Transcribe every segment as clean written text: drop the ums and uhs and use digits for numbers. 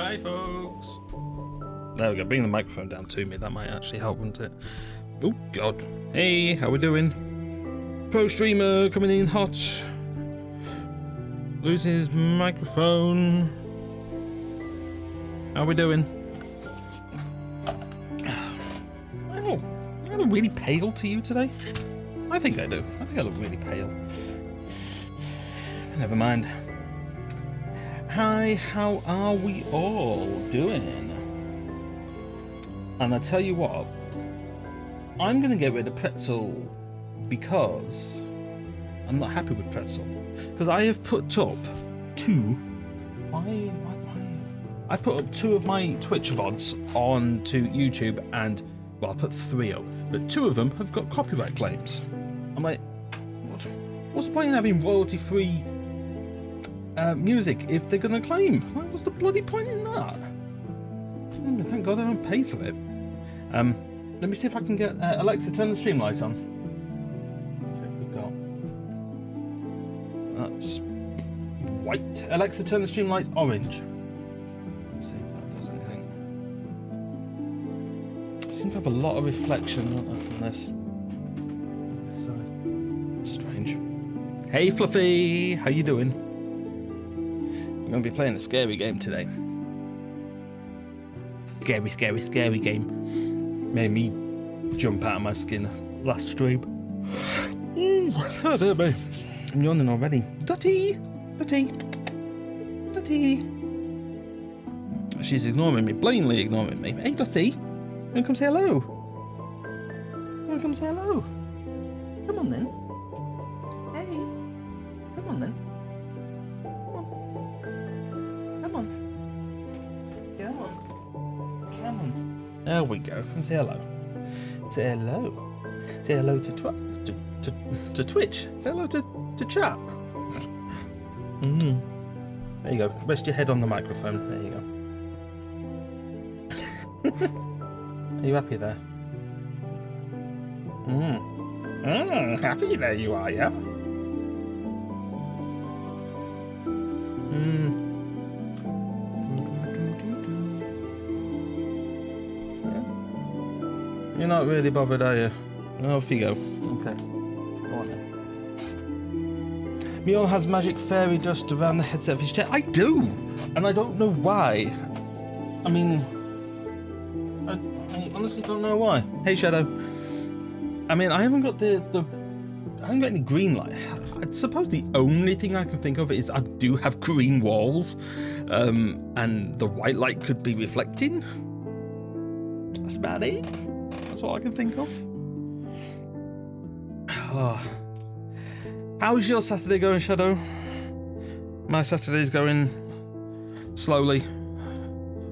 Hi, folks. There we go. Bring the microphone down to me. That might actually help, wouldn't it? Oh, God. Hey, how we doing? Pro streamer coming in hot. Losing his microphone. How we doing? I look really pale to you today. I think I do. I think I look really pale. Never mind. Hi, how are we all doing? And I tell you what, I'm going to get rid of pretzel because I'm not happy with pretzel. Because I have put up I put up 2 of my Twitch VODs onto YouTube, and well, I put 3 up, but 2 of them have got copyright claims. I'm like, what's the point in having royalty-free music if they're going to claim? Like, what's the bloody point in that? Thank God I don't pay for it. Let me see if I can get Alexa, turn the stream lights on. Let's see if we've got. That's white. Alexa, turn the stream lights orange. Let's see if that does anything. I seem to have a lot of reflection, don't I, from this. Strange. Hey, Fluffy, how you doing? I'm going to be playing a scary game today. Scary game. Made me jump out of my skin last stream. Oh dear me. I'm yawning already. Dotty. She's ignoring me, blatantly ignoring me. Hey Dotty, you wanna come say hello? You wanna come say hello? Come on then. Hey, come on then. Come on. There we go. Come say hello. Say hello. Say hello to Twitch. Say hello to chat. There you go. Rest your head on the microphone. There you go. Are you happy there? Happy there you are, yeah? You're not really bothered, are you? Off you go. Okay. Go on then. Mule has magic fairy dust around the headset of his chair. I do! And I don't know why. I mean... I honestly don't know why. Hey, Shadow. I mean, I haven't got I haven't got any green light. I suppose the only thing I can think of is I do have green walls. And the white light could be reflecting. That's about it. That's what I can think of. Oh. How's your Saturday going, Shadow? My Saturday's going slowly.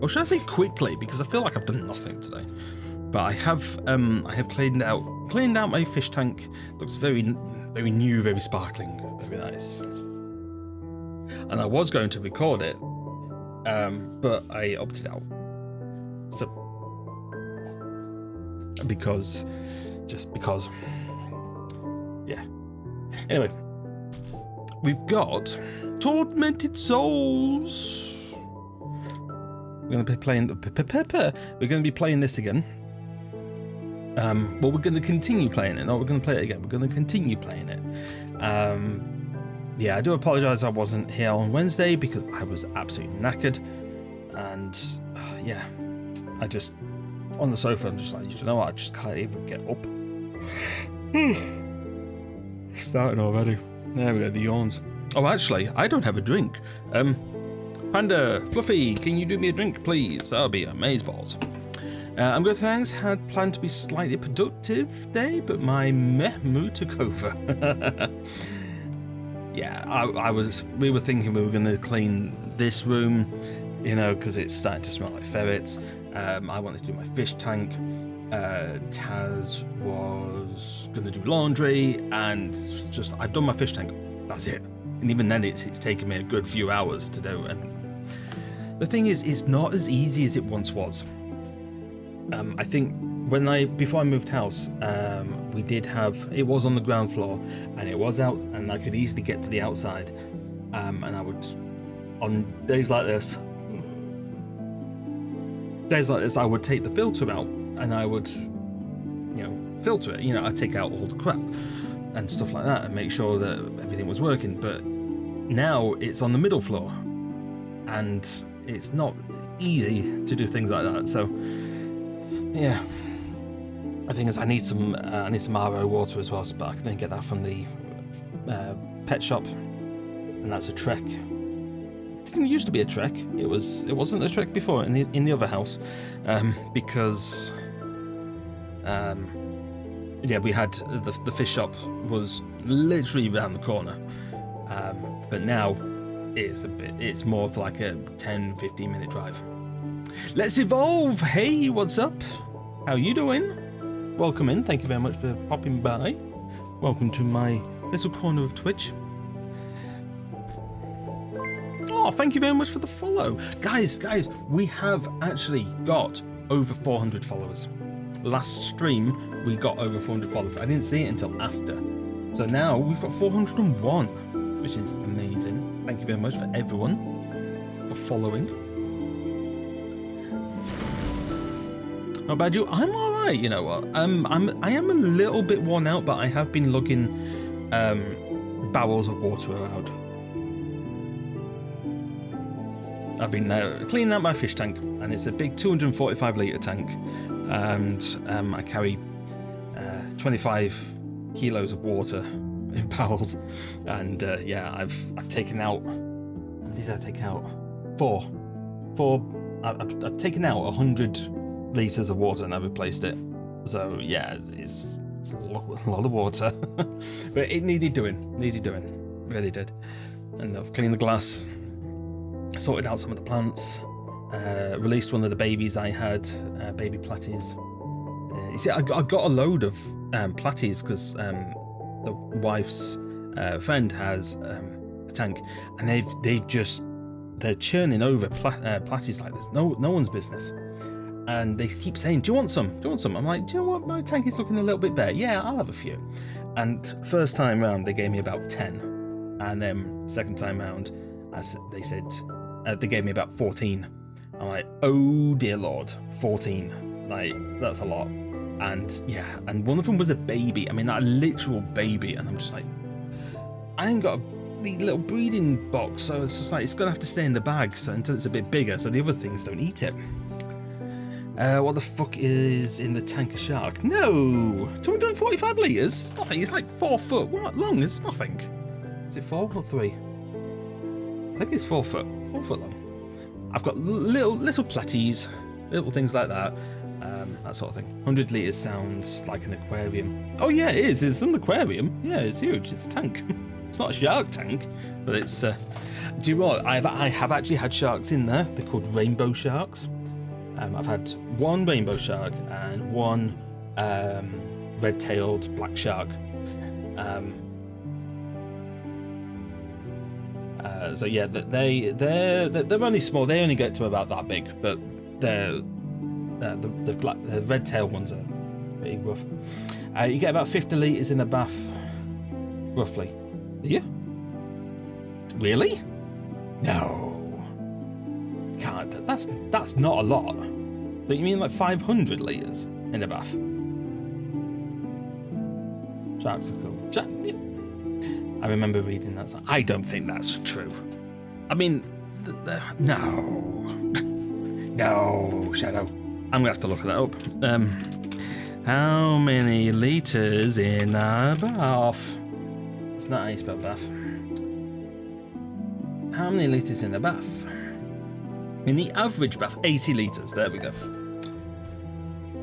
Or should I say quickly? Because I feel like I've done nothing today. But I have cleaned out my fish tank. Looks very new, very sparkling, very nice. And I was going to record it, but I opted out. So because. Yeah. Anyway, we've got Tormented Souls. We're going to be playing. We're going to be playing this again. Well, we're going to continue playing it. No, we're going to play it again. We're going to continue playing it. Yeah, I do apologise I wasn't here on Wednesday because I was absolutely knackered, and yeah, I just on the sofa. I'm just like, you know what? I just can't even get up. Starting already. There we go, the yawns. Oh, actually, I don't have a drink. Panda, Fluffy, can you do me a drink, please? That'll be amazeballs. I'm good, thanks. Had planned to be slightly productive day, but my meh mood took over. Yeah, we were thinking we were going to clean this room, you know, because it's starting to smell like ferrets. I wanted to do my fish tank. Taz was going to do laundry, and just I've done my fish tank. That's it. And even then, it's taken me a good few hours to do. And the thing is, it's not as easy as it once was. I think before I moved house, we did have, it was on the ground floor, and it was out, and I could easily get to the outside. And I would, on days like this, days like this, I would take the filter out and I would, filter it. I'd take out all the crap and stuff like that and make sure that everything was working. But now it's on the middle floor and it's not easy to do things like that. So yeah, I think I need some RO water as well, but I can then get that from the pet shop, and that's a Trek. It didn't used to be a Trek. It wasn't a Trek before in the other house, because we had the fish shop was literally around the corner, but now it's more of like a 10-15 minute drive. Let's evolve. Hey, what's up? How you doing? Welcome in. Thank you very much for popping by. Welcome to my little corner of Twitch. Oh, thank you very much for the follow. Guys, we have actually got over 400 followers. Last stream, we got over 400 followers. I didn't see it until after. So now we've got 401, which is amazing. Thank you very much for everyone for following. How about you? I'm all right. You know what? I am a little bit worn out, but I have been lugging barrels of water around. I've been cleaning out my fish tank, and it's a big 245 litre tank, and I carry 25 kilos of water in barrels, and I've taken out. Did I take out four? I've taken out 100 litres of water and I've replaced it. So yeah, it's a lot of water, but it needed doing, really did. And I've cleaned the glass, sorted out some of the plants, released one of the babies I had, baby platies. You see, I got a load of platies because the wife's friend has a tank, and they're churning over platies like this. No one's business. And they keep saying, do you want some? I'm like, do you know what? My tank is looking a little bit bare. Yeah, I'll have a few. And first time round, they gave me about 10. And then second time round, they said, they gave me about 14. I'm like, oh dear Lord, 14. Like, that's a lot. And yeah, and one of them was a baby. I mean, a literal baby. And I'm just like, I ain't got the little breeding box. So it's just like, it's going to have to stay in the bag until it's a bit bigger so the other things don't eat it. What the fuck is in the tank of shark? No! 245 litres? It's nothing. It's like 4 foot. What long? It's nothing. Is it 4 or 3? I think it's 4 foot. 4 foot long. I've got little platies, little things like that. That sort of thing. 100 litres sounds like an aquarium. Oh yeah, it is. It's an aquarium. Yeah, it's huge. It's a tank. It's not a shark tank, but it's... do you know what? I have actually had sharks in there. They're called rainbow sharks. I've had one rainbow shark and one red-tailed black shark. So yeah, they're only small. They only get to about that big, but the red-tailed ones are pretty rough. You get about 50 litres in a bath, roughly. Do you? Really? No. Can't. That's not a lot. Don't you mean like 500 litres in a bath? Sharks are cool. I remember reading that. I don't think that's true. I mean, no. No, Shadow. I'm gonna have to look that up. How many litres in a bath? It's not how you spell bath. How many litres in a bath? In the average bath, 80 litres. There we go.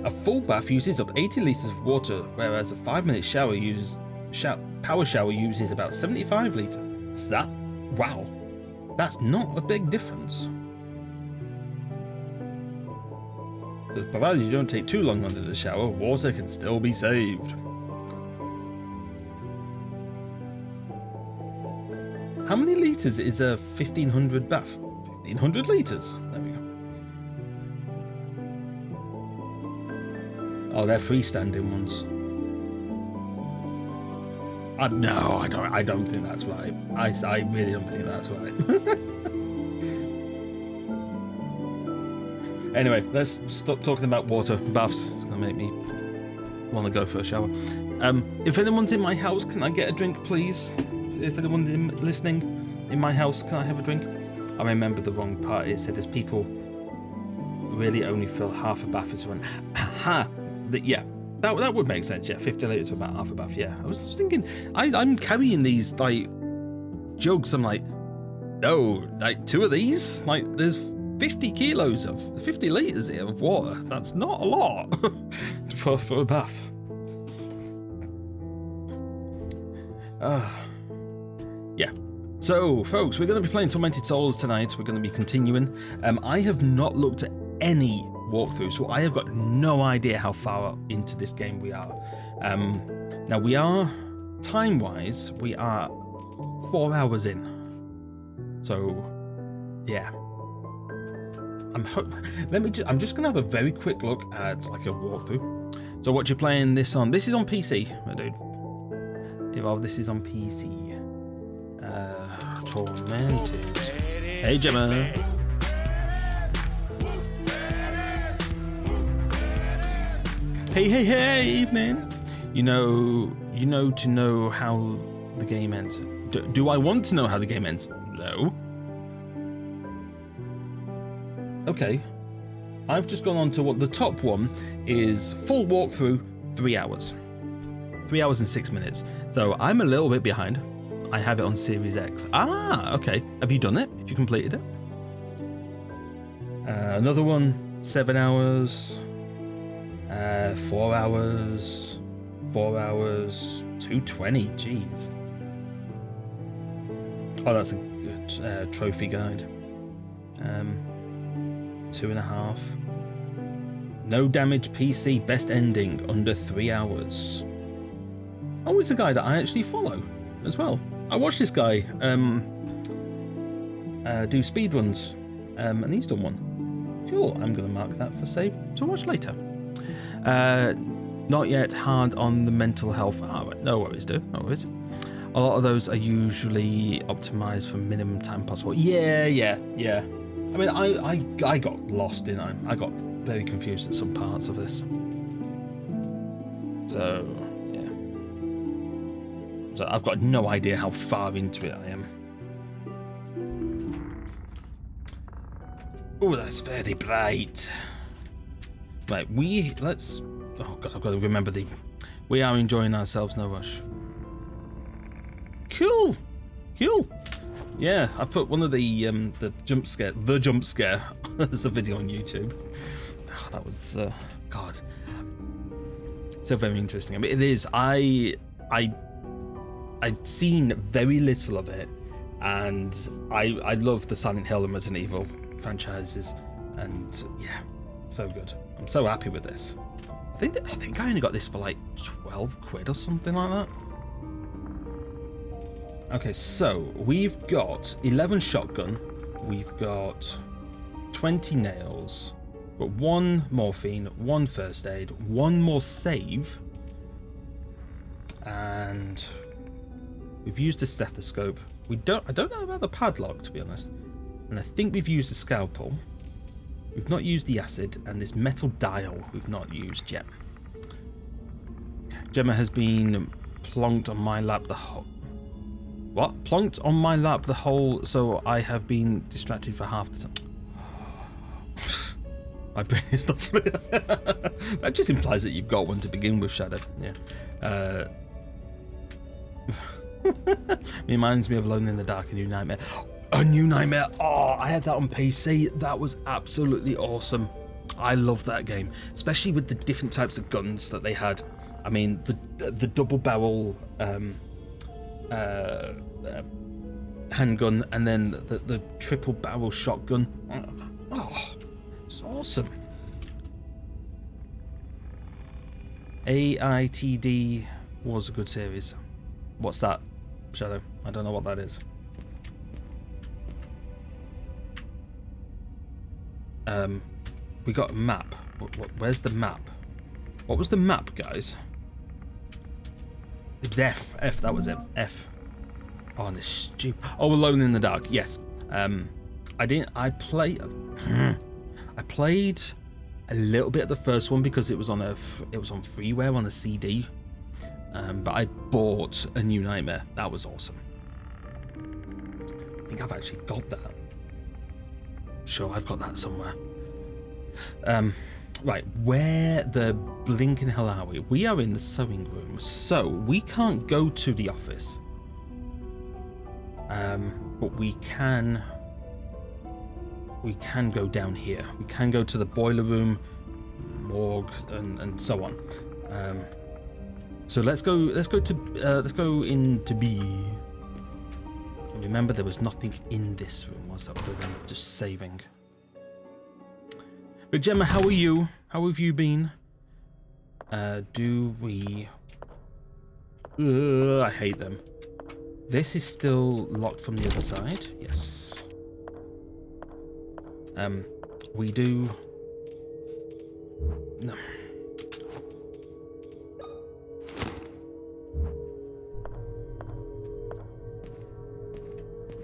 A full bath uses up 80 litres of water, whereas a 5-minute power shower uses about 75 litres. So wow, that's not a big difference. But provided you don't take too long under the shower, water can still be saved. How many litres is a 1500 bath? 1500 litres. There we go. Oh, they're freestanding ones. No, I don't think that's right. I really don't think that's right. Anyway, let's stop talking about water baths. It's gonna make me want to go for a shower. If anyone's in my house, can I get a drink, please? If anyone's listening in my house, can I have a drink? I remember the wrong part. It said, as people really only fill half a bath is run. Aha! Yeah, that would make sense. Yeah, 50 litres for about half a bath. Yeah, I was just thinking, I'm carrying these like jugs. I'm like, no, like 2 of these. Like, there's 50 litres here of water. That's not a lot for a bath. Yeah. So, folks, we're going to be playing Tormented Souls tonight. We're going to be continuing. I have not looked at any walkthrough, so I have got no idea how far into this game we are. Now, we are, time-wise, we are 4 hours in. So, yeah. I'm just going to have a very quick look at, like, a walkthrough. So, what you're playing this on? This is on PC, my dude. Well, this is on PC. Tormented. Hey, Gemma. Hey, evening. You know to know how the game ends. Do I want to know how the game ends? No. Okay. I've just gone on to what the top one is. Full walkthrough, 3 hours. 3 hours and 6 minutes. So I'm a little bit behind. I have it on Series X. Ah, okay. Have you done it? Have you completed it? Another one, 7 hours. 4 hours. 4 hours. 220. Jeez. Oh, that's a trophy guide. 2.5. No damage PC. Best ending under 3 hours. Oh, it's a guy that I actually follow as well. I watched this guy do speedruns, and he's done one. Cool, I'm going to mark that for save to watch later. Not yet hard on the mental health. Oh, right. No worries, dude, no worries. A lot of those are usually optimized for minimum time possible. Yeah. I mean, I got lost, didn't I? I got very confused at some parts of this. So... So I've got no idea how far into it I am. Oh, that's very bright. Right, let's... Oh, God, I've got to remember we are enjoying ourselves, no rush. Cool. Yeah, I put one of the jump scare as a video on YouTube. Oh, that was, God. So very interesting. I mean, it is. I'd seen very little of it, and I love the Silent Hill and Resident Evil franchises, and yeah, so good. I'm so happy with this. I think I only got this for like 12 quid or something like that. Okay, so we've got 11 shotgun, we've got 20 nails, but 1 morphine, 1 first aid, 1 more save, and we've used a stethoscope. I don't know about the padlock, to be honest. And I think we've used the scalpel. We've not used the acid, and this metal dial we've not used yet. Gemma has been plonked on my lap the whole... What? Plonked on my lap the whole... So I have been distracted for half the time. My brain is not... That just implies that you've got one to begin with, Shadow. Yeah. Reminds me of Alone in the Dark, A New Nightmare. A New Nightmare. Oh, I had that on PC. That was absolutely awesome. I love that game, especially with the different types of guns that they had. I mean, the double barrel handgun, and then the triple barrel shotgun. Oh, it's awesome. AITD was a good series. What's that, Shadow? I don't know what that is. We got a map. Where's the map? What was the map, guys? It was F. F, that was it. F. Oh, and this stupid... Oh, Alone in the Dark. Yes. I I played a little bit of the first one because it was on freeware on a CD. But I bought A New Nightmare. That was awesome. I think I've actually got that. Sure, I've got that somewhere. Right, where the blinking hell are we? We are in the sewing room, so we can't go to the office. But we can go down here. We can go to the boiler room, morgue, and so on. So let's go into B. Remember, there was nothing in this room, was there, other than just saving. But Gemma, how are you? How have you been? Do we... I hate them. This is still locked from the other side. Yes. We do... No.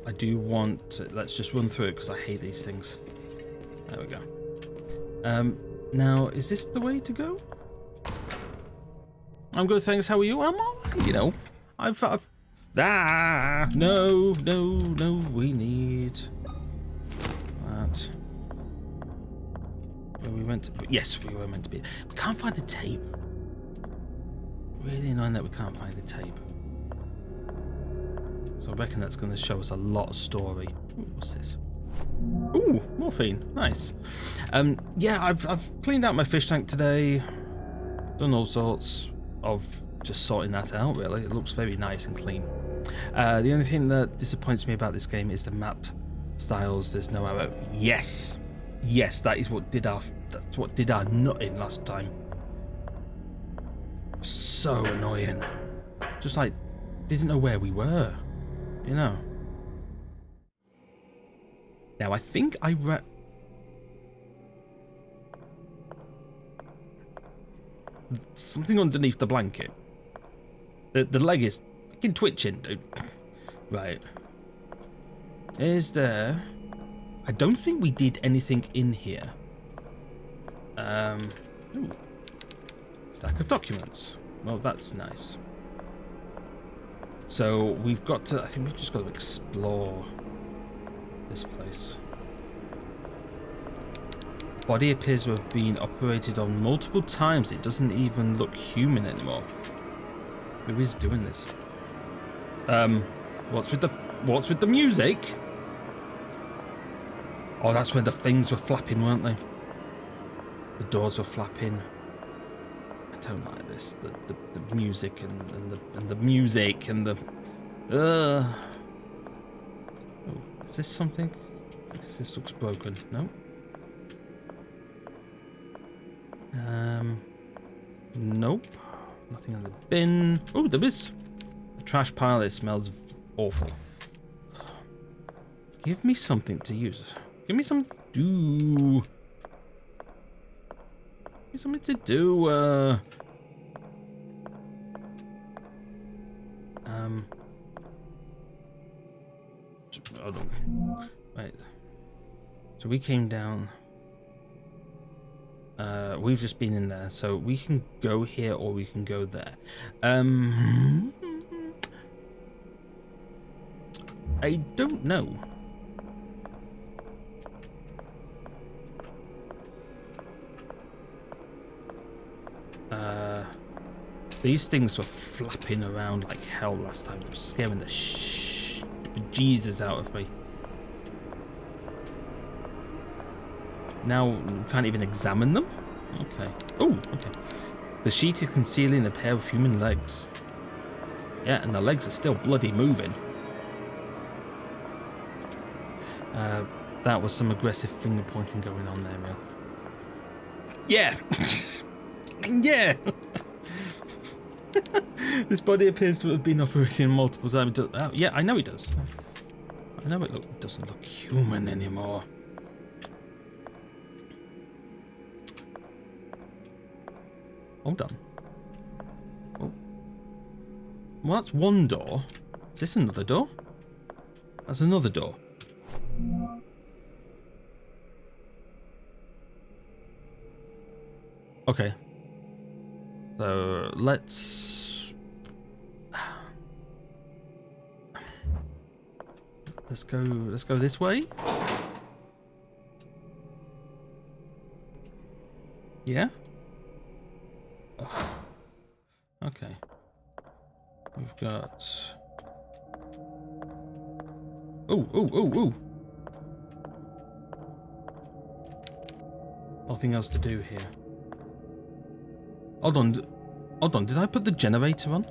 I do want to, let's just run through it because I hate these things. There we go. Now, is this the way to go? I'm good, thanks. How are you? I'm alright, you know. No, we need that. Where we went to, yes, we were meant to be. We can't find the tape. Really annoying that we can't find the tape. So I reckon that's going to show us a lot of story. Ooh, what's this? Ooh, morphine. Nice. Yeah, I've cleaned out my fish tank today. Done all sorts of just sorting that out, really. It looks very nice and clean. The only thing that disappoints me about this game is the map styles. There's no arrow. Yes, that's what did our nutting last time. So annoying. Just like didn't know where we were, you know. Now I think I read. Something underneath the blanket. The leg is fucking twitching, dude. Right. Is there... I don't think we did anything in here. Ooh. Stack of documents. Well, that's nice. So we've got to... I think we've just got to explore this place. Body appears to have been operated on multiple times. It doesn't even look human anymore. Who is doing this? What's with the music? Oh, that's when the things were flapping, weren't they? The doors were flapping. I don't like this. The music and the music and the. Oh, is this something? This looks broken. No. Nope. Nothing in the bin. Oh, there is a trash pile. It smells awful. Give me something to use. Give me some do. Give me something to do. Hold on. Right. So we came down. We've just been in there, so we can go here or we can go there. I don't know. These things were flapping around like hell last time. It was scaring the Jesus out of me. Now we can't even examine them? Okay. Oh, okay. The sheet is concealing a pair of human legs. Yeah, and the legs are still bloody moving. That was some aggressive finger pointing going on there, Mel. Yeah! Yeah! This body appears to have been operating multiple times. Yeah, I know it does. I know it doesn't look human anymore. Hold on. Oh. Well, that's one door. Is this another door? That's another door. Okay. So let's go this way. Yeah. Oh. Okay. We've got. Oh. Nothing else to do here. Hold on. Did I put the generator on?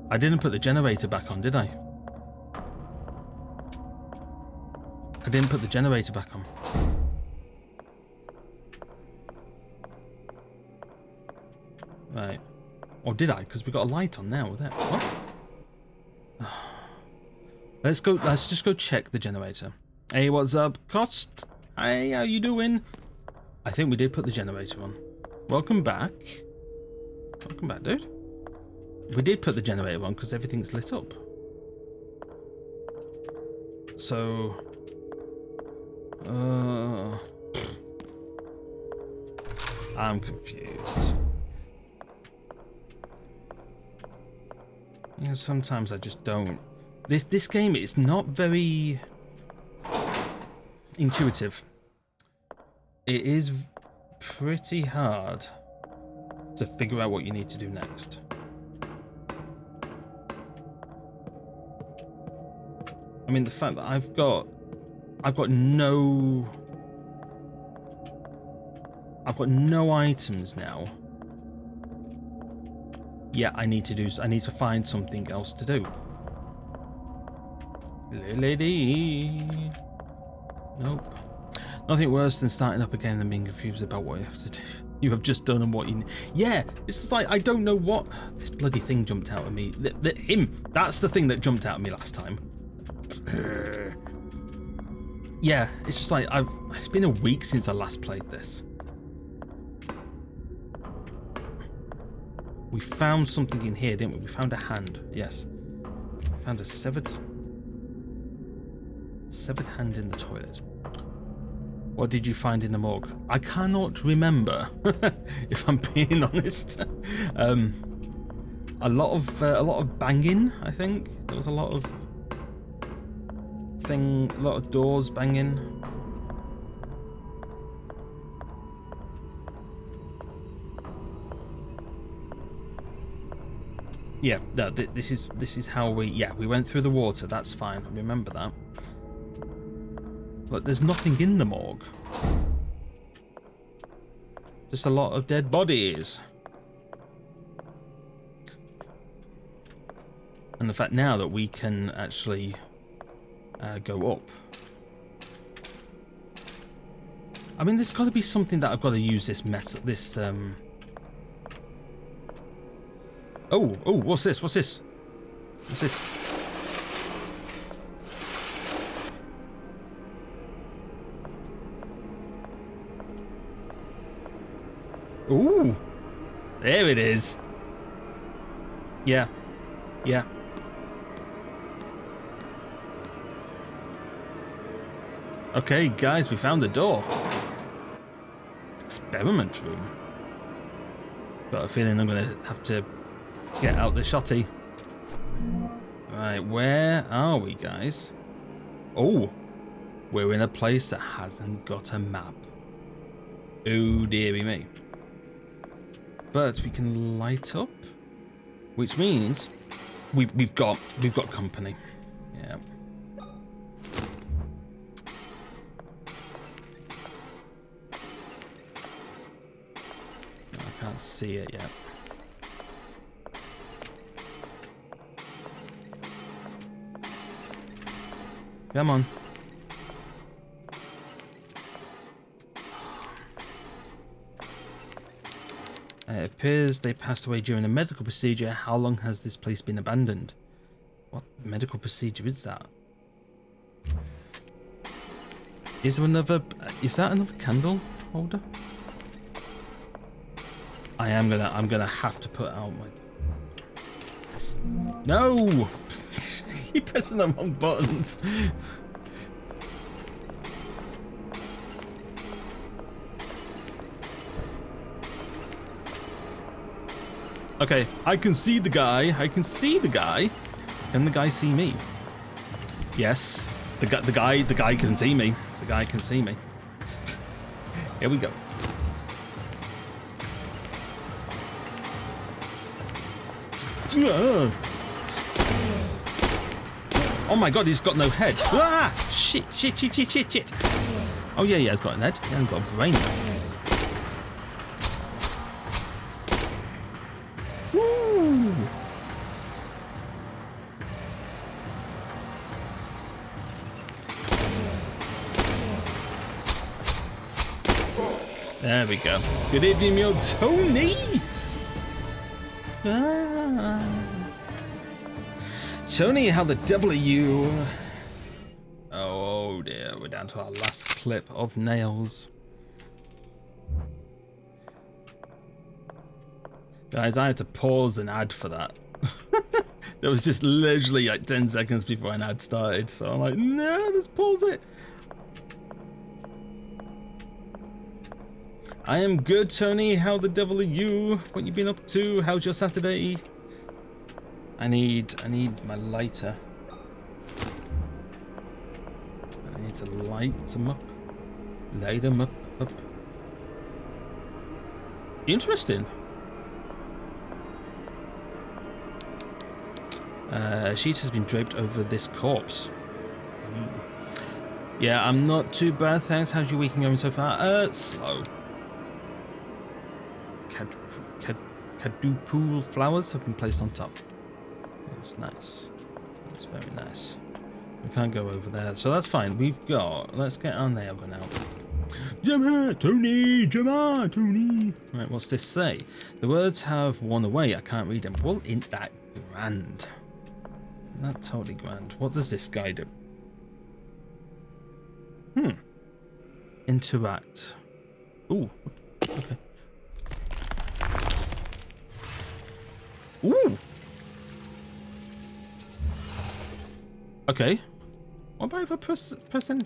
I didn't put the generator back on, did I? I didn't put the generator back on. Right. Or did I? Because we got a light on now. What? Let's just go check the generator. Hey, what's up, Cost? Hey, how you doing? I think we did put the generator on. Welcome back. Welcome back, dude. We did put the generator on because everything's lit up. So... I'm confused. You know, sometimes I just don't... This game is not very intuitive. It is pretty hard to figure out what you need to do next. I mean, the fact that I've got no items now. Yeah, I need to find something else to do. Lady. Nope. Nothing worse than starting up again and being confused about what you have to do. You have just done and what you... Yeah, this is like, I don't know what... This bloody thing jumped out at me. That's the thing that jumped out at me last time. Yeah, it's just like, it's been a week since I last played this. We found something in here, didn't we? We found a hand, yes. Found a severed hand in the toilet. What did you find in the morgue? I cannot remember, if I'm being honest. A lot of banging. I think there was a lot of doors banging. Yeah, no, this is how we went through the water. That's fine. I remember that. But there's nothing in the morgue. Just a lot of dead bodies. And the fact now that we can actually go up. I mean, there's got to be something that I've got to use this Oh, what's this? What's this? What's this? Ooh, there it is. Yeah. Okay, guys, we found the door. Experiment room. Got a feeling I'm gonna have to get out the shotty. Right, where are we, guys? Oh, we're in a place that hasn't got a map. Oh dearie me. But we can light up, which means we've got company. Yeah. I can't see it yet. Come on. It appears they passed away during a medical procedure. How long has this place been abandoned? What medical procedure is that? Is that another candle holder? I'm gonna have to put out my... No! Keep pressing the wrong buttons. Okay, I can see the guy. I can see the guy. Can the guy see me? Yes. The guy can see me. The guy can see me. Here we go. Oh my god, he's got no head. Ah! Shit. Oh yeah, he's got an head. He hasn't got a brain. Woo! There we go. Good evening, yo, Tony! Tony, how the devil are you? Oh dear, we're down to our last clip of nails. Guys, I had to pause an ad for that. That was just literally like 10 seconds before an ad started, so I'm like, no, let's pause it. I am good, Tony. How the devil are you? What you been up to? How's your Saturday? I need my lighter. I need to light them up. Light them up. Interesting. A sheet has been draped over this corpse. Yeah, I'm not too bad, thanks. How's your weekend going so far? Slow. Cadupool flowers have been placed on top. That's nice. That's very nice. We can't go over there, so that's fine. We've got... Let's get our nail gun out. Gemma, Tony! Right, what's this say? The words have worn away. I can't read them. Well, ain't that grand? Not totally grand. What does this guy do? Interact. Ooh. Okay. Ooh. Okay. What about if I press in?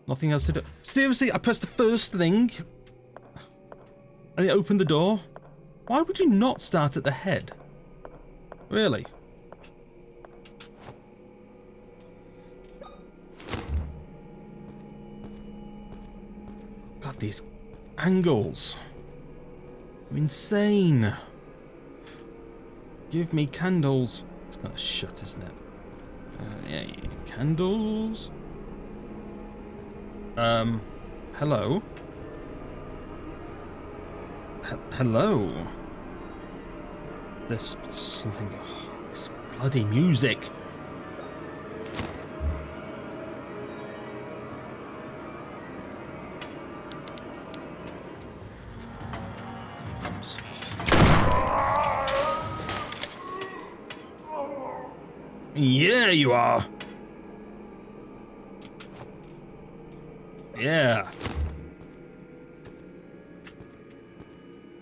Nothing else to do. Seriously, I pressed the first thing and it opened the door. Why would you not start at the head? Really? God, these angles are insane. Give me candles. It's gonna shut, isn't it? Yeah, candles. Hello. Hello. There's something. Oh, this bloody music. Yeah, you are. Yeah.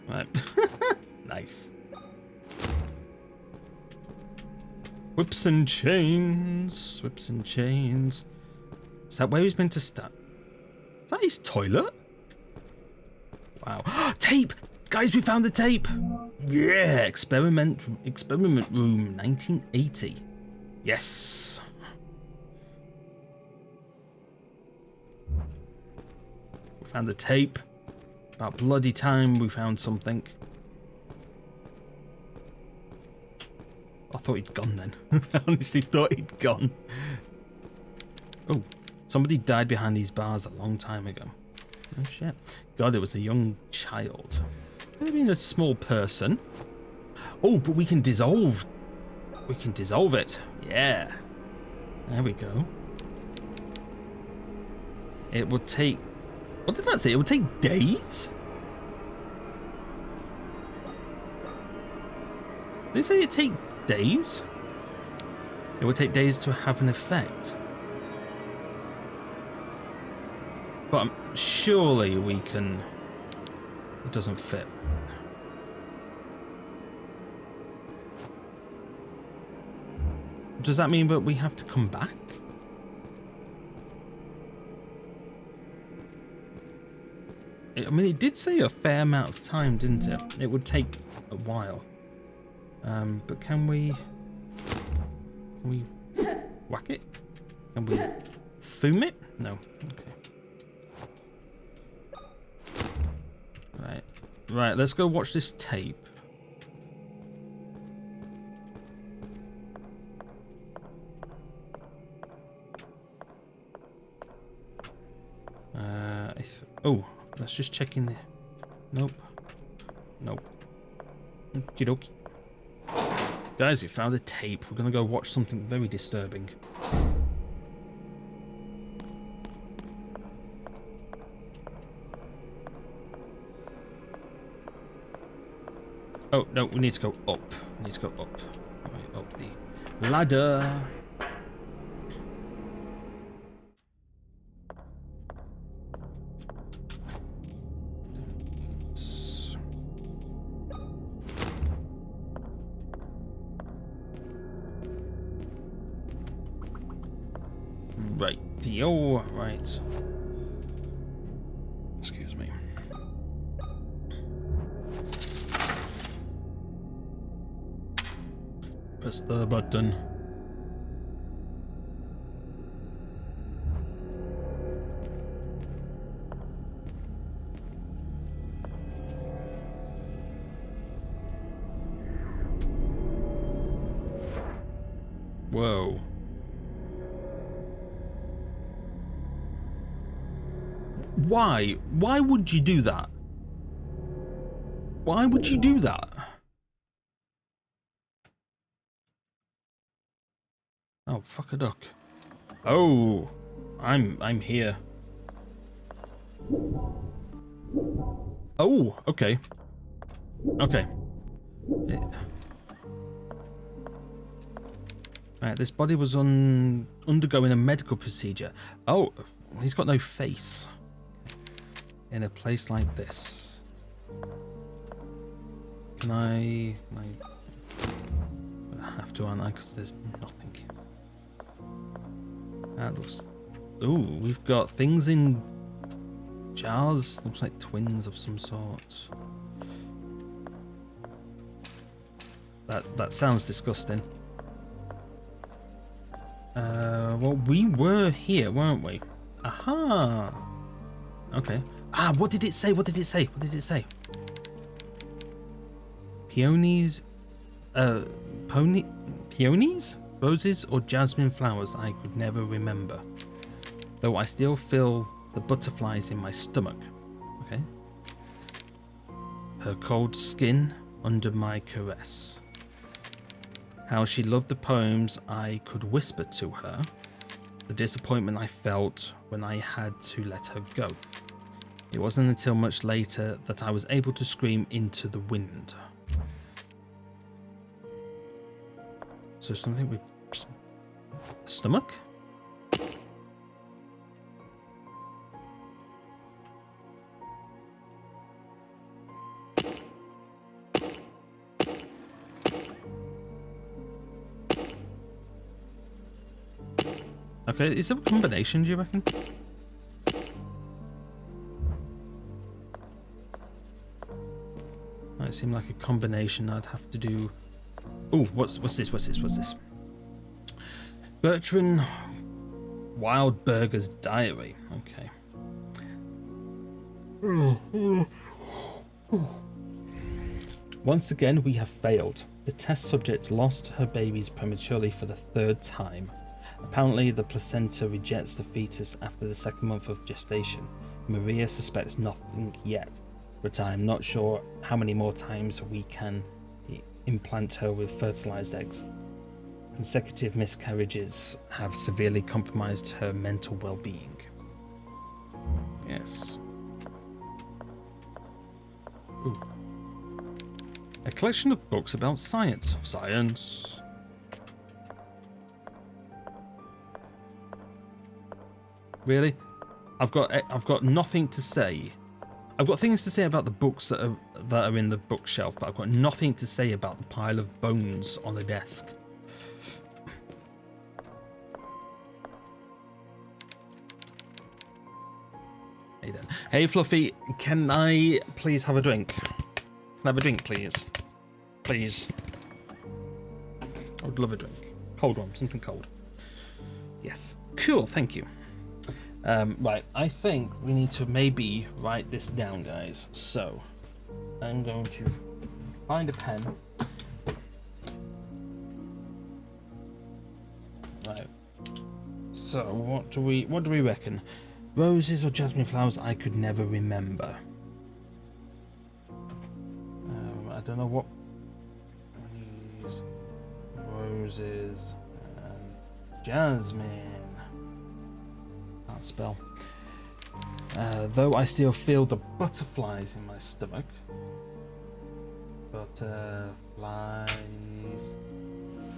Right. Nice. Whips and chains. Whips and chains. Is that where he's meant to start? Is that his toilet? Wow. Tape! Guys, we found the tape! Yeah! Experiment room 1980. Yes. We found the tape. About bloody time we found something. I thought he'd gone then. I honestly thought he'd gone. Oh, somebody died behind these bars a long time ago. Oh shit. God, it was a young child. Could have been a small person. Oh, but we can dissolve. We can dissolve it. Yeah. There we go. It would take... What did that say? It would take days? Did they say it'd take days? It would take days to have an effect. But surely we can... It doesn't fit. Does that mean that we have to come back? I mean, it did say a fair amount of time, didn't it? It would take a while. But can we whack it? Can we foom it? No. Okay. Right. Let's go watch this tape. Oh, let's just check in there. Nope. Okie dokie. Guys, we found a tape. We're gonna go watch something very disturbing. Oh, no, we need to go up. Right, up the ladder. Right. Excuse me. Press the button. Whoa. Why? Why would you do that? Why would you do that? Oh, fuck a duck. Oh, I'm here. Oh, okay. Okay. Right, this body was undergoing a medical procedure. Oh, he's got no face. In a place like this. Can I have to, aren't I? Because there's nothing. That looks... Ooh, we've got things in jars. Looks like twins of some sort. That sounds disgusting. Well, we were here, weren't we? Aha! Okay. Ah, what did it say? Peonies? Peonies? Roses or jasmine flowers? I could never remember. Though I still feel the butterflies in my stomach. Okay. Her cold skin under my caress. How she loved the poems I could whisper to her. The disappointment I felt when I had to let her go. It wasn't until much later that I was able to scream into the wind. So something with stomach? Okay, is there a combination, do you reckon? Might seem like a combination I'd have to do. Oh, what's this? Bertrand Wildberger's diary. Okay. Once again, we have failed. The test subject lost her babies prematurely for the third time. Apparently, the placenta rejects the fetus after the second month of gestation. Maria suspects nothing yet, but I am not sure how many more times we can implant her with fertilized eggs. Consecutive miscarriages have severely compromised her mental well-being. Yes. Ooh. A collection of books about science. Science. Really? I've got nothing to say. I've got things to say about the books that are in the bookshelf, but I've got nothing to say about the pile of bones on the desk. Hey then. Hey Fluffy, can I please have a drink? Can I have a drink, please? Please. I would love a drink. Cold one, something cold. Yes. Cool, thank you. Right, I think we need to maybe write this down, guys. So, I'm going to find a pen. Right. So, what do we reckon? Roses or jasmine flowers I could never remember. I don't know what these roses and jasmine. Can't spell. Though I still feel the butterflies in my stomach. Butterflies,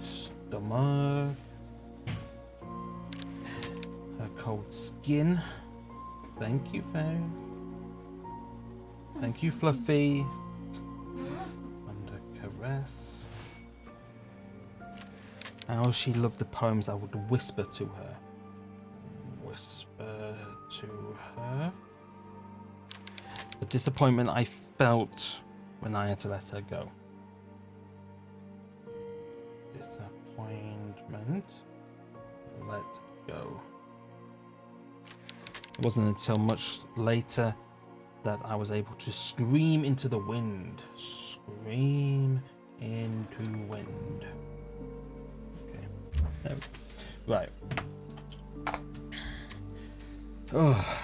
stomach, her cold skin. Thank you, Faye. Thank you, Fluffy. Under caress. How she loved the poems I would whisper to her. Whisper to her. The disappointment I felt when I had to let her go. Disappointment. Let go. It wasn't until much later that I was able to scream into the wind. Scream into wind. Okay. There we go. Right. Oh.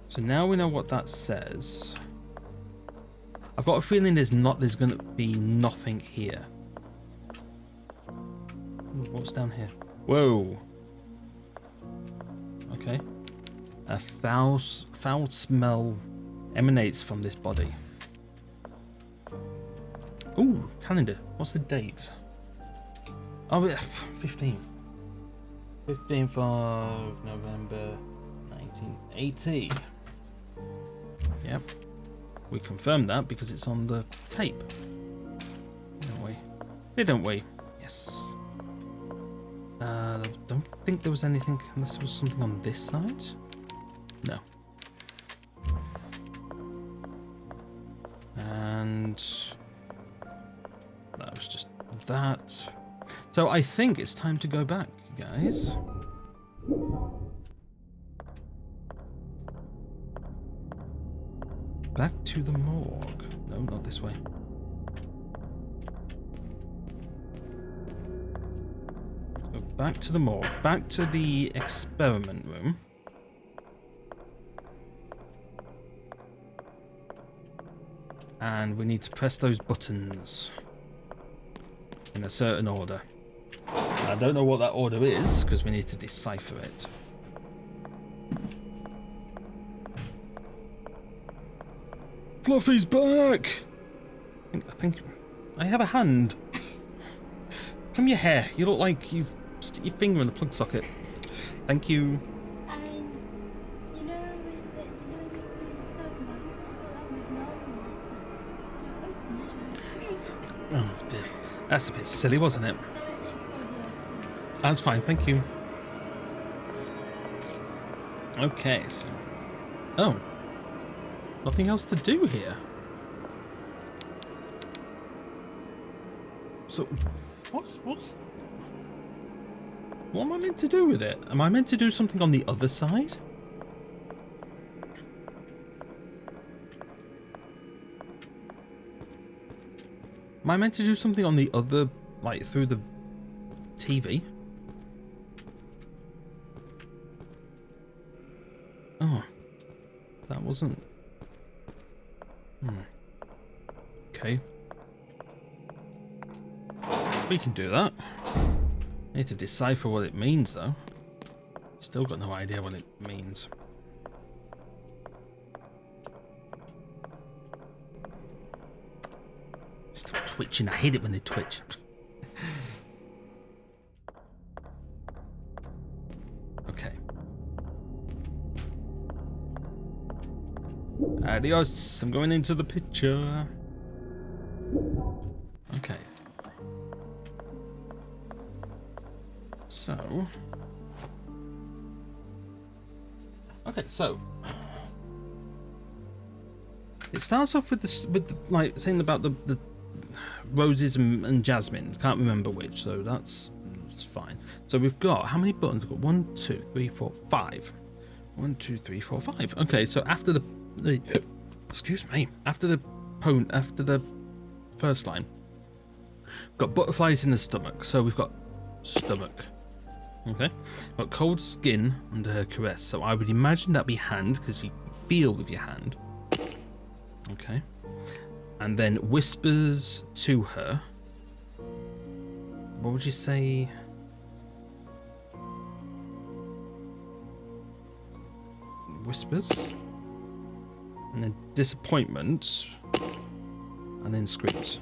So now we know what that says. I've got a feeling there's going to be nothing here. What's down here? Whoa. Okay. A foul smell emanates from this body. Ooh, calendar. What's the date? Oh, 15th. 15th of November 1980. Yep. We confirmed that because it's on the tape. Don't we? Didn't we? Yes. Don't think there was anything unless there was something on this side. No. And that was just that. So I think it's time to go back, guys. Back to the morgue. No, not this way. So back to the morgue. Back to the experiment room. And we need to press those buttons in a certain order. I don't know what that order is because we need to decipher it. Fluffy's back! I think I have a hand. Come your hair. You look like you've stick your finger in the plug socket. Thank you. Oh dear. That's a bit silly, wasn't it? That's fine, thank you. Okay, so... Oh. Nothing else to do here. So, what am I meant to do with it? Am I meant to do something on the other side? Am I meant to do something on the other, like, through the TV? Oh. That wasn't... Okay. We can do that. Need to decipher what it means, though. Still got no idea what it means. Stop twitching. I hate it when they twitch. Okay. Adios. I'm going into the picture. Okay. So. Okay, so. It starts off with the like saying about the roses and jasmine. Can't remember which, so that's fine. So we've got, how many buttons? We've got 1, 2, 3, 4, 5. 1, 2, 3, 4, 5. Okay, so after the excuse me, after the first line, we've got butterflies in the stomach. So we've got stomach. Okay, we've got cold skin under her caress. So I would imagine that'd be hand, because you feel with your hand. Okay, and then whispers to her. What would you say? Whispers, and then disappointment, and then screams.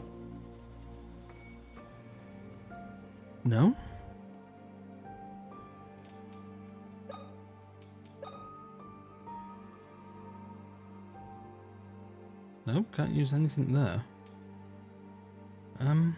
No? No, can't use anything there. No.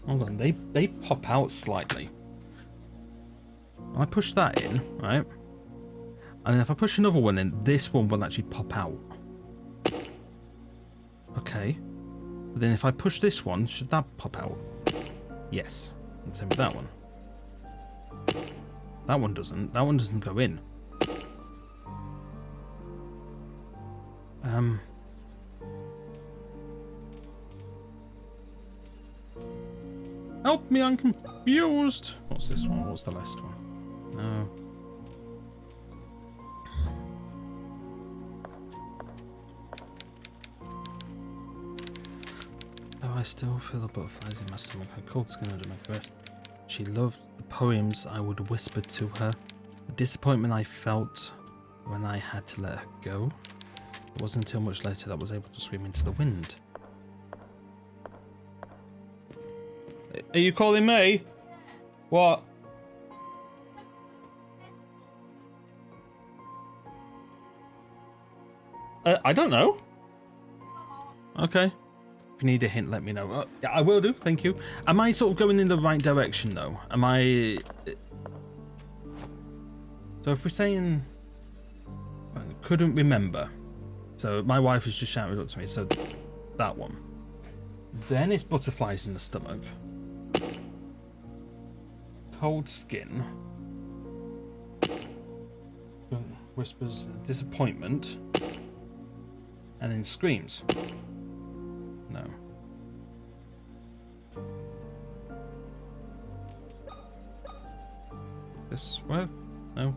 Hold on, they pop out slightly. I push that in, right? And then if I push another one in, this one will actually pop out. Okay. But then if I push this one, should that pop out? Yes. And same with that one. That one doesn't. That one doesn't go in. Help me, I'm confused. What's this one? What's the last one? No. Though I still feel the butterflies in my stomach, her cold skin under my breast. She loved the poems I would whisper to her. The disappointment I felt when I had to let her go. It wasn't until much later that I was able to scream into the wind. Are you calling me? What? I don't know. Okay. If you need a hint, let me know. Yeah, I will do. Thank you. Am I sort of going in the right direction, though? Am I... So if we're saying... couldn't remember. So my wife has just shouted up to me. So that one. Then it's butterflies in the stomach. Cold skin. Whispers disappointment. And then screams. No. This work? No.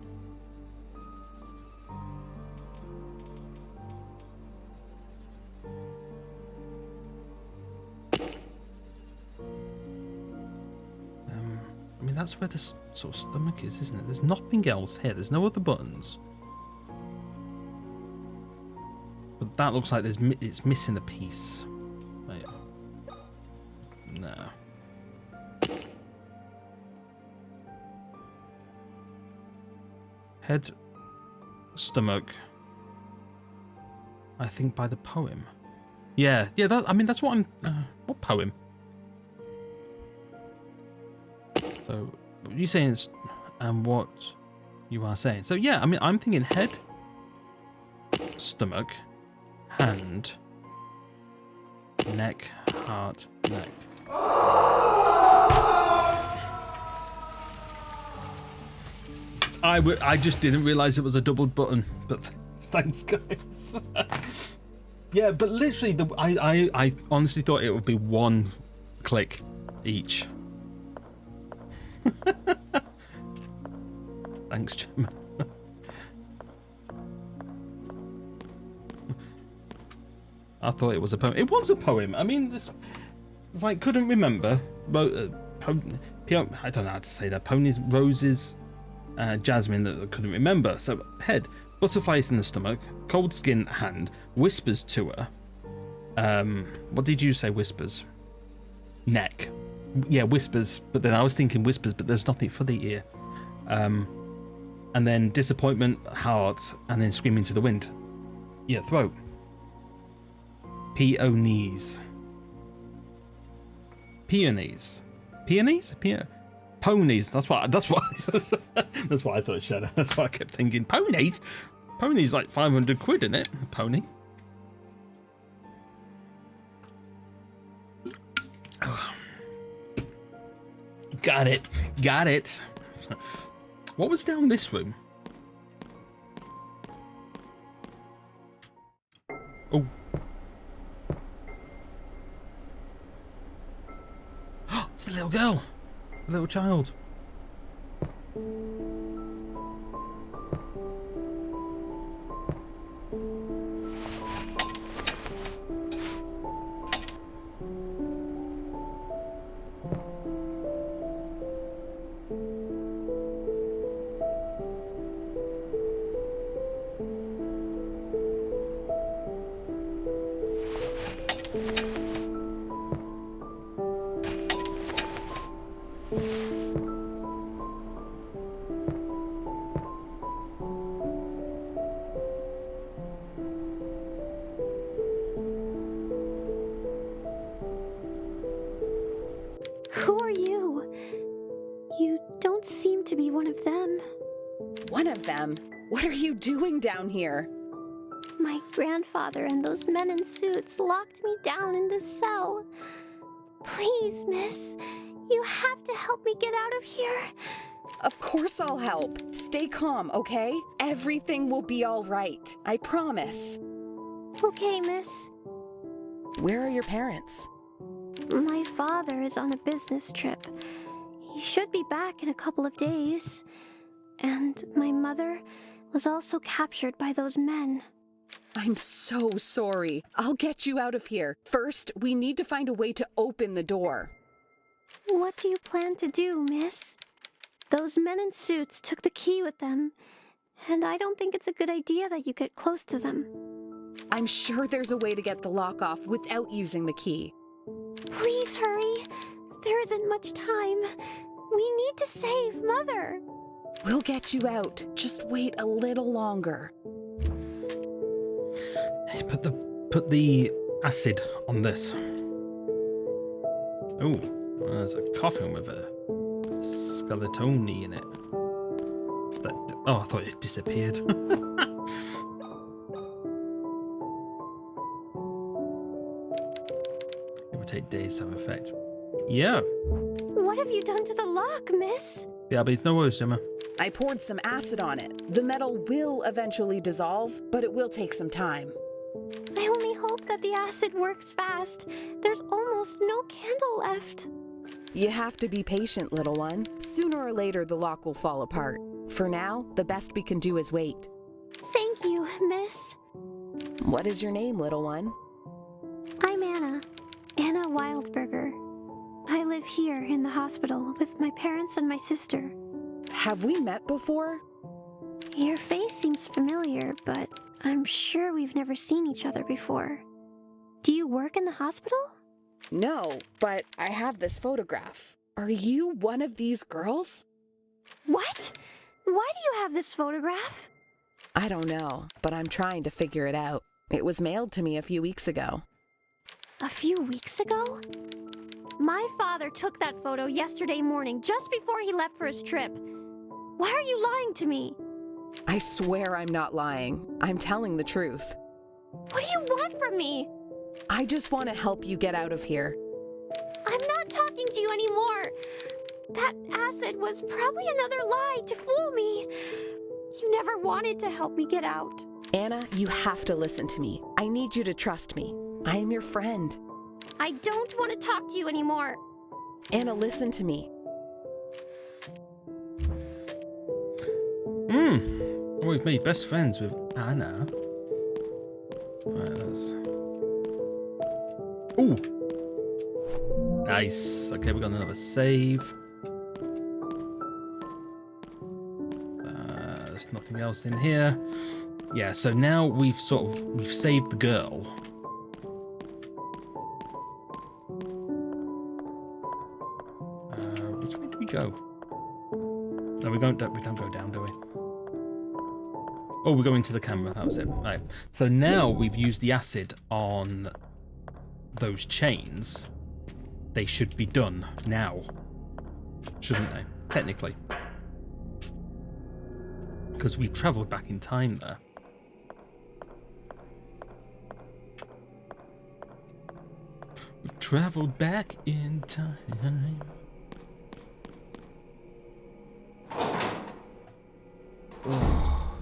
I mean, that's where the sort of stomach is, isn't it? There's nothing else here. There's no other buttons. But that looks like it's missing a piece. Wait. No. Head, stomach. I think by the poem. Yeah. That, I mean, that's what I'm. What poem? So, what you saying is, and what you are saying. So yeah, I mean, I'm thinking head, stomach, hand, neck, heart, neck. I just didn't realize it was a doubled button, but thanks guys. Yeah, but literally, I honestly thought it would be one click each. Thanks, Jim. I thought it was a poem. It was a poem. I mean, it's like, couldn't remember. I don't know how to say that. Ponies, roses, jasmine that I couldn't remember. So, head, butterflies in the stomach, cold skin, hand, whispers to her. What did you say, whispers? neck. Yeah, whispers. But then I was thinking whispers, but there's nothing for the ear. And then disappointment, heart, and then screaming to the wind. Yeah, throat. Peonies. Peonies. Peonies? Ponies. That's what that's what I thought it said. That's what I kept thinking. Ponies? Ponies like 500 quid, isn't it? A pony. Oh. Got it. Got it. What was down this room? Oh. It's the little girl. The little child. Who are you? You don't seem to be one of them. One of them? What are you doing down here? My grandfather and those men in suits locked me down in this cell. Please, miss, you have to help me get out of here. Of course I'll help. Stay calm, okay? Everything will be all right. I promise. Okay, miss. Where are your parents? My father is on a business trip. He should be back in a couple of days. And my mother was also captured by those men. I'm so sorry. I'll get you out of here. First, we need to find a way to open the door. What do you plan to do, miss? Those men in suits took the key with them, and I don't think it's a good idea that you get close to them. I'm sure there's a way to get the lock off without using the key. Please hurry. There isn't much time. We need to save Mother. We'll get you out. Just wait a little longer. Put the acid on this. Oh, there's a coffin with a skeleton in it. Oh, I thought it disappeared. It would take days to have effect. Yeah. What have you done to the lock, miss? Yeah, but no worries, Gemma. I poured some acid on it. The metal will eventually dissolve, but it will take some time. I only hope that the acid works fast. There's almost no candle left. You have to be patient, little one. Sooner or later, the lock will fall apart. For now, the best we can do is wait. Thank you, miss. What is your name, little one? I'm Anna. Anna Wildberger. I live here in the hospital with my parents and my sister. Have we met before? Your face seems familiar, but I'm sure we've never seen each other before. Do you work in the hospital? No, but I have this photograph. Are you one of these girls? What? Why do you have this photograph? I don't know, but I'm trying to figure it out. It was mailed to me a few weeks ago. A few weeks ago? My father took that photo yesterday morning, just before he left for his trip. Why are you lying to me? I swear I'm not lying. I'm telling the truth. What do you want from me? I just want to help you get out of here. I'm not talking to you anymore. That acid was probably another lie to fool me. You never wanted to help me get out. Anna, you have to listen to me. I need you to trust me. I am your friend. I don't want to talk to you anymore. Anna, listen to me. We've made best friends with Anna. Right, that's... Ooh! Nice. Okay, we got another save. There's nothing else in here. Yeah, so now we've saved the girl. Which way do we go? No, we don't go down, do we? Oh, we're going to the camera. That was it. Right. So now we've used the acid on those chains. They should be done now, shouldn't they? Technically, because we travelled back in time there. We travelled back in time. Oh.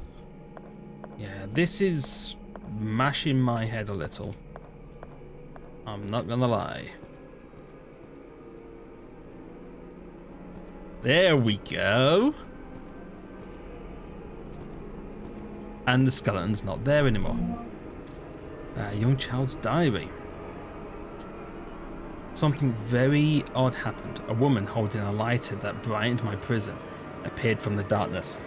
Yeah, this is mashing my head a little. I'm not gonna lie. There we go. And the skeleton's not there anymore. Young child's diary. Something very odd happened. A woman holding a lighter that brightened my prison appeared from the darkness.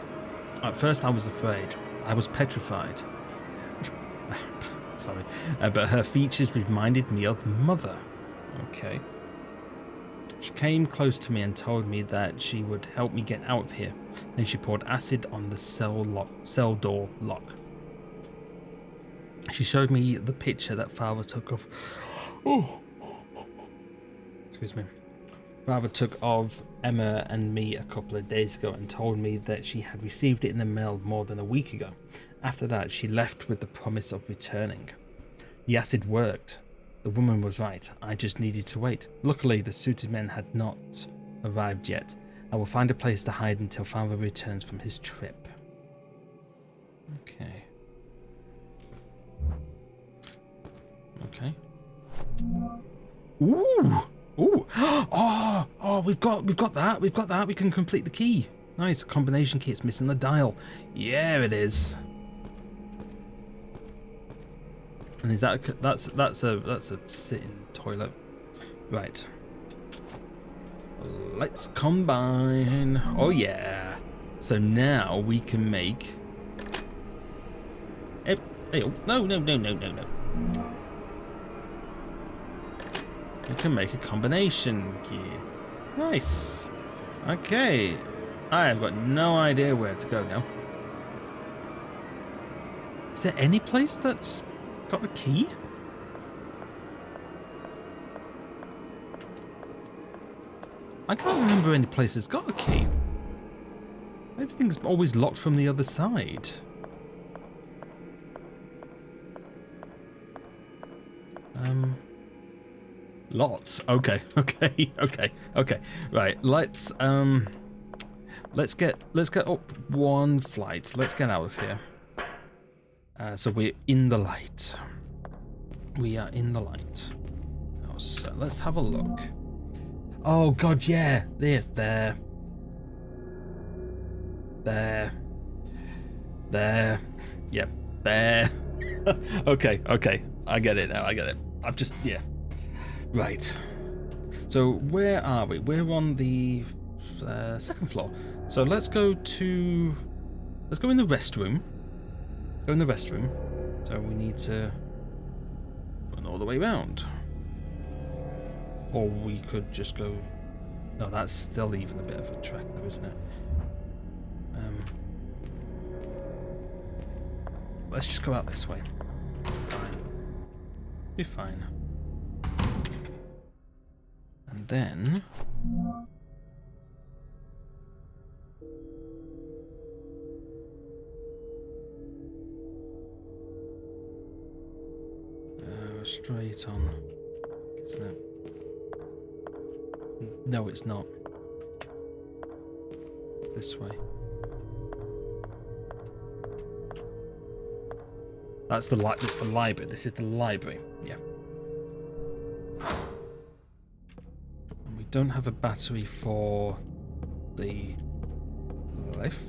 At first I was afraid. I was petrified. Sorry. But her features reminded me of Mother. Okay. She came close to me and told me that she would help me get out of here. Then she poured acid on the cell door lock. She showed me the picture that Father took of... Oh. Excuse me. Father took of Emma and me a couple of days ago and told me that she had received it in the mail more than a week ago. After that, she left with the promise of returning. The acid worked. The woman was right. I just needed to wait. Luckily, the suited men had not arrived yet. I will find a place to hide until Father returns from his trip. Okay. Okay. Ooh! Ooh! Oh! We've got that. We've got that. We can complete the key. Nice. Combination key. It's missing the dial. Yeah, it is. And is that's a sitting toilet, right? Let's combine. Oh yeah. So now we can make. Hey, no. We can make a combination key. Nice. Okay. I have got no idea where to go now. Is there any place that's got a key? I can't remember any place that's got a key. Everything's always locked from the other side. Lots. Okay. Right. Let's get up one flight. Let's get out of here. So we're in the light. We are in the light. Oh, so let's have a look. Oh God, yeah. There. Yep. There. Okay. I get it now. I've just, yeah. Right. So where are we? We're on the second floor. So let's go in the restroom. Go in the restroom. So we need to run all the way around. Or we could just go... No, that's still even a bit of a trek though, isn't it? Let's just go out this way. Be fine. And then... straight on, isn't it? No, it's not. This way. That's the library. This is the library. Yeah. And we don't have a battery for the lift,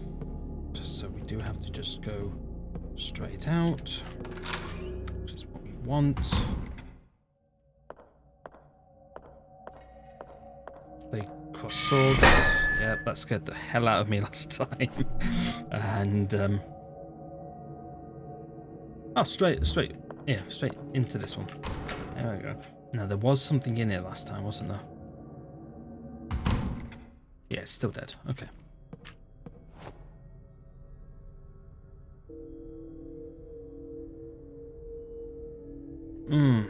so we do have to just go straight out, which is what we want. They cross swords. Yeah, that scared the hell out of me last time. And oh, straight into this one. There we go. Now there was something in here last time, wasn't there? Yeah, it's still dead. Okay. Hmm.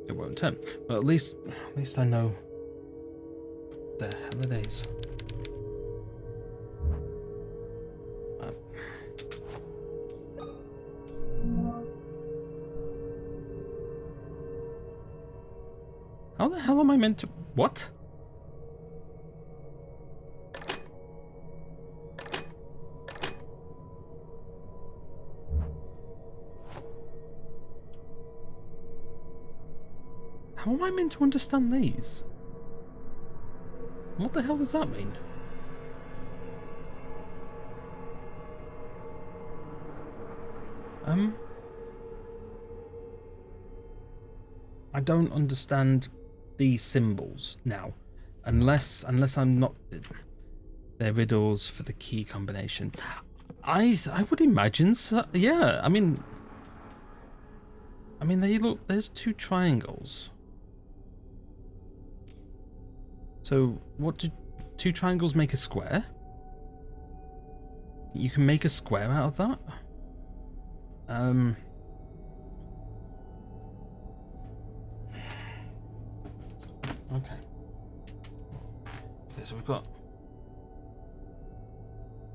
It won't turn. But at least I know the hell it is. How the hell am I meant to... What? How am I meant to understand these? What the hell does that mean? I don't understand these symbols now, unless I'm not. They're riddles for the key combination. I would imagine so. Yeah, I mean they look. There's two triangles. So what do two triangles make a square? You can make a square out of that. Okay. Okay, so we've got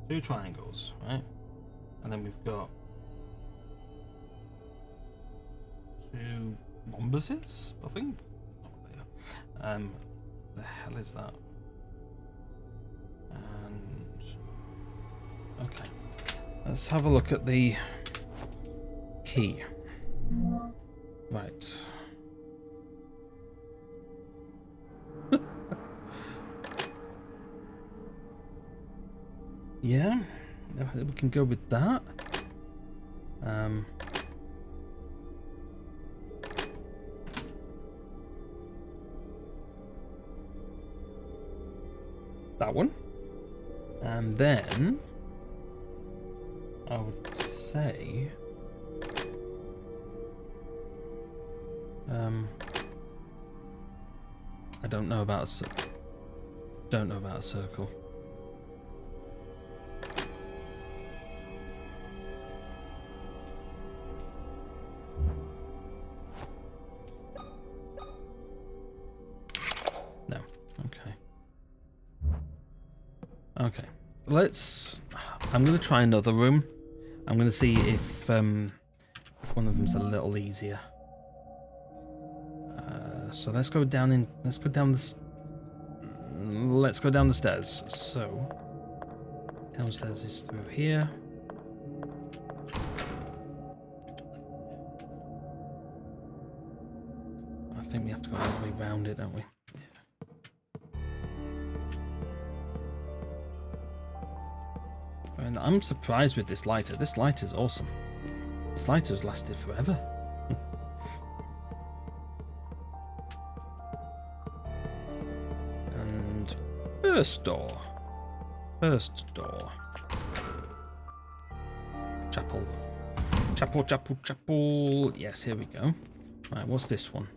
two triangles, right? And then we've got two rhombuses, I think. The hell is that? And okay, let's have a look at the key. Right. Yeah, we can go with that. That one. And then I would say I don't know about a circle. No. Okay. Okay. I'm going to try another room. I'm going to see if one of them's a little easier. So let's go down the stairs. So downstairs is through here. I think we have to go all the way round it, don't we? And I'm surprised with this lighter. This lighter's awesome. This lighter's lasted forever. And first door. Chapel. Chapel. Yes, here we go. Right, what's this one?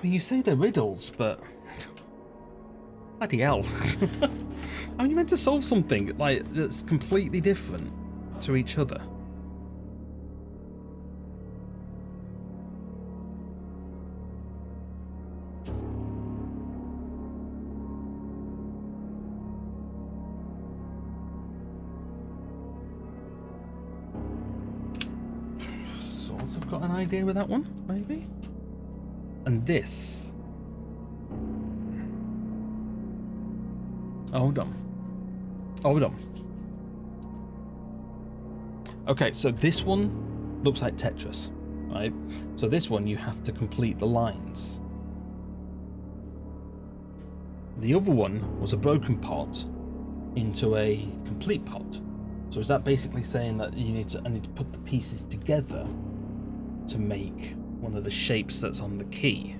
You say they're riddles, but bloody hell. How are you meant to solve something like that's completely different to each other? Sort of got an idea with that one, maybe? And this. Hold on. Okay, so this one looks like Tetris, right? So this one you have to complete the lines. The other one was a broken pot into a complete pot. So is that basically saying that I need to put the pieces together to make one of the shapes that's on the key?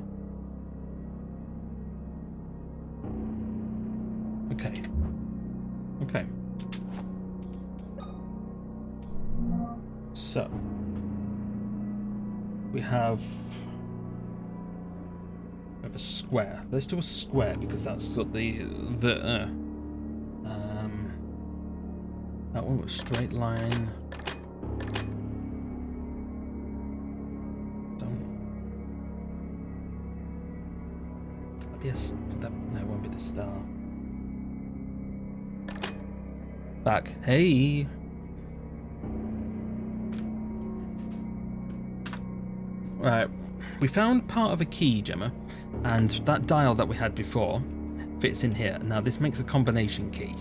Okay. Okay. So we have a square. Let's do a square because that's sort of that one was straight line. No, it won't be the star. Back. Hey. Right. We found part of a key, Gemma, and that dial that we had before fits in here. Now this makes a combination key,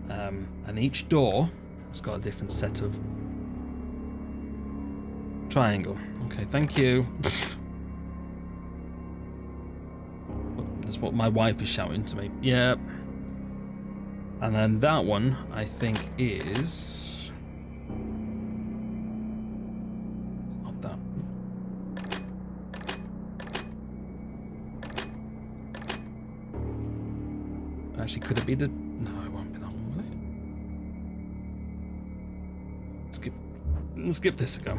and each door has got a different set of triangle. Okay, thank you. That's what my wife is shouting to me. Yep. And then that one, I think, is not that. Actually, could it be the? No, it won't be that one, will it? Let's give this a go.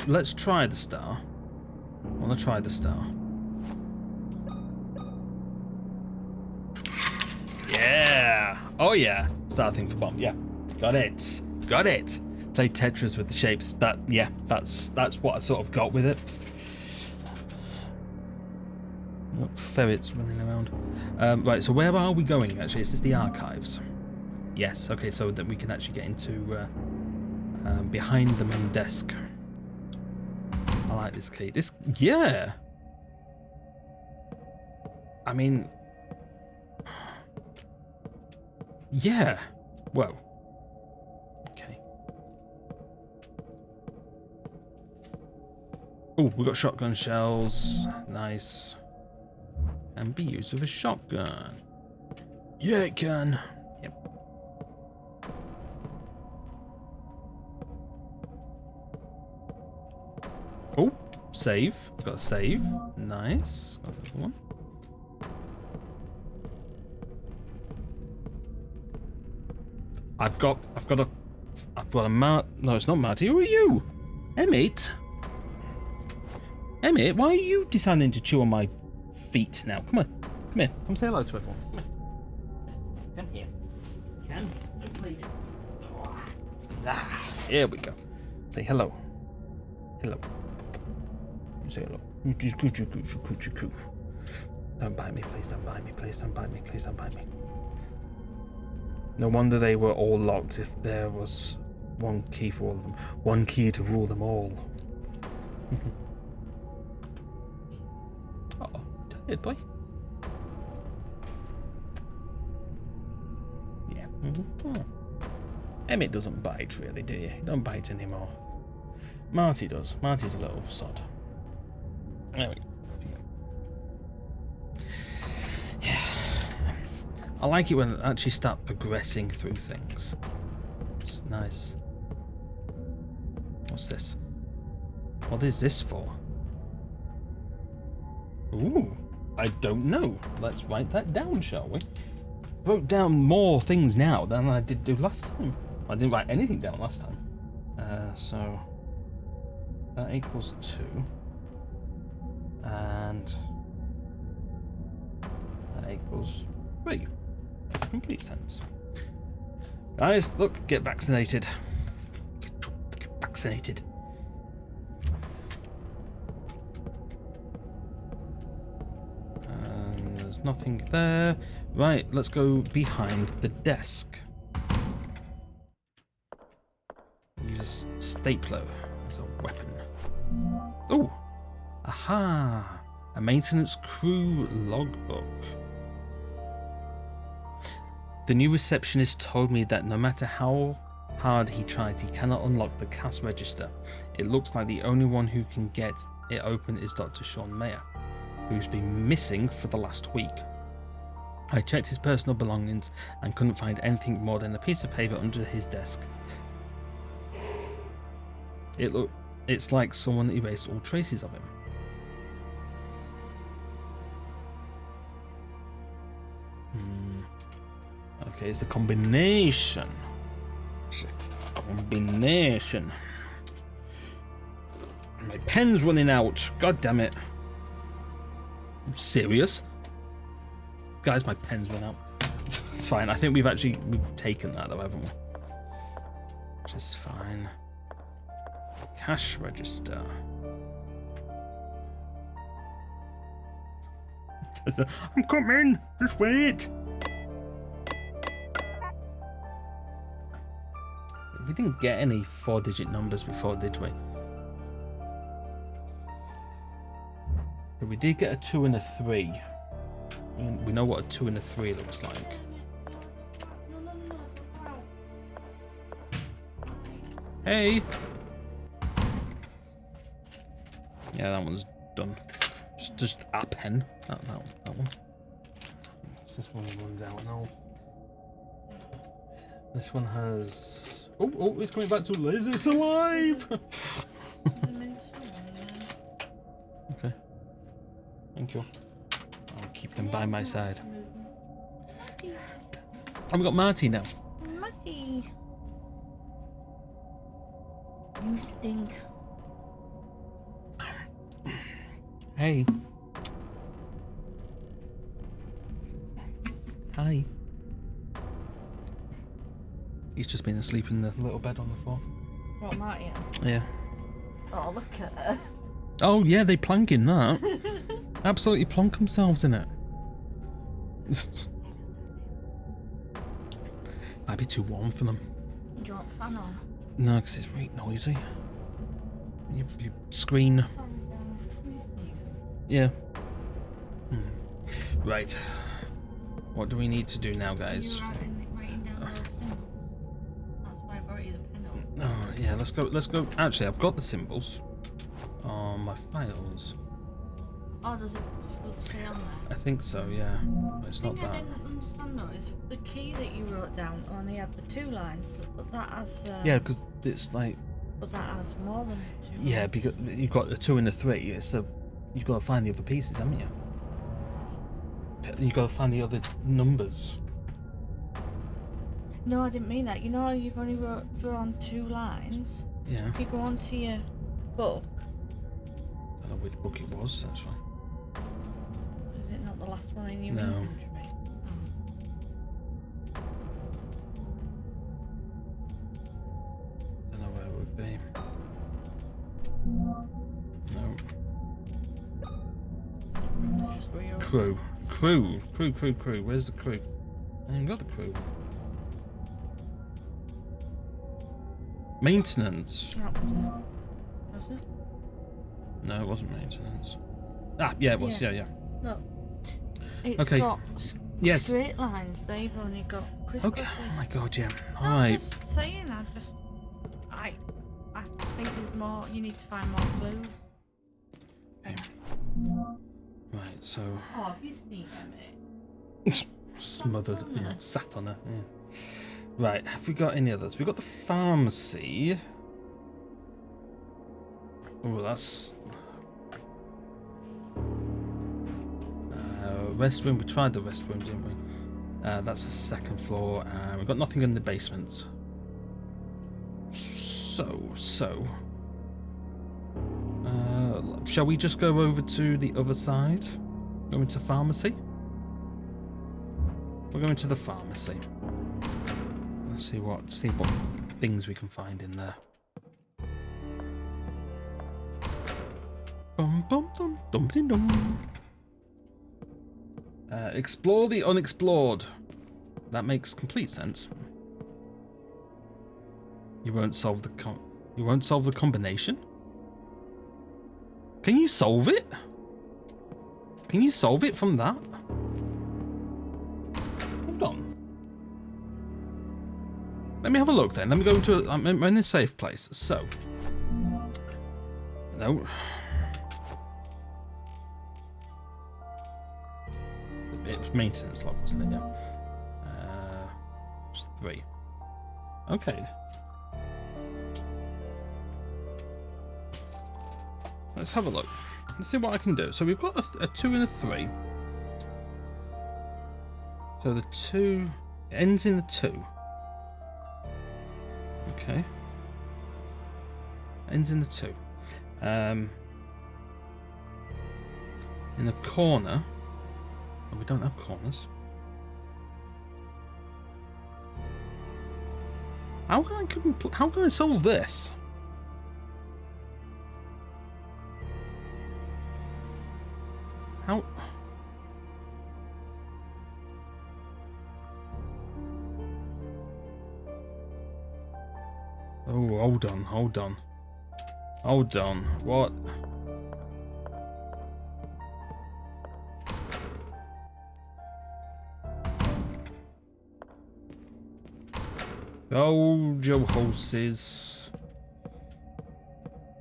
Let's try the star. I want to try the star. Yeah! Oh yeah! Star thing for bomb. Yeah, got it. Got it. Play Tetris with the shapes. That's what I sort of got with it. Oh, ferrets running around. Right. So where are we going? Actually, is this the archives? Yes. Okay. So that we can actually get into behind the main desk. I like this key. Yeah. I mean, yeah. Whoa. Okay. Oh, we got shotgun shells. Nice. Can be used with a shotgun. Yeah, it can. Yep. Oh, save. Got a save. Nice. Got another one. I've got a no, it's not Marty. Who are you? Emmett? Emmett, why are you deciding to chew on my feet now? Come on. Come here. Come say hello to everyone. Come here. Come here. Please. Ah, here we go. Say hello. Hello. Say hello. Don't bite me, please. Don't bite me, please. Don't bite me, please. Don't bite me. No wonder they were all locked if there was one key for all of them. One key to rule them all. Oh, tired boy. Yeah. Mm-hmm. Emmett doesn't bite really, do you? He don't bite anymore. Marty does. Marty's a little sod. There we go. Yeah. I like it when I actually start progressing through things. It's nice. What's this? What is this for? Ooh, I don't know. Let's write that down, shall we? Wrote down more things now than I did do last time. I didn't write anything down last time. So that equals 2. And that equals 3. Complete sense. Guys, look, get vaccinated. Get vaccinated. There's nothing there. Right, let's go behind the desk. Use a stapler as a weapon. Oh! Aha! A maintenance crew logbook. The new receptionist told me that no matter how hard he tries, he cannot unlock the cash register. It looks like the only one who can get it open is Dr. Sean Mayer, who's been missing for the last week. I checked his personal belongings and couldn't find anything more than a piece of paper under his desk. It's like someone erased all traces of him. Okay, it's a combination. My pen's running out. God damn it. Serious? Guys, my pen's run out. It's fine. I think we've taken that though, haven't we? Which is fine. Cash register. I'm coming. Just wait. We didn't get any 4-digit numbers before, did we? But we did get a 2 and a 3. We know what a 2 and a 3 looks like. Hey! Yeah, that one's done. Just a pen. That one. This one runs out now. This one has... Oh, it's coming back to Liz. It's alive! Okay. Thank you. I'll keep them by my side. And we got Marty now. Marty. You stink. Hey. Hi. He's just been asleep in the little bed on the floor. What, Marty? Yeah. Oh, look at her. Oh, yeah, they plank in that. Absolutely plonk themselves in it. Might be too warm for them. Do you want a fan on? No, because it's really noisy. You screen. Yeah. Right. What do we need to do now, guys? Writing down those symbols. That's why I brought you the pen on. Oh, yeah, let's go. Actually, I've got the symbols on my files. Oh, does it still stay on there? I think so, yeah. It's not that. I didn't understand though, is the key that you wrote down only had the 2 lines, but that has... Yeah, because it's like... But that has more than 2 lines. Yeah, because you've got a 2 and a 3, so you've got to find the other pieces, haven't you? You've got to find the other numbers. No, I didn't mean that. You know, you've only drawn 2 lines. Yeah. If you go onto your book... I don't know which book it was, actually. Is it not the last one in your No. inventory? Don't know where it would be. No. Just where you're... Crew. Where's the crew? I haven't got the crew. Maintenance. That was it. Was it? No, it wasn't maintenance. Ah, yeah, it was. Yeah. Look. It's Okay. got Yes. straight lines. They've only got crisscrossy. Okay. Oh my god, yeah. No, I'm Alright. just saying, I think there's more, you need to find more clues. Right, so... Oh, have you seen it? Smothered, yeah, sat on her. Yeah. Right, have we got any others? We've got the pharmacy. Oh, that's... restroom, we tried the restroom, didn't we? That's the 2nd floor. We've got nothing in the basement. So... shall we just go over to the other side? Go into pharmacy? We're going to the pharmacy. Let's see what things we can find in there. Dum. Explore the unexplored. That makes complete sense. You won't solve the combination? Can you solve it? Can you solve it from that? Hold on. Let me have a look then. Let me go to... I'm in a safe place. So. No. it was maintenance log, wasn't it? Yeah. It's 3. Okay. Let's have a look. Let's see what I can do. So we've got a 2 and a 3. So the 2 ends in the 2. Okay. Ends in the 2. In the corner. Oh, we don't have corners. How can I solve this? How? Oh, hold on. What? Hold your horses.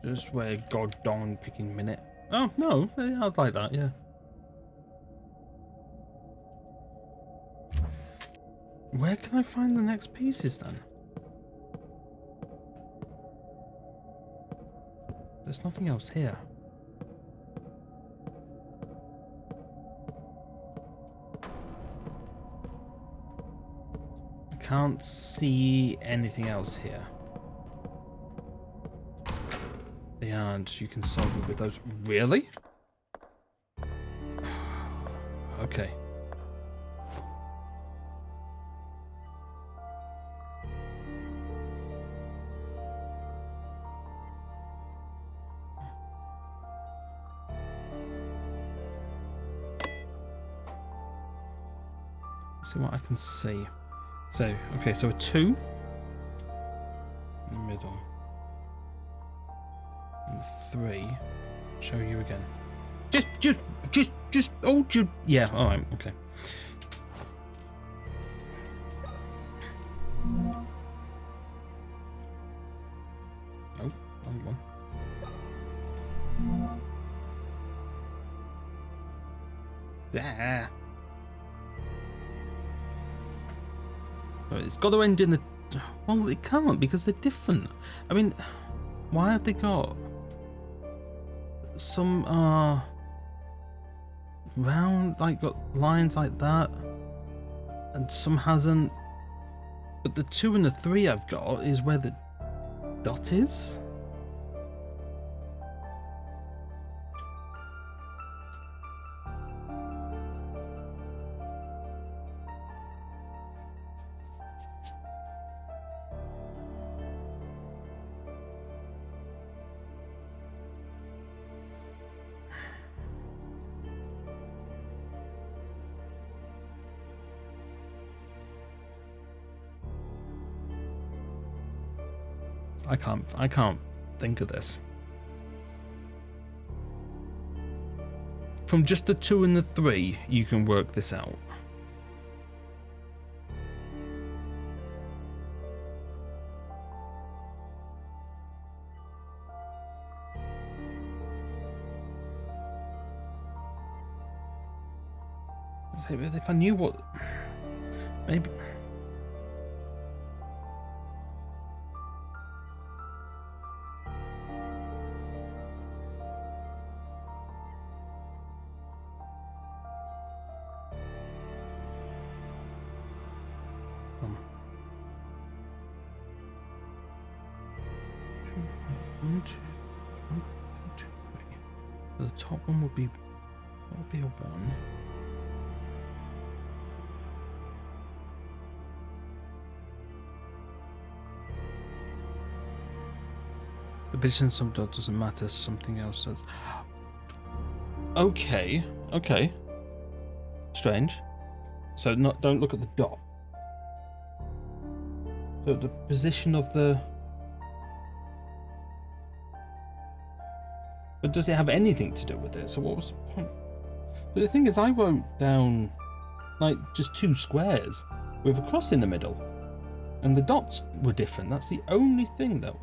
Just wait a goddamn picking minute. Oh, no. I'd like that, yeah. Where can I find the next pieces then? There's nothing else here. I can't see anything else here. And you can solve it with those. Really? Okay. Let's see what I can see. So, okay, so a 2 in the middle. And 3. Show you again. Just, oh, yeah, alright, okay. Oh, wrong one. There. It's got to end in the... Well, it can't because they're different. I mean, why have they got... Some are... round, like, got lines like that. And some hasn't. But the 2 and the 3 I've got is where the dot is. I can't think of this. From just the 2 and the 3, you can work this out. If I knew what... Maybe... The top one would be a 1. The position some dot doesn't matter, something else says. Okay. Strange. So don't look at the dot. So the position of the... But does it have anything to do with it? So what was the point? But the thing is, I wrote down like just 2 squares with a cross in the middle, and the dots were different. That's the only thing that.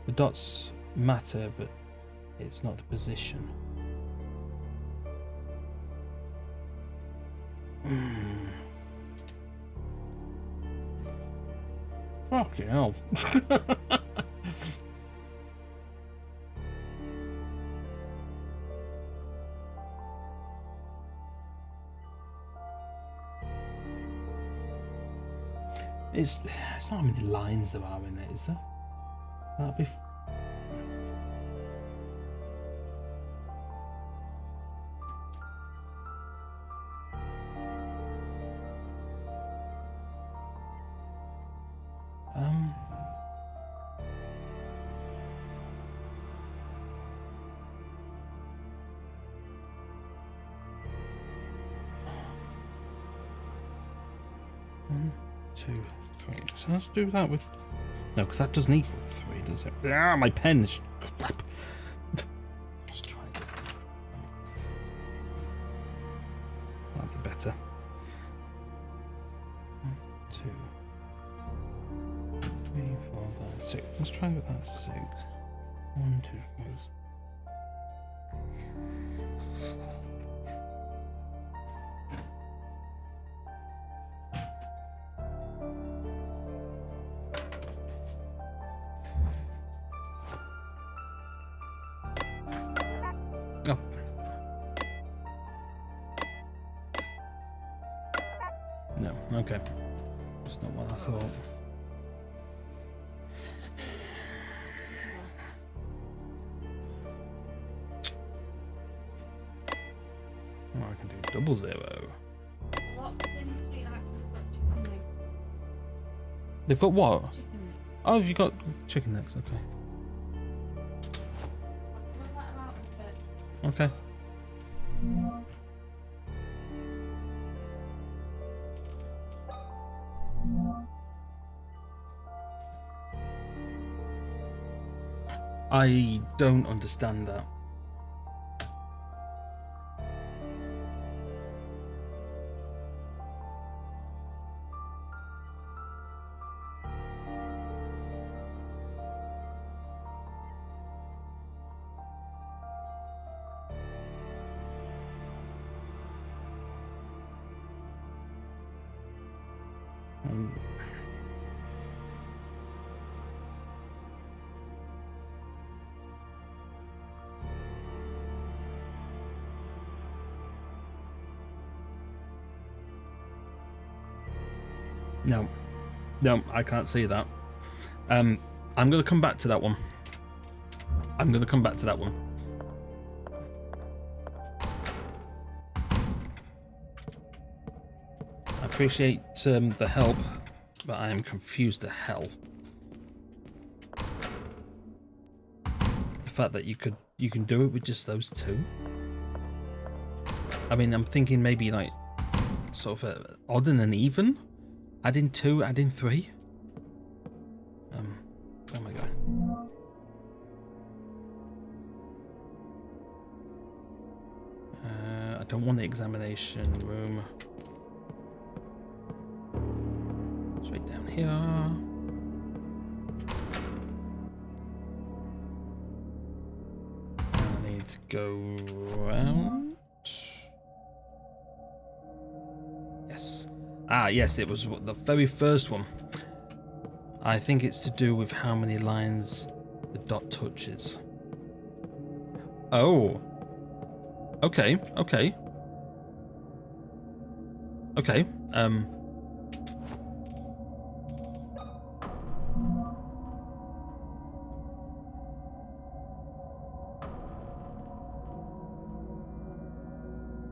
The dots matter, but it's not the position. Fucking hell. It's not how many lines there are in it, is there? That'd be. One, two, three. So let's do that with. No, because that doesn't equal 3, does it? Ah, my pen is crap. Let's try it. That'll be better. 1, 2, 3, 4, 5, 6. Let's try with that 6. 1, 2, 3. Oh. No, okay. That's not what I thought. Oh, I can do 00. What things do you have got chicken legs? They've got what? Chicken legs. Oh, you got chicken legs, okay. We'll let them out a bit. Okay. I don't understand that. No, I can't see that. I'm going to come back to that one. I appreciate the help, but I am confused to hell. The fact that you can do it with just those 2. I mean, I'm thinking maybe like sort of odd and an even. Adding 2, adding 3. Oh my god. I don't want the examination room. Straight down here. I need to go around. Yes. Ah, yes, it was the very first one. I think it's to do with how many lines the dot touches. Oh. Okay.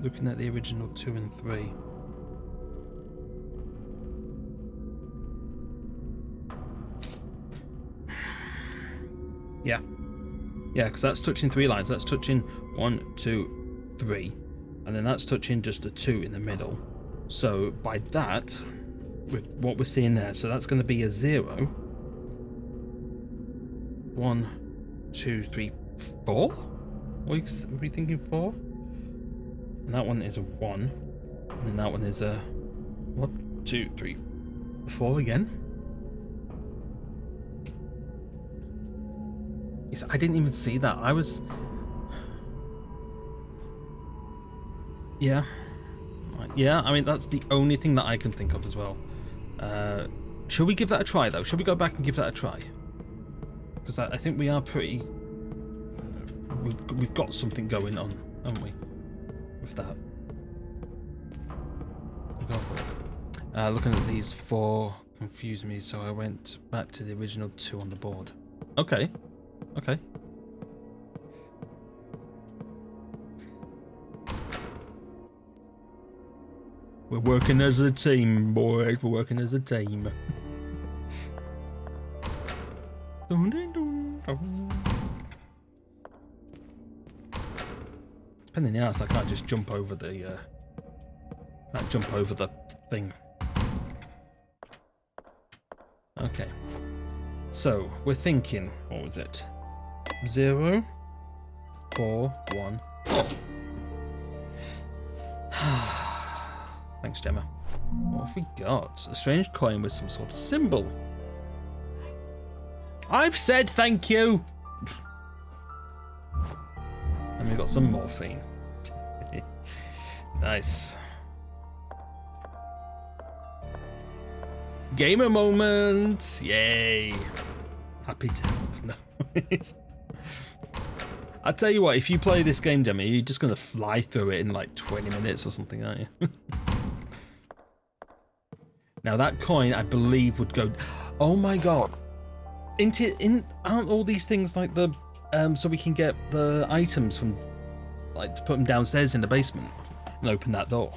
Looking at the original 2 and 3. Yeah, because that's touching 3 lines. That's touching 1, 2, 3. And then that's touching just a 2 in the middle. So by that, with what we're seeing there, so that's going to be a 0. 1, 2, 3, 4? Are we thinking 4? And that one is a 1. And then that one is a 1, 2, 3, 4 again. I didn't even see that. I was... Yeah. Yeah, I mean, that's the only thing that I can think of as well. Shall we give that a try, though? Shall we go back and give that a try? Because I think we are pretty... We've got something going on, haven't we? With that. We'll go for it. Looking at these 4 confused me, so I went back to the original 2 on the board. Okay. Okay. We're working as a team, boys. We're working as a team. Dun, dun, dun, dun. Depending on the house, I can't just jump over the. Can't jump over the thing. Okay. So we're thinking. What was it? 0, 4, 1. Thanks, Gemma. What have we got? A strange coin with some sort of symbol. I've said thank you! And we've got some morphine. Nice. Gamer moment! Yay! Happy to help. No. I'll tell you what, if you play this game, Gemma, you're just going to fly through it in like 20 minutes or something, aren't you? Now that coin, I believe, would go... Oh my god. Aren't all these things like the... so we can get the items from... Like, to put them downstairs in the basement and open that door.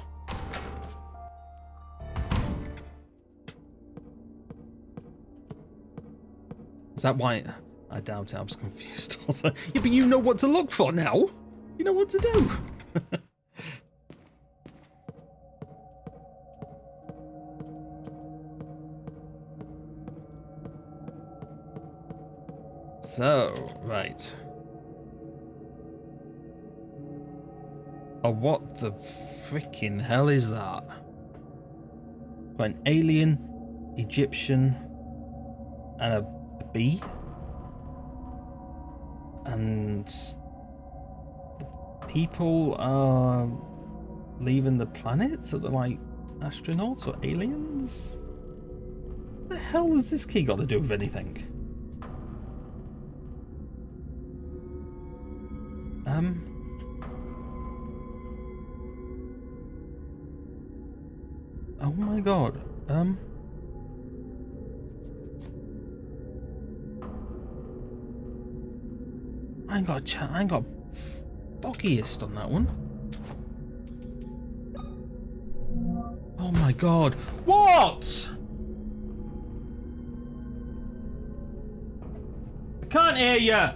Is that why... I doubt it, I was confused also. Yeah, but you know what to look for now. You know what to do. So, right. Oh, what the freaking hell is that? An alien, Egyptian, and a bee? And people are leaving the planet? So they're like astronauts or aliens? What the hell has this key got to do with anything? Oh my god. I ain't got foggiest on that one. Oh my god. What? I can't hear you.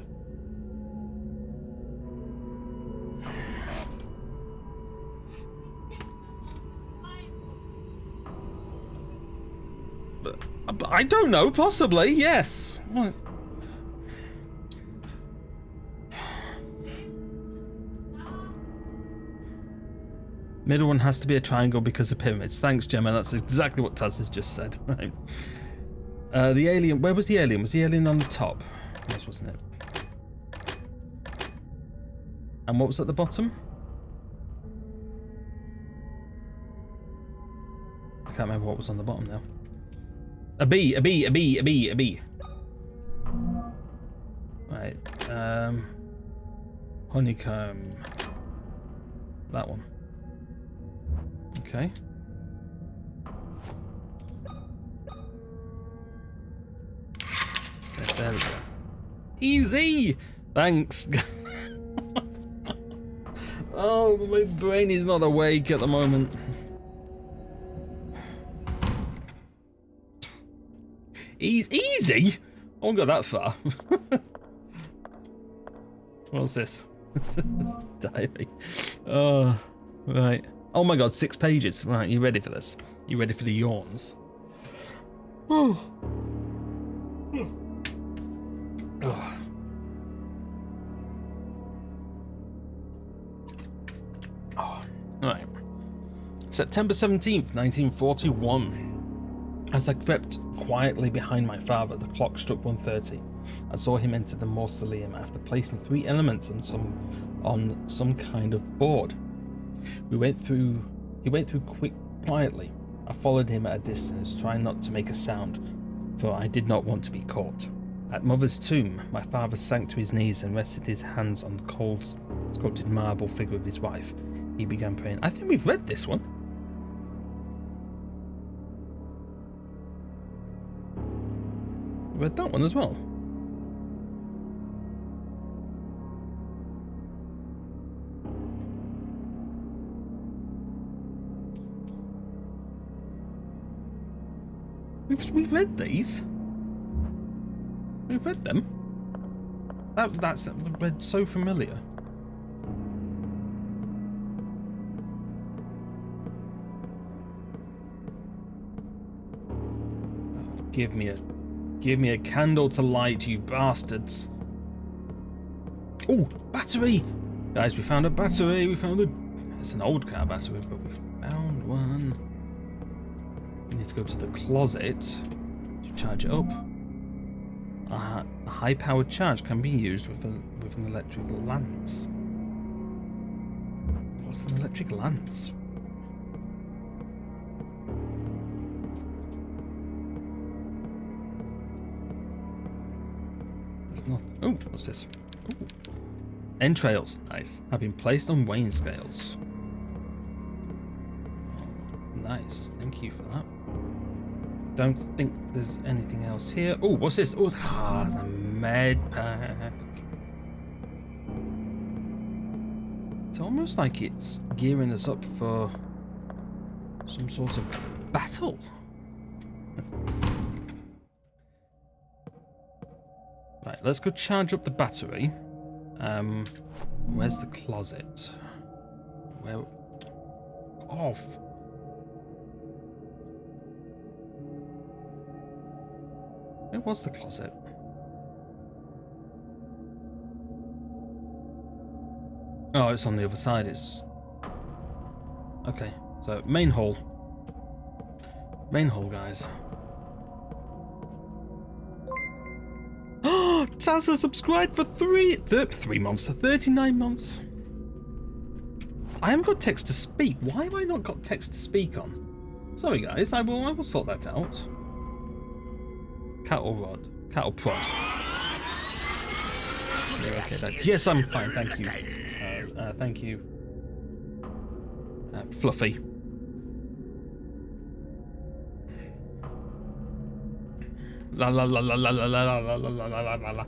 I don't know, possibly, yes. What? Middle one has to be a triangle because of pyramids. Thanks, Gemma. That's exactly what Taz has just said. Right. The alien. Where was the alien? Was the alien on the top? Yes, wasn't it? And what was at the bottom? I can't remember what was on the bottom now. A bee. A bee. A bee. A bee. A bee. Right. Honeycomb. That one. Okay. There we go. Easy! Thanks. Oh, my brain is not awake at the moment. Easy? I won't go that far. What's this? It's diary. Oh, right. Oh my god, 6 pages. Right, you ready for this? You ready for the yawns? Oh. Oh. Oh. Right. September 17th, 1941. As I crept quietly behind my father, the clock struck 1:30. I saw him enter the mausoleum after placing 3 elements on some kind of board. He went through quietly. I followed him at a distance, trying not to make a sound, for I did not want to be caught. At Mother's tomb, my father sank to his knees and rested his hands on the cold, sculpted marble figure of his wife. He began praying. I think we've read this one. Read that one as well. We've read these. We've read them. That's read so familiar. Oh, give me a candle to light, you bastards. Oh, battery! Guys, we found a battery. It's an old car battery, but we found one. We need to go to the closet to charge it up. A high-powered charge can be used with an electric lance. What's an electric lance? There's nothing. Oh, what's this? Ooh. Entrails, nice. Have been placed on weighing scales. Oh, nice, thank you for that. Don't think there's anything else here. Oh, what's this? Oh, it's a med pack. It's almost like it's gearing us up for some sort of battle. Right, let's go charge up the battery. Where's the closet? Where? Off. Where was the closet? Oh, it's on the other side. It's okay. So main hall. Main hall, guys. Oh, Taz has subscribed for 3 months, 39 months. I haven't got text to speak. Why have I not got text to speak on? Sorry, guys. I will sort that out. Cattle rod. Cattle prod. You're okay, Dad. Yes, I'm fine. Thank you. Thank you. Fluffy. La la la la la la la la la la la la la.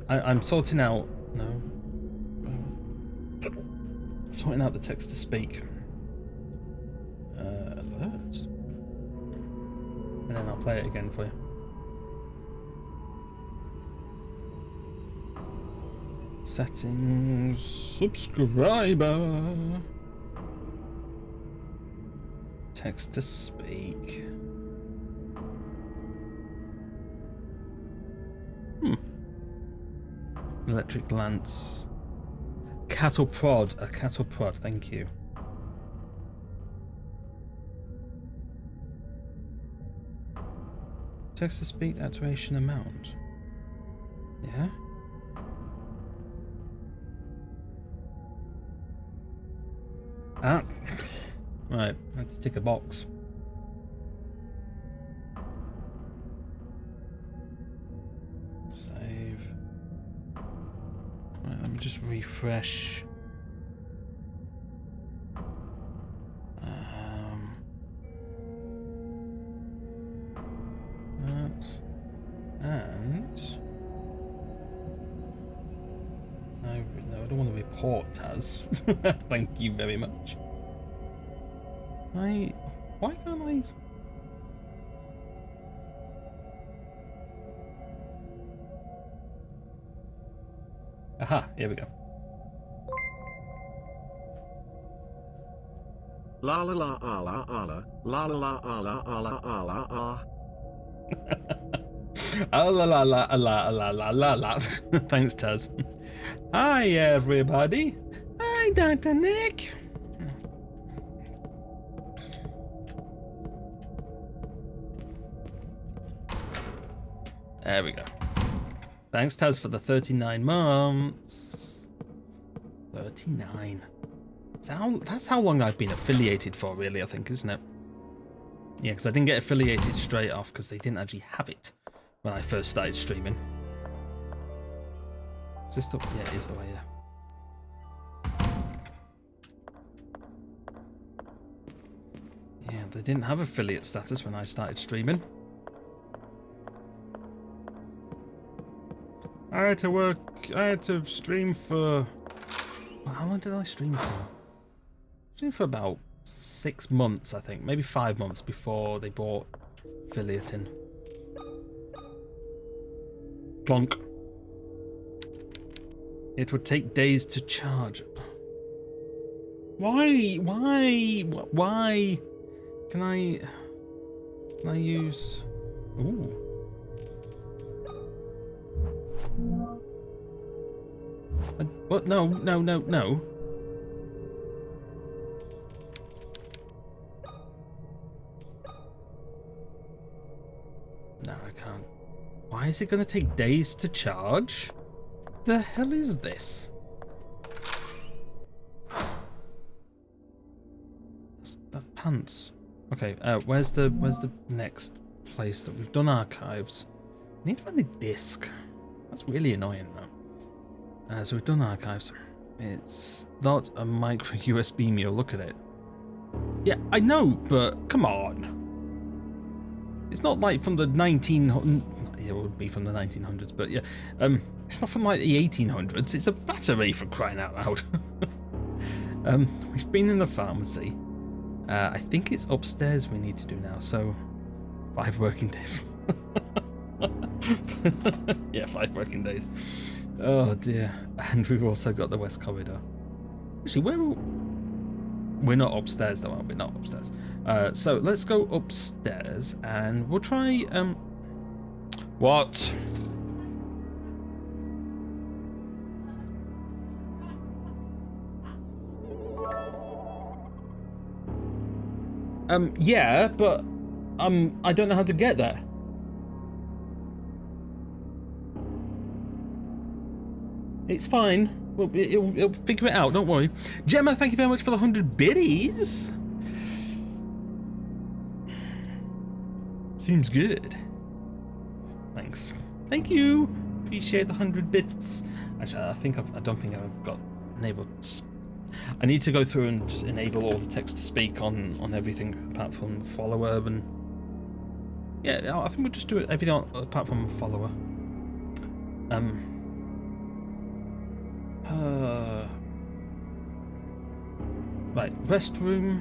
I'm sorting out. No. Sorting out the text to speak. Alerts. And then I'll play it again for you. Settings, subscriber, text to speak. Electric lance. Cattle prod, a cattle prod, thank you. Text to speak activation amount. Yeah? Ah, right, I had to tick a box. Save. Right, let me just refresh. That and no, I don't want to report Taz. Thank you very much. Why can't I? Aha, here we go. La la la la la la la la la la la la la la. Oh la la la la la la la la. Thanks, Taz. Hi everybody. Hi Dr. Nick. There we go. Thanks, Taz, for the 39 months. 39. That's how long I've been affiliated for, really, I think, isn't it? Yeah, because I didn't get affiliated straight off because they didn't actually have it when I first started streaming. Is this the... Yeah, it is the way, yeah. Yeah, they didn't have affiliate status when I started streaming. I had to stream for... How long did I stream for? Stream for about 6 months, I think. Maybe 5 months before they bought affiliate in. Plonk. It would take days to charge. Why? Can I use... Ooh. What? No. No, I can't. Why is it going to take days to charge? The hell is this? That's pants. Okay, where's the next place that we've done archives? I need to find the disc. That's really annoying though. So we've done archives. It's not a micro USB mule. Look at it. Yeah, I know, but come on. It's not like from the 1900s. It would be from the 1900s, but yeah, it's not from like the 1800s. It's a battery, for crying out loud. We've been in the pharmacy. I think it's upstairs we need to do now. So 5 working days. Yeah, 5 working days. Oh dear. And we've also got the West Corridor. Actually, we're not upstairs though, are we? Not upstairs. So let's go upstairs and we'll try what? Yeah, but I don't know how to get there. It's fine. It'll figure it out, don't worry. Gemma, thank you very much for the 100 biddies. Seems good. Thanks. Thank you. Appreciate the 100 bits. Actually, I don't think I've got enabled. I need to go through and just enable all the text to speak on everything apart from follower and yeah, I think we'll just do it everything apart from follower. Right, restroom.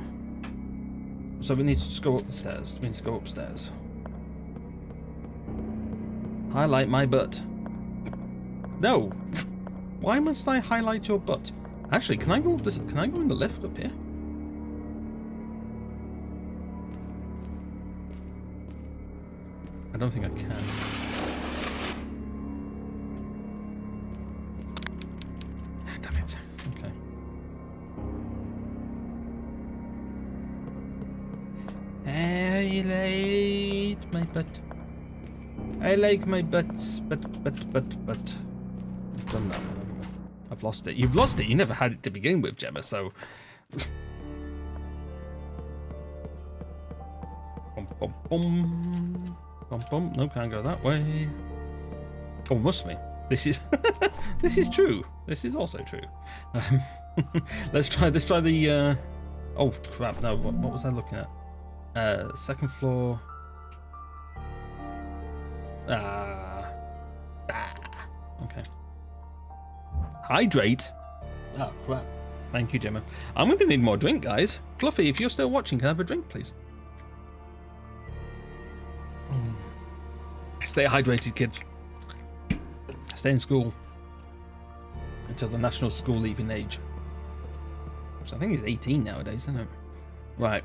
So we need to just go up the stairs. We need to go upstairs. Highlight my butt. No. Why must I highlight your butt? Actually, can I go up this? Can I go in the lift up here? I don't think I can. Ah, damn it. Okay. I like my butt. I like my butt. But. I've done that one. I've lost it. You've lost it. You never had it to begin with, Gemma, so... Bum, bum, bum. Bum, bum. No, can't go that way. Oh, must be. This is... this is true. This is also true. Let's try the... Oh, crap. No, what was I looking at? Second floor... Okay. Hydrate. Oh, crap. Thank you, Gemma. I'm going to need more drink, guys. Fluffy, if you're still watching, can I have a drink, please? Stay hydrated, kids. Stay in school until the national school leaving age. Which I think is 18 nowadays, isn't it? Right.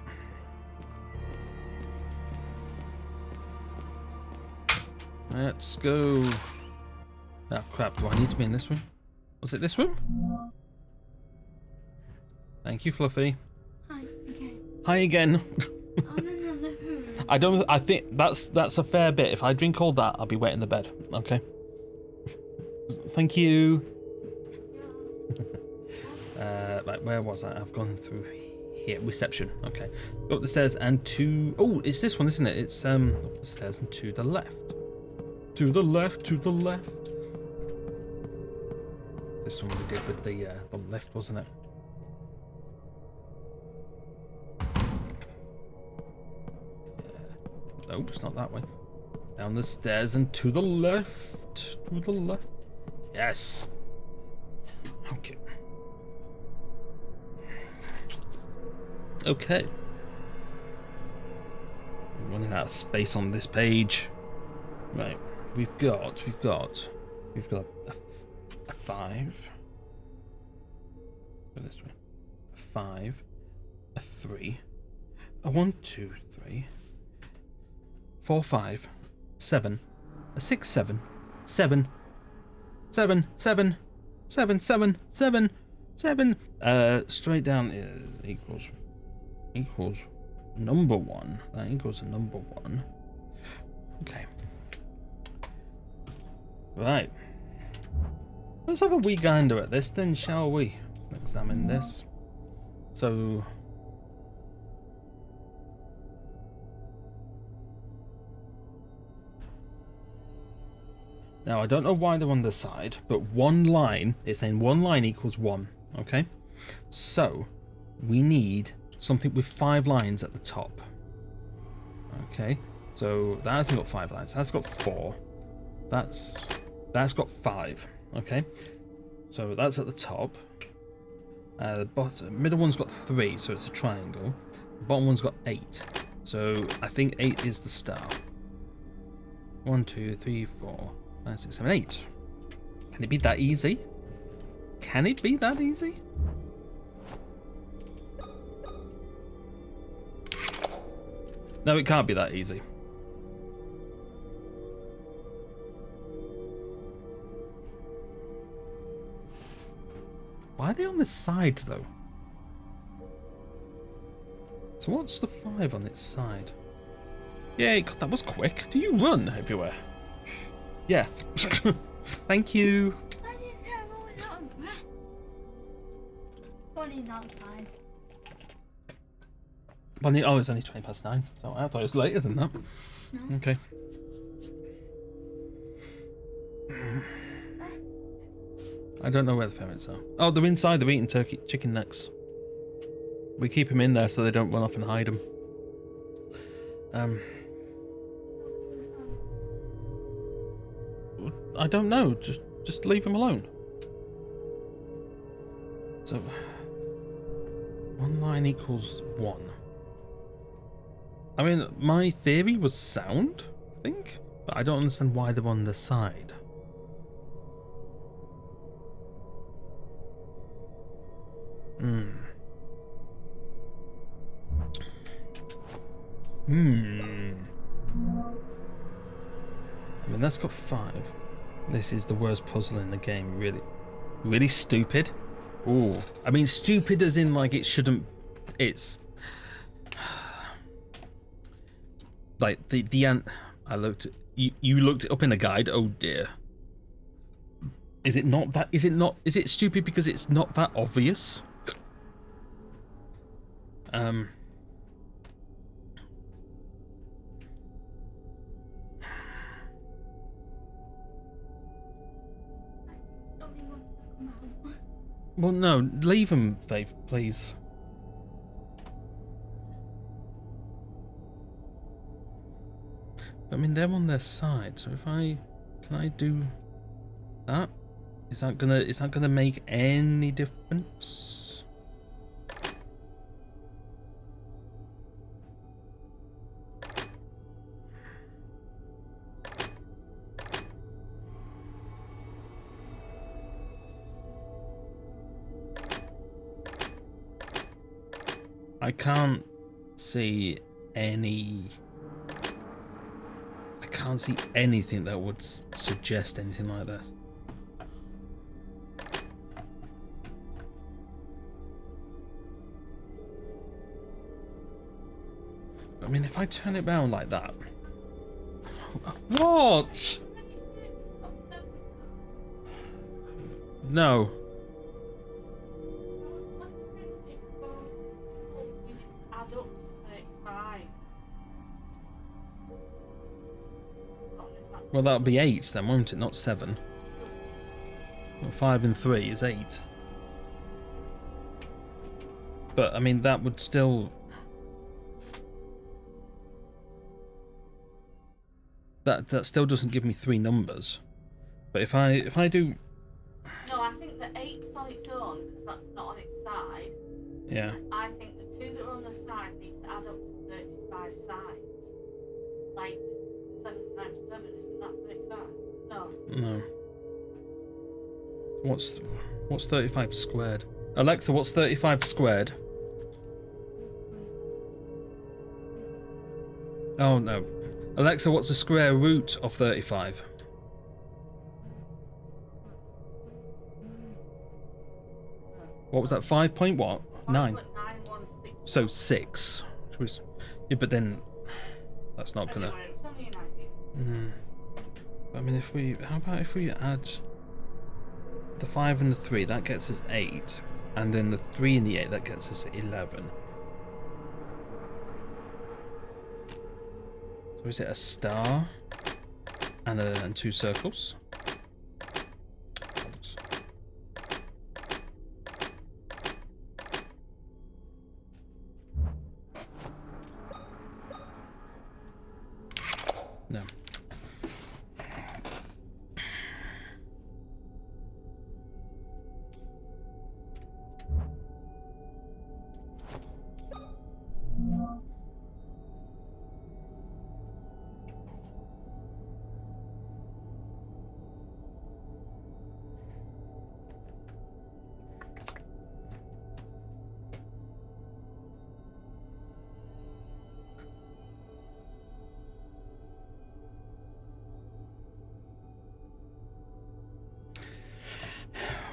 Let's go. Oh, crap. Do I need to be in this room? Was it this room? Thank you, Fluffy. Hi again. Hi again. Oh, no. I think that's a fair bit. If I drink all that, I'll be wet in the bed. Okay. Thank you. Right, where was I? I've gone through here. Reception. Okay. Go up the stairs and to... Oh, it's this one, isn't it? It's up the stairs and to the left. To the left, to the left. This one we did with the left, wasn't it? Yeah. No, it's not that way. Down the stairs and to the left. To the left. Yes. Okay. Okay. I'm running out of space on this page. Right. We've got a 5. Go this way. A 5. A 3. A 1, 2, 3. 4, 5. 7. A 6, 7. 7. 7. 7. 7. 7. 7. 7. Straight down is equals number 1. That equals a number 1. Okay. Right. Let's have a wee gander at this then, shall we? Examine this. So... Now, I don't know why they're on the side, but one line, it's saying one line equals 1, okay? So, we need something with 5 lines at the top. Okay, so that hasn't got 5 lines, that's got 4. That's got 5, okay? So that's at the top. The middle one's got 3, so it's a triangle. The bottom one's got 8, so I think 8 is the star. 1, 2, 3, 4, 5, 6, 7, 8. Can it be that easy? Can it be that easy? No, it can't be that easy. Why are they on this side, though? So what's the 5 on its side? Yay, God, that was quick. Do you run everywhere? Yeah. Thank you. I didn't know I was out of breath. What is outside? Oh, it's only 20 past 9. So I thought it was later than that. No. Okay. I don't know where the ferrets are. Oh, they're inside. They're eating chicken necks. We keep them in there so they don't run off and hide them. I don't know. Just leave them alone. So, 1 line equals 1. I mean, my theory was sound, I think, but I don't understand why they're on the side. I mean, that's got 5. This is the worst puzzle in the game, really. Really stupid. Ooh. I mean, stupid as in, like, it shouldn't... It's... Like, the ant... I looked... You looked it up in a guide? Oh, dear. Is it not that... Is it stupid because it's not that obvious? Well, no, leave them, Faith, please. I mean, they're on their side, so if can I do that? Is that gonna make any difference? I can't see any... I can't see anything that would suggest anything like that. I mean, if I turn it round like that... What? No. If both units add up to 35. Well, that'll be 8 then, won't it? Not 7. Well, 5 and 3 is 8. But, I mean, that would still... That still doesn't give me 3 numbers. But if I do... No, I think the 8's on its own, because that's not on its side. Yeah. I think the 2 that are on the side need to add up to 35 sides. Like, 7 times 7, isn't that 35? No. No. What's 35 squared? Alexa, what's 35 squared? Oh no. Alexa, what's the square root of 35? What was that? 5 point what? 9. 916. So 6. Which was, yeah, but then that's not gonna. Anyway, it's only an idea. I mean, how about if we add the 5 and the 3? That gets us 8, and then the 3 and the 8 that gets us 11. So is it a star and 2 circles? No.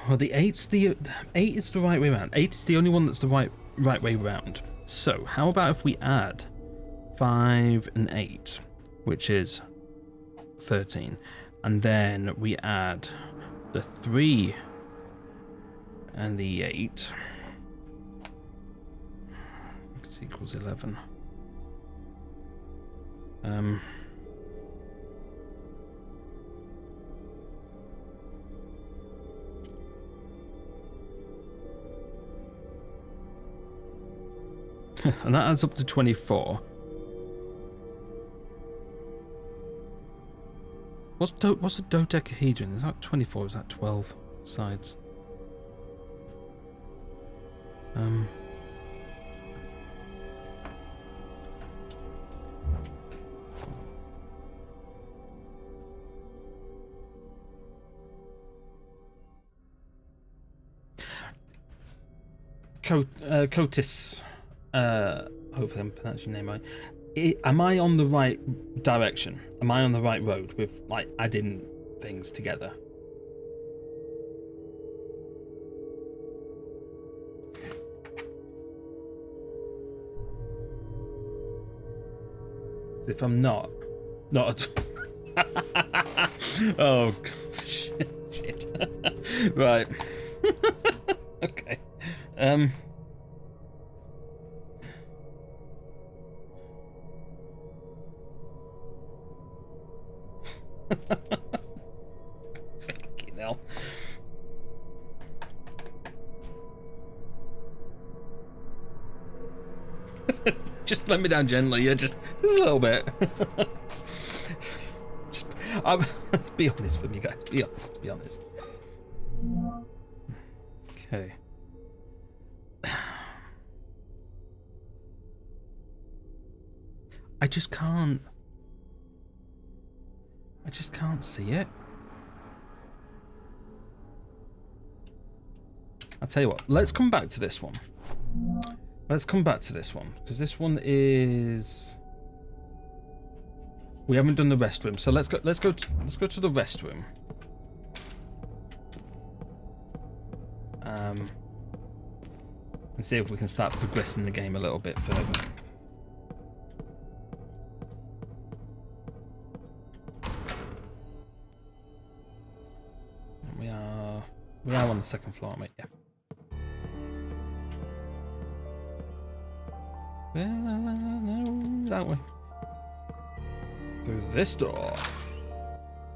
Well, the 8 is the right way around. 8 is the only one that's the right way round. So, how about if we add 5 and 8, which is 13, and then we add the 3 and the 8, which equals 11. And that adds up to 24. What's a dodecahedron? Is that 24 or is that 12 sides? Cotis. Hopefully I'm pronouncing your name right. Am I on the right direction? Am I on the right road with, like, adding things together? If I'm not. Oh, shit. Right. Okay. Fucking hell. Just let me down gently, yeah, just a little bit. Be honest with me, guys. Be honest. Okay. I just can't see it. I'll tell you what, let's come back to this one. Because this one is... We haven't done the restroom, so let's go to the restroom. And see if we can start progressing the game a little bit further. We are We are on the second floor, mate. Yeah. No, don't we? Through this door.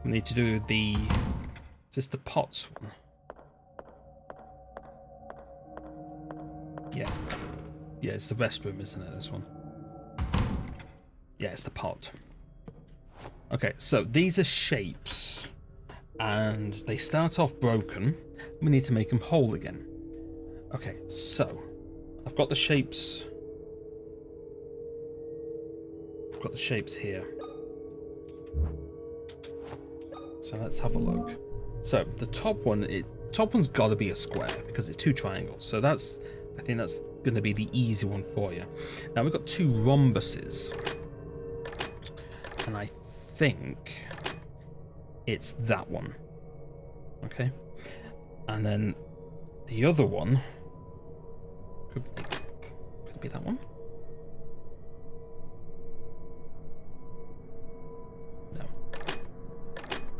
We need to do the... Is this the pots one? Yeah. Yeah, it's the restroom, isn't it, this one? Yeah, it's the pot. Okay, so these are shapes. And they start off broken. We need to make them whole again. Okay, so... I've got the shapes... I've got the shapes here. So let's have a look. So the top one's got to be a square because it's two triangles. So I think that's going to be the easy one for you. Now we've got two rhombuses, and I think it's that one. Okay, and then the other one could it be that one? No.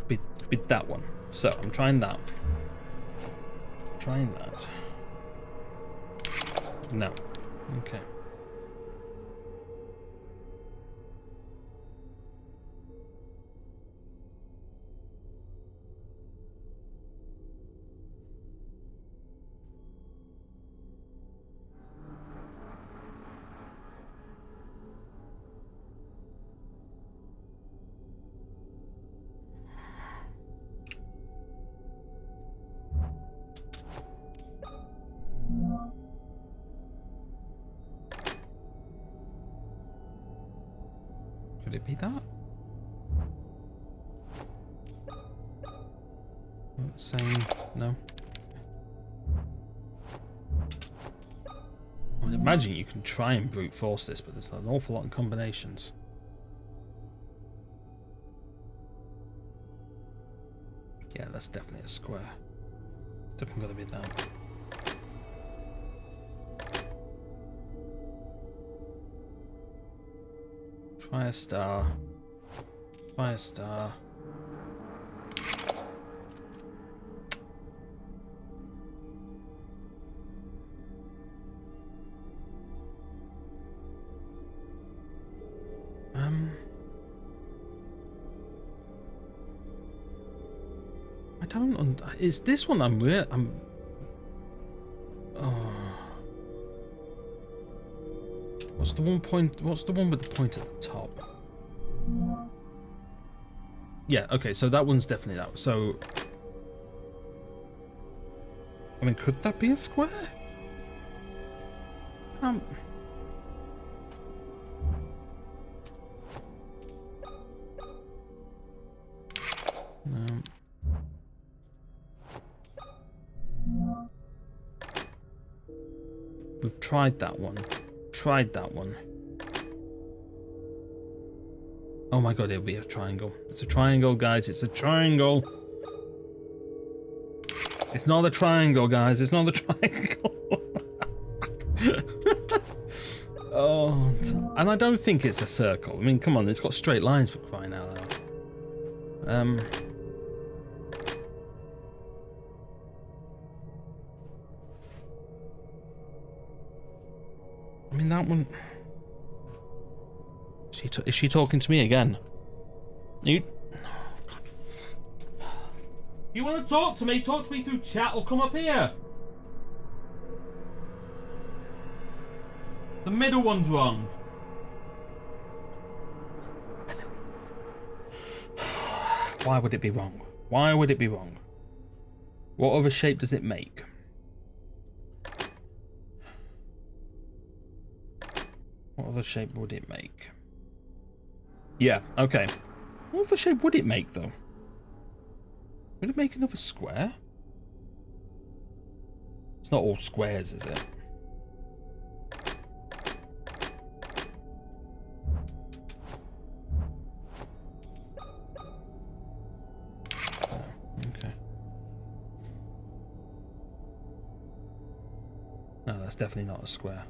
Could be that one. So I'm trying that. Trying that. No. Okay. Could it be that? Same, no. I would imagine you can try and brute force this, but there's an awful lot of combinations. Yeah, that's definitely a square. It's definitely got to be that. Try a star. Try a star. I don't. Is this one? I'm. Oh. What's the one point? What's the one with the point at the top? Yeah. Okay. So that one's definitely that. So. I mean, could that be a square? No. We've tried that one. Tried that one. Oh my god, it'll be a triangle. It's a triangle, guys. It's a triangle. It's not a triangle, guys. It's not a triangle. Oh, and I don't think it's a circle. I mean, come on, it's got straight lines for crying out loud. I mean, that one... Is she talking to me again? You want to talk to me? Talk to me through chat or come up here. The middle one's wrong. Why would it be wrong? Why would it be wrong? What other shape does it make? What other shape would it make? Yeah, okay. What other shape would it make, though? Would it make another square? It's not all squares, is it? Oh, okay. No, that's definitely not a square.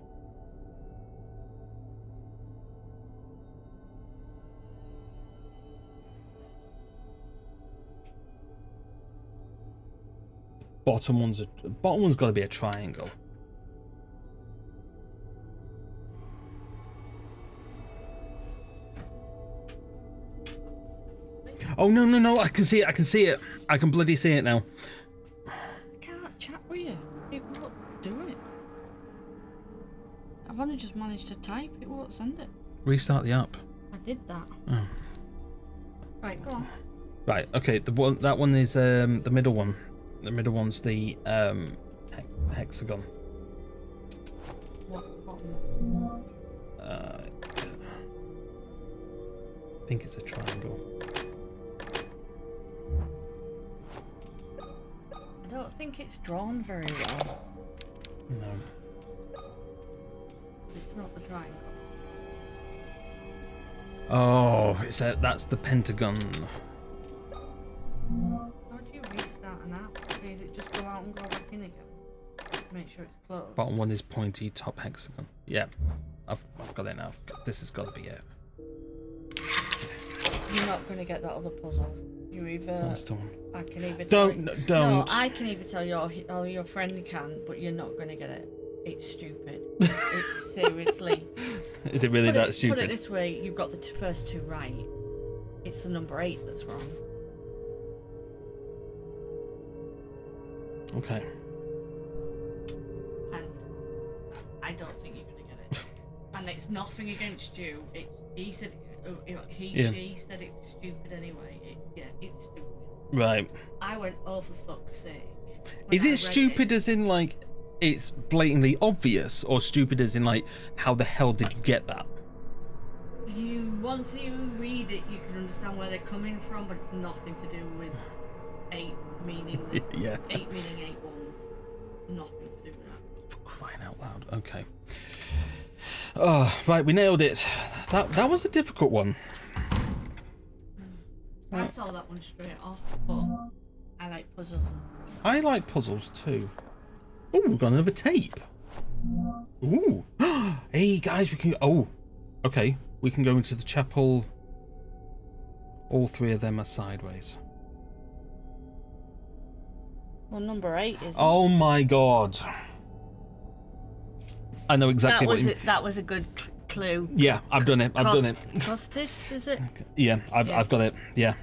bottom one's got to be a triangle. Oh no! I can see it. I can bloody see it now. I can't chat with you. It won't do it. I've only just managed to type. It won't send it. Restart the app. I did that. Oh. Right, go on. Right. Okay. That one is the middle one. The middle one's the hexagon. What's the bottom? I think it's a triangle. I don't think it's drawn very well. No. It's not the triangle. Oh, that's the pentagon. How do you restart an app? Is it just go out and go back in again? Make sure it's closed. Bottom one is pointy, top hexagon. Yeah, I've got it now. This has got to be it. You're not going to get that other puzzle. You either. That's the one. I can either. Don't. No, I can either tell your friend can, but you're not going to get it. It's stupid. It's seriously. Is it really that stupid? Put it this way: you've got the first two right. It's the number 8 that's wrong. Okay. And I don't think you're gonna get it. And it's nothing against you. She said it's stupid anyway. It's stupid. Right. I went, oh, for fuck's sake. Is it stupid as in like it's blatantly obvious, or stupid as in like how the hell did you get that? Once you read it, you can understand where they're coming from, but it's nothing to do with 8 meaning 8 meaning 8 ones. Nothing to do with that. For crying out loud. Okay. Oh, right, we nailed it. That was a difficult one. I saw that one straight off, but I like puzzles. I like puzzles too. Oh, we've got another tape. Ooh. Hey guys, we can. Oh, okay. We can go into the chapel. All 3 of them are sideways. Well, number 8 is. Oh my god. I know exactly what you mean. That was a good clue. Yeah, I've done it. Costis, is it? Yeah, I've got it. Yeah.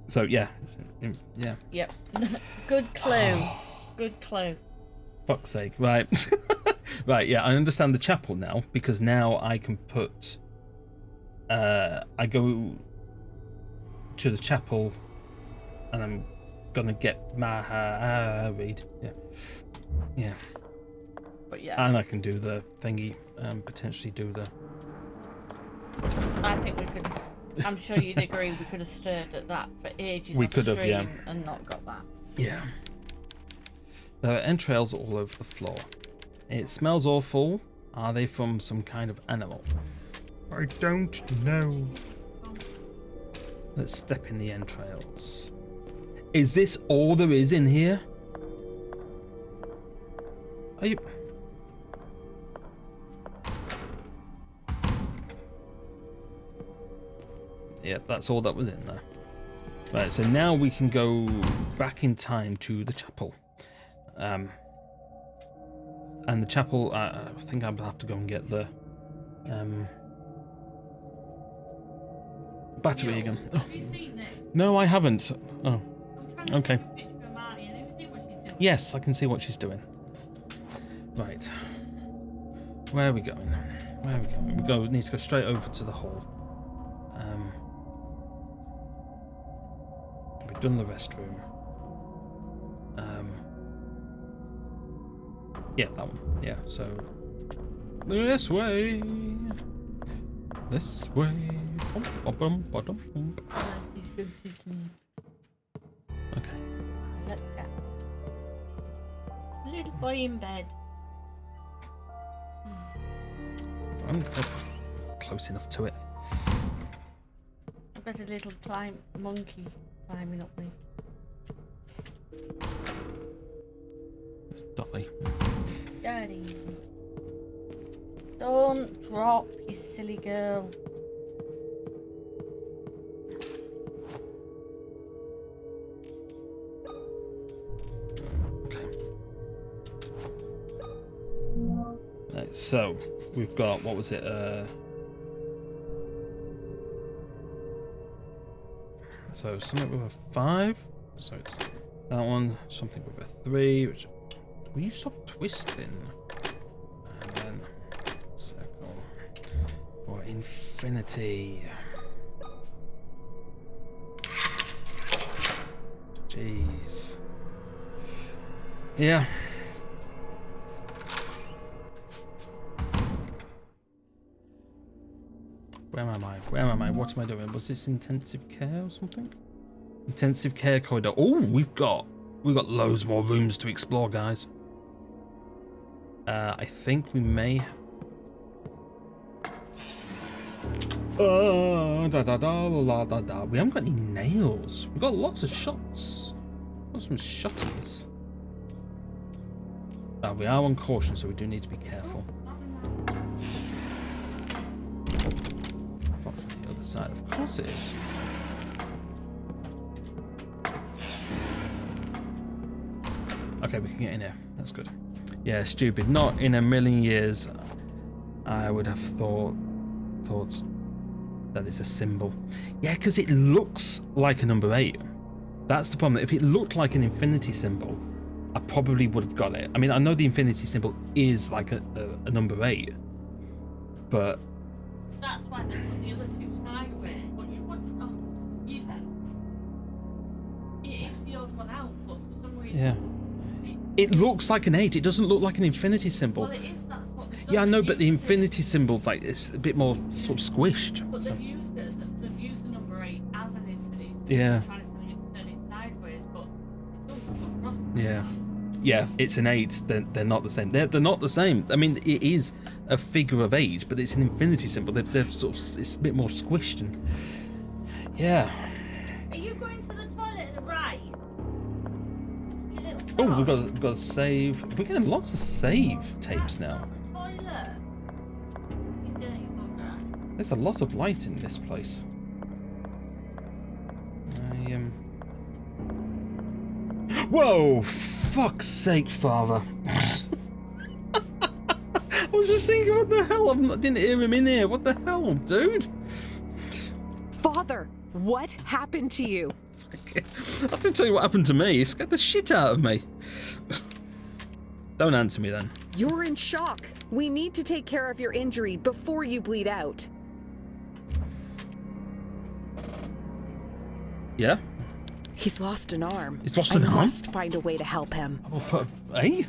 So yeah. Yeah. Yep. Good clue. Good clue. Fuck's sake. Right. Right, yeah, I understand the chapel now, because now I can put I go to the chapel and I'm gonna get married. Yeah. Yeah. But yeah. And I can do the thingy, potentially do the. I think we could. I'm sure you'd agree. We could have stared at that for ages. We could have, yeah. And not got that. Yeah. There are entrails all over the floor. It smells awful. Are they from some kind of animal? I don't know. Let's step in the entrails. Is this all there is in here? Are you? Yep, that's all that was in there. Right, so now we can go back in time to the chapel. And the chapel, I think I'll have to go and get the battery again. Oh. Have you seen this? No, I haven't. Oh, I'm trying to okay. take a picture of Marty and have you seen what she's doing? Yes, I can see what she's doing. Right. Where are we going? Where are we going? We need to go straight over to the hall. We've done the restroom. Yeah, that one. Yeah, so this way. This way. He's good to sleep. Okay. Look at little boy in bed. I'm close enough to it. I've got a little monkey climbing up me. It's Dolly. Daddy. Don't drop, you silly girl. So we've got, what was it? So something with a 5. So it's that one. Something with a 3. Which, will you stop twisting? And then circle for infinity. Jeez. Yeah. Where am I? Where am I? What am I doing? Was this intensive care or something? Intensive care corridor. Oh, we've got loads more rooms to explore, guys. I think we may. Da da da la da da. We haven't got any nails. We've got lots of shots. Got some shotties. We are on caution, so we do need to be careful. Side. Of course it is. Okay, we can get in here. That's good. Yeah, stupid. Not in a million years I would have thought that it's a symbol. Yeah, because it looks like a number 8. That's the problem. If it looked like an infinity symbol, I probably would have got it. I mean, I know the infinity symbol is like a number 8, but that's why they put the other 2 sideways. But you want, it's the odd one out, but for some reason, yeah, it looks like an 8. It doesn't look like an infinity symbol. Well, it is. That's what they've done. Yeah, I know, but the infinity symbol's like it's a bit more sort of squished. But So. they've used it they've used the number 8 as an infinity symbol. Yeah. Trying to tell you to turn it sideways, but it doesn't come across. Yeah. Yeah, it's an 8. They're not the same. They're not the same. I mean, it is a figure of 8, but it's an infinity symbol. They're sort of, it's a bit more squished and yeah. Are you going to the toilet at the right? You little Oh, we've sod. got a save. We're getting lots of save tapes now. Not the toilet. You dirty bugger. There's a lot of light in this place. Whoa! Fuck's sake, Father. I was just thinking, what the hell? Didn't hear him in here. What the hell, dude? Father, what happened to you? I have to tell you what happened to me. It scared the shit out of me. Don't answer me then. You're in shock. We need to take care of your injury before you bleed out. Yeah? He's lost an arm. He's lost an I arm? must find a way to help him. Well, eh?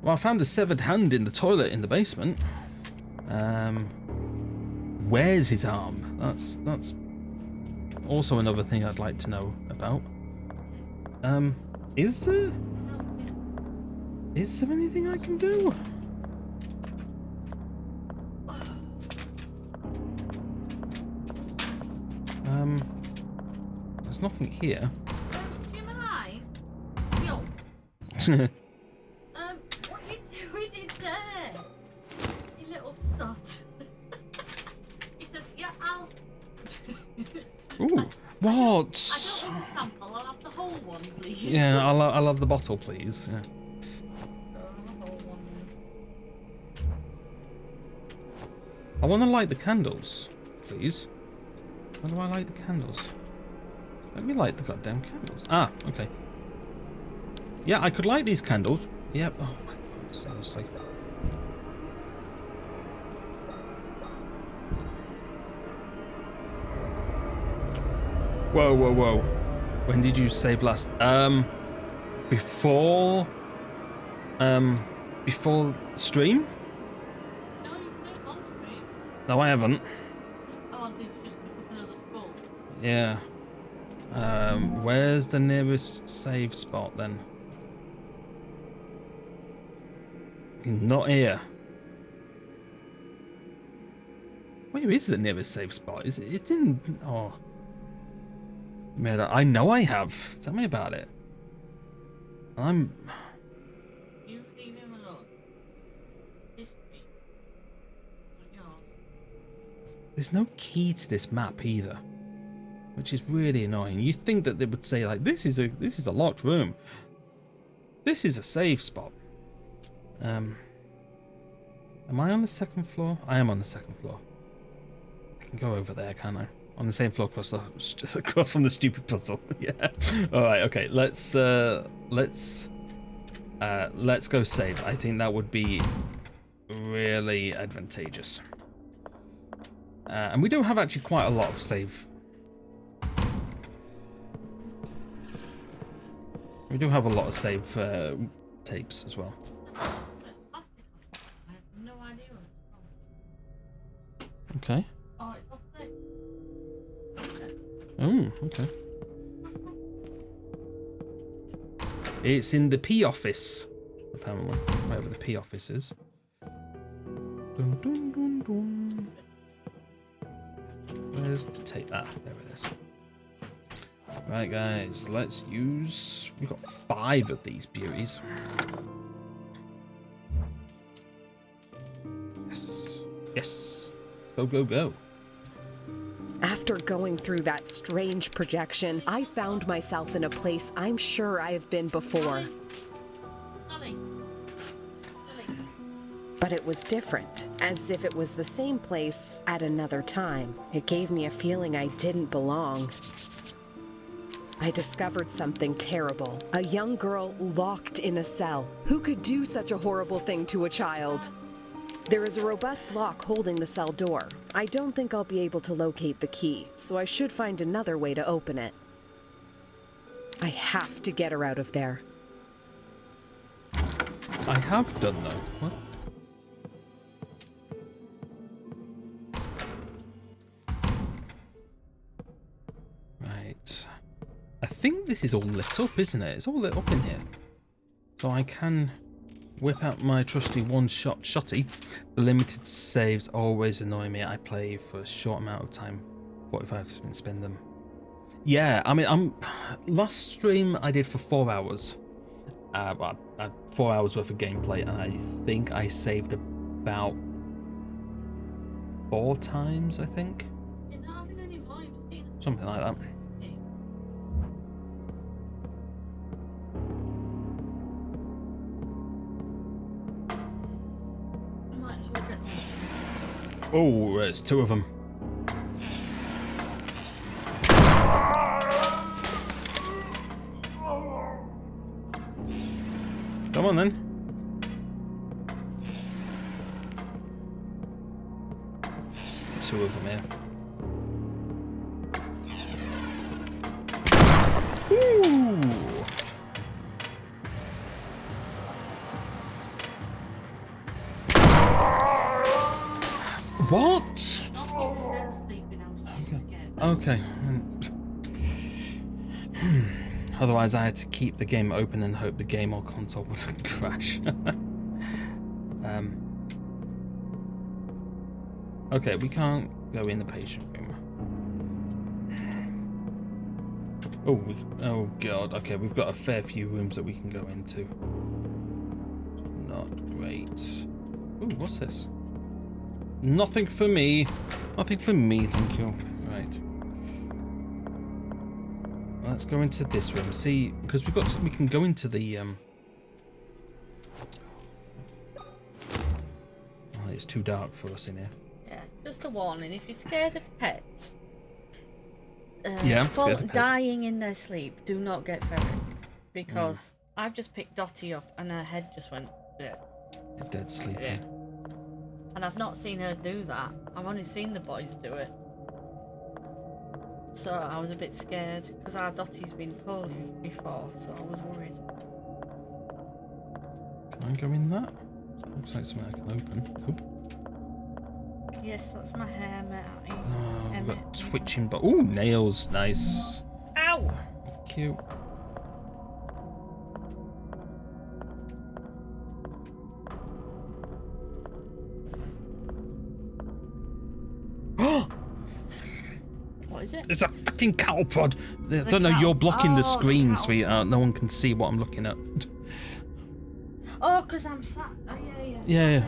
Well, I found a severed hand in the toilet in the basement. Where's his arm? That's also another thing I'd like to know about. Is there anything I can do? There's nothing here. Jim and I? Yo, what are you doing in there? You little sot. He says, yeah, I'll... Ooh, what? I don't want a sample, I'll have the whole one, please. Yeah, I'll have the bottle, please. Yeah. The whole one. I want to light the candles, please. How do I light the candles? Let me light the goddamn candles. Ah, okay. Yeah, I could light these candles. Yep. Oh my god, seriously. Whoa, whoa, whoa. When did you save last? Before stream? No, you saved on stream. No, I haven't. Oh, did you just pick up another skull? Yeah. Where's the nearest save spot then? Not here. Where is the nearest save spot? Is it? It's in. Oh. Man, I know I have. Tell me about it. You leave him alone. History. Not yours. There's no key to this map either, which is really annoying. You'd think that they would say like, this is a locked room. This is a save spot. Am I on the second floor? I am on the second floor. I can go over there, can't I? On the same floor across from the stupid puzzle. Yeah. All right. Okay. Let's go save. I think that would be really advantageous. And we do have actually quite a lot of save. We do have a lot of save tapes as well. I have no idea where it's from. Okay. Oh, it's off there. Okay. Oh, okay. It's in the P office, apparently. Wherever the P office is. Dun, dun, dun, dun. Where's the tape? Ah, there it is. Right, guys, let's use... We've got 5 of these beauties. Yes. Yes. Go, go, go. After going through that strange projection, I found myself in a place I'm sure I have been before. Ollie. But it was different, as if it was the same place at another time. It gave me a feeling I didn't belong. I discovered something terrible. A young girl locked in a cell. Who could do such a horrible thing to a child? There is a robust lock holding the cell door. I don't think I'll be able to locate the key, so I should find another way to open it. I have to get her out of there. I have done, though. What? Right. I think this is all lit up, isn't it? It's all lit up in here. So I can whip out my trusty one-shot shotty. The limited saves always annoy me. I play for a short amount of time. 45 to spend them. Yeah, I mean, last stream I did for 4 hours. 4 hours worth of gameplay, and I think I saved about 4 times, I think. You're not having any more, you've just eaten. Something like that. Might as well get them. Oh, there's 2 of them. Come on then. There's 2 of them here. Ooh. What? Not you was dead sleeping, I was scared. Okay. Otherwise, I had to keep the game open and hope the game or console wouldn't crash. Okay, we can't go in the patient room. Oh god. Okay, we've got a fair few rooms that we can go into. Not great. Ooh, what's this? Nothing for me. Nothing for me, thank you. Right. Let's go into this room. See, because we can go into the Oh, it's too dark for us in here. Yeah, just a warning, if you're scared of pets, Yeah, I'm scared of pets. dying in their sleep, do not get ferrets. Because I've just picked Dottie up and her head just went, yeah. The dead sleeping. Yeah. And I've not seen her do that. I've only seen the boys do it. So I was a bit scared because our Dottie's been poorly before, so I was worried. Can I go in that? Looks like something I can open. Oh. Yes, that's my hair, mate. Oh, we've got twitching, but ooh, nails, nice. Ow! Cute. What is it? It's a fucking cattle prod. I don't know, you're blocking the screen, sweetheart. No one can see what I'm looking at. Oh, because I'm sat. Oh, yeah. Yeah.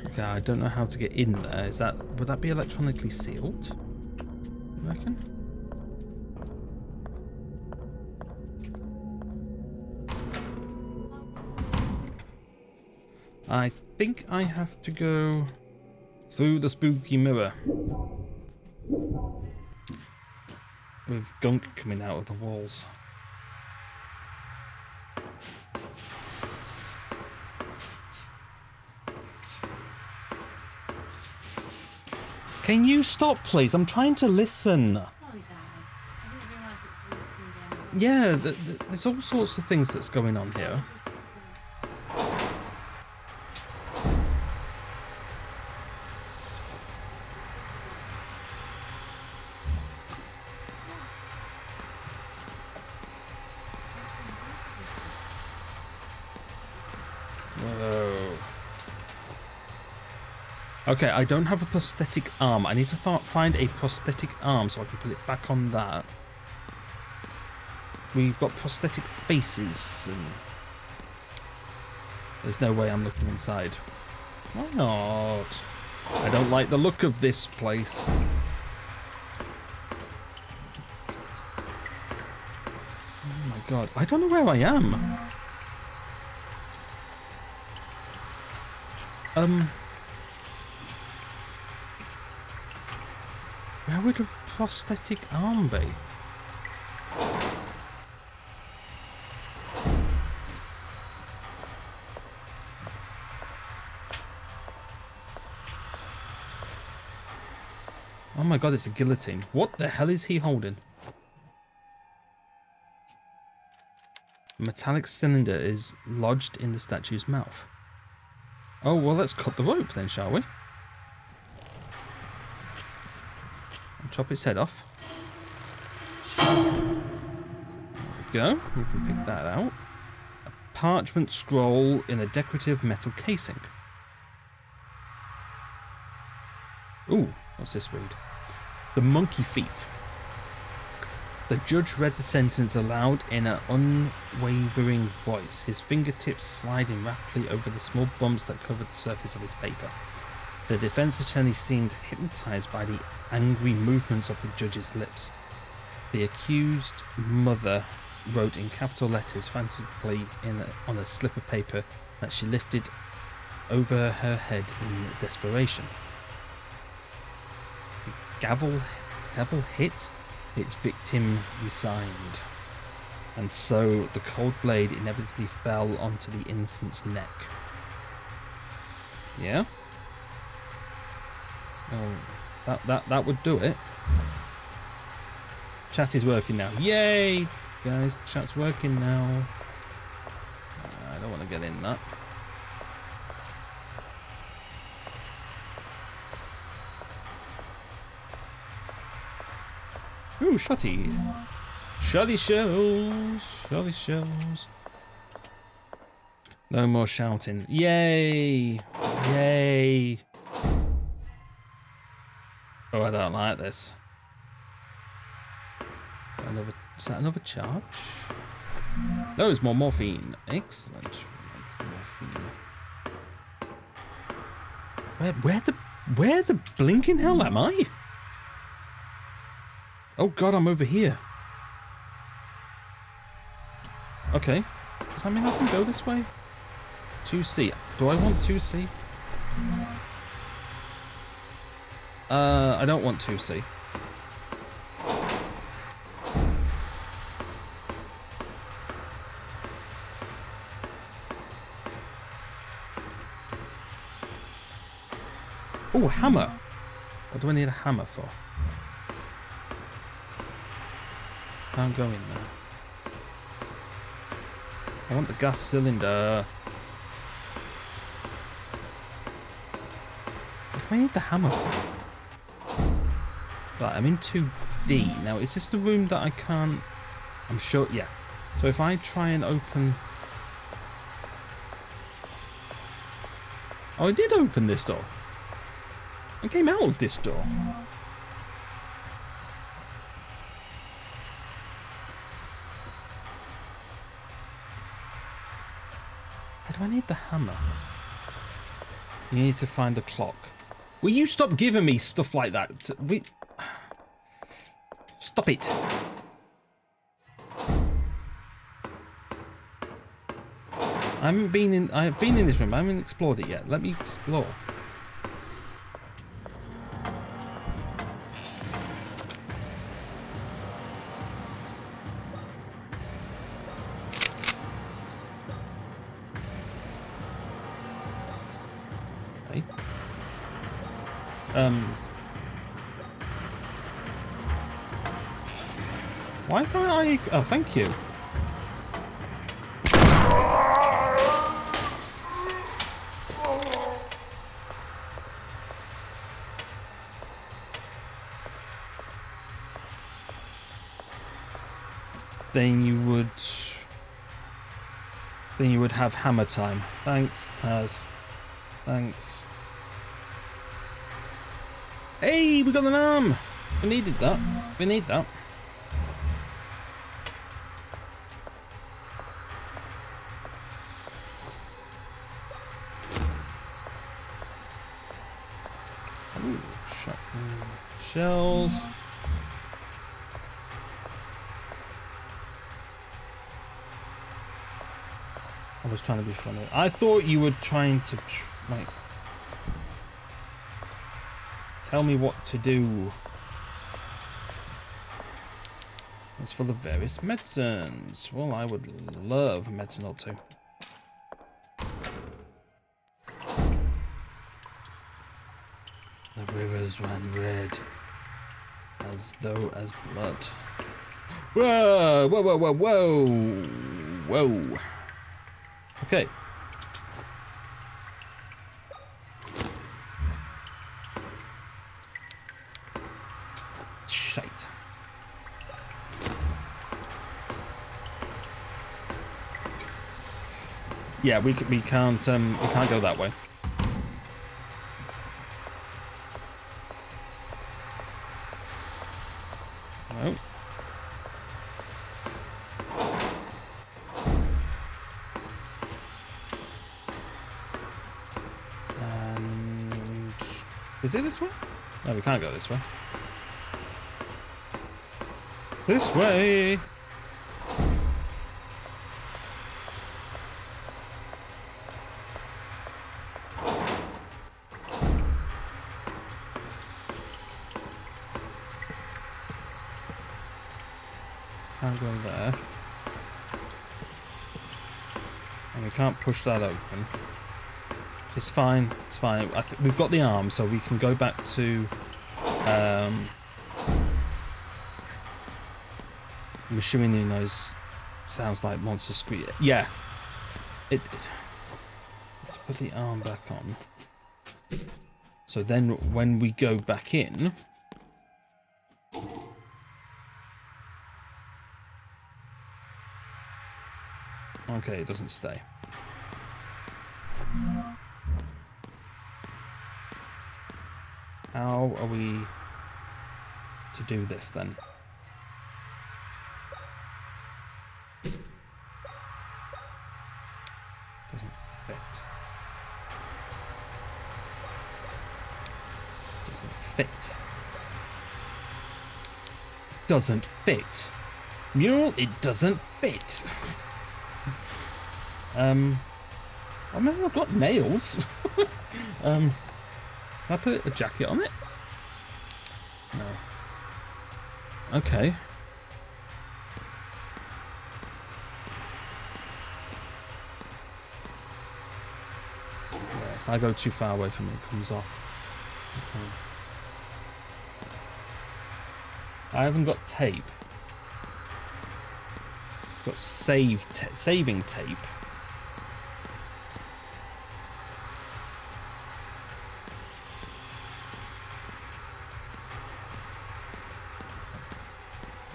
Okay, I don't know how to get in there. Is that, would that be electronically sealed? You reckon? I think I have to go through the spooky mirror. With gunk coming out of the walls. Can you stop, please? I'm trying to listen. Sorry, Dad. I didn't realise it was in the Yeah, there's all sorts of things that's going on here. Whoa. Okay, I don't have a prosthetic arm. I need to find a prosthetic arm so I can put it back on that. We've got prosthetic faces and there's no way I'm looking inside. Why not? I don't like the look of this place. Oh my god, I don't know where I am. Where would a prosthetic arm be? Oh my god, it's a guillotine. What the hell is he holding? A metallic cylinder is lodged in the statue's mouth. Oh, well, let's cut the rope then, shall we? And chop its head off. There we go. We can pick that out. A parchment scroll in a decorative metal casing. Ooh, what's this read? The Monkey Thief. The judge read the sentence aloud in an unwavering voice, his fingertips sliding rapidly over the small bumps that covered the surface of his paper. The defense attorney seemed hypnotized by the angry movements of the judge's lips. The accused mother wrote in capital letters frantically on a slip of paper that she lifted over her head in desperation. The devil hit, its victim resigned, and so the cold blade inevitably fell onto the innocent's neck. Yeah? Oh, that would do it. Chat is working now. Yay! Guys, chat's working now. I don't want to get in that. Ooh, shotty. Shotty shells. Shotty shells. No more shouting. Yay! Yay! Oh, I don't like this. Is that another charge? No, it's more morphine. Excellent. Morphine. Where the blinking hell am I? Oh god, I'm over here. Okay. Does that mean I can go this way? 2C. Do I want 2C? I don't want 2C. Oh, hammer. What do I need a hammer for? Can't go in there. I want the gas cylinder. What do I need the hammer for? Right, I'm in 2D. Now, is this the room that I can't... I'm sure... Yeah. So if I try and open... Oh, I did open this door. I came out of this door. Why do I need the hammer? You need to find a clock. Will you stop giving me stuff like that? Stop it. I've been in this room. I haven't explored it yet. Let me explore. Okay. Why can't I? Oh, thank you. Then you would have hammer time. Thanks, Taz. Thanks. Hey, we got an arm. We needed that. We need that. Ooh, shotgun shells. I was trying to be funny. I thought you were trying to, like, tell me what to do. As for the various medicines, well, I would love a medicine or two. The rivers ran red, as though as blood. Whoa, whoa, whoa, whoa, whoa, whoa. Okay. Shite. Yeah, we can't go that way. No. And is it this way? No, we can't go this way. This way. Can't go there. And we can't push that open. It's fine. It's fine. We've got the arm, so we can go back to I'm assuming you know sounds like monster squeak. Yeah. Let's put the arm back on. So then when we go back in, okay, it doesn't stay. How are we to do this then? Doesn't fit. Doesn't fit. Doesn't fit. Mule, it doesn't fit. I mean, I've got nails. Can I put a jacket on it? No. Okay. Yeah, if I go too far away from it, it comes off. Okay. I haven't got tape. I've got saving tape.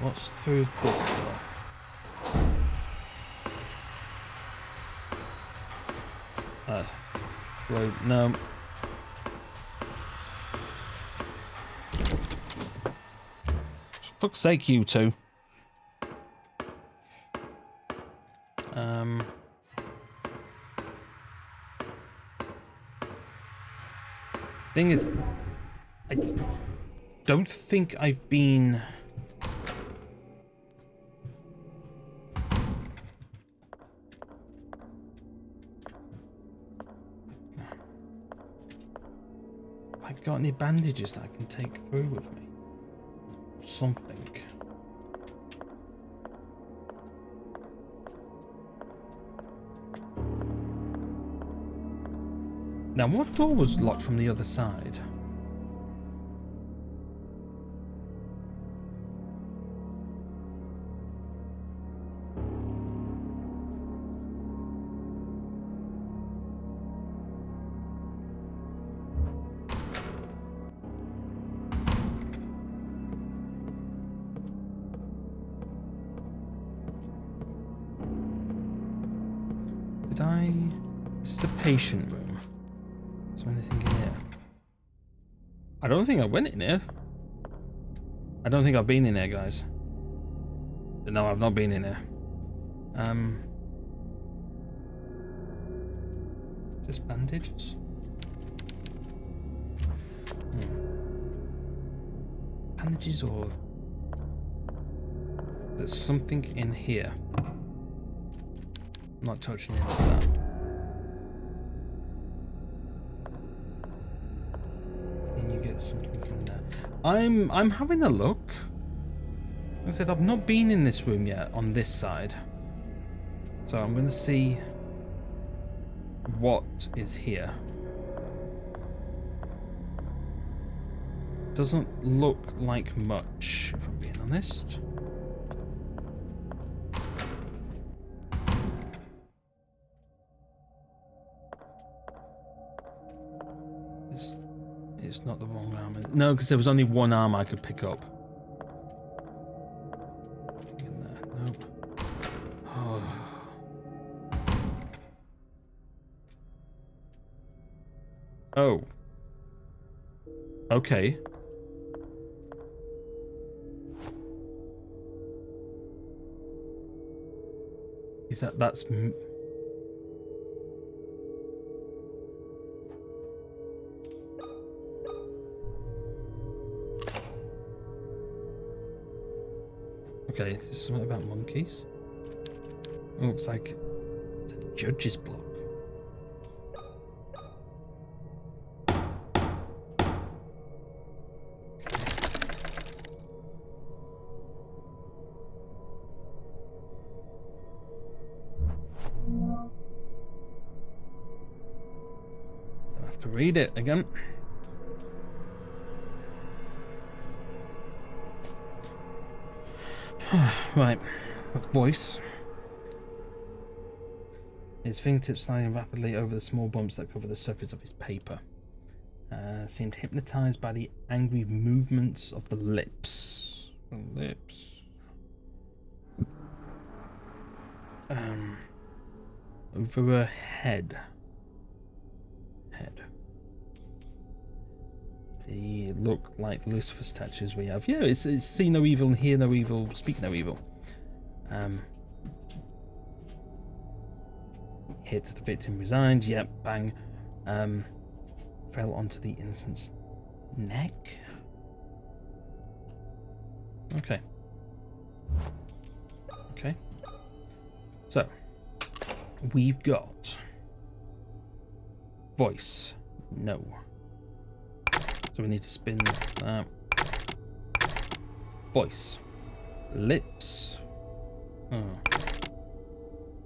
What's through this door? No. For fuck's sake, you two. Thing is, I don't think I've been... I've got any bandages that I can take through with me. Something. Now, what door was locked from the other side? Did I... This is the patient room. Is there anything in here? I don't think I went in here. I don't think I've been in here, guys. No, I've not been in here. Is this bandages? Bandages or... There's something in here. I'm not touching any of that. Can you get something from there? I'm having a look. Like I said, I've not been in this room yet on this side. So I'm going to see what is here. Doesn't look like much, if I'm being honest. It's not the wrong arm. No, because there was only one arm I could pick up. In there. Nope. Oh. Oh. Okay. Is that's... Okay, this is something about monkeys. Oh, looks like it's a judge's block. I'll have to read it again. Right, voice. His fingertips sliding rapidly over the small bumps that cover the surface of his paper. Seemed hypnotized by the angry movements of the lips. Over her head. They look like the Lucifer statues we have. Yeah, it's see no evil, hear no evil, speak no evil. Hit the victim resigned. Yep, bang. Fell onto the innocent's neck. Okay. Okay. So we've got voice. No. So we need to spin that. Voice. Lips. Oh.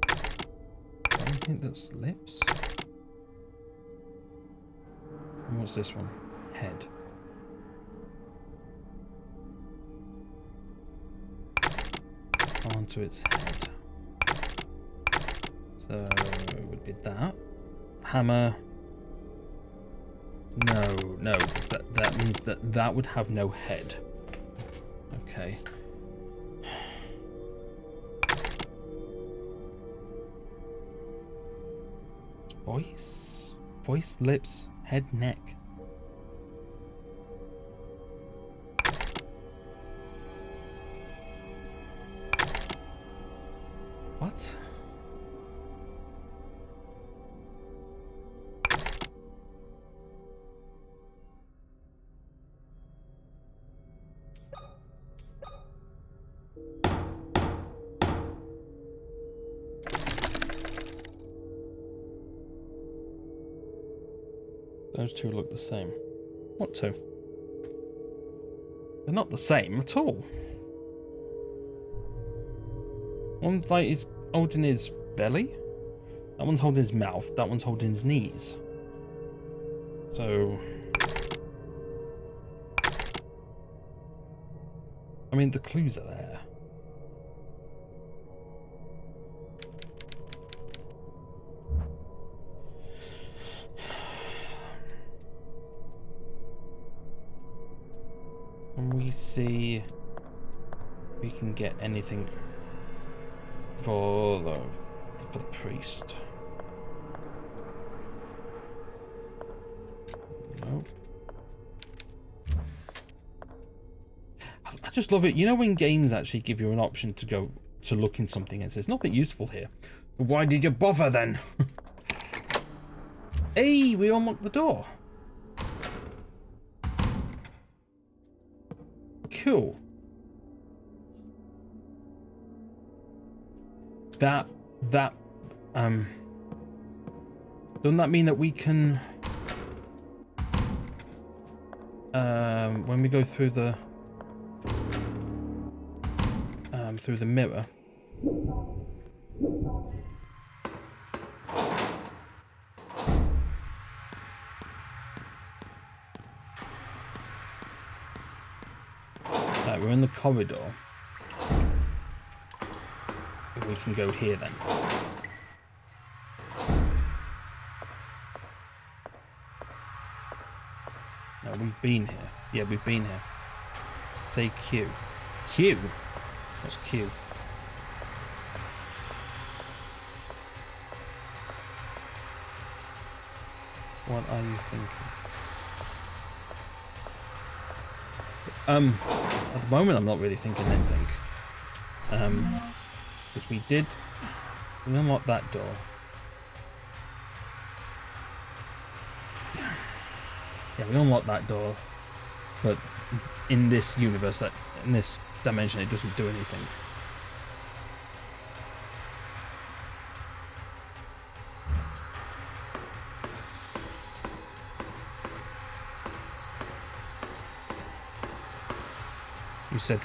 I don't think that's lips. And what's this one? Head. Onto its head. So it would be that. Hammer. No, that means that would have no head. Okay. Voice, lips, head, neck. What? Those two look the same. What two? They're not the same at all. One's like he's holding his belly. That one's holding his mouth. That one's holding his knees. So, I mean, the clues are there. Can we see if we can get anything for the priest? Nope. I just love it. You know when games actually give you an option to go to look in something and says nothing useful here. Why did you bother then? Hey, we unlocked the door. Cool. Doesn't that mean that we can when we go through the mirror, we're in the corridor. We can go here then. No, we've been here. Yeah, we've been here. Say Q. Q? What's Q? What are you thinking? At the moment I'm not really thinking anything. Because we unlocked that door. Yeah, we unlocked that door, but in this universe, in this dimension, it doesn't do anything. You said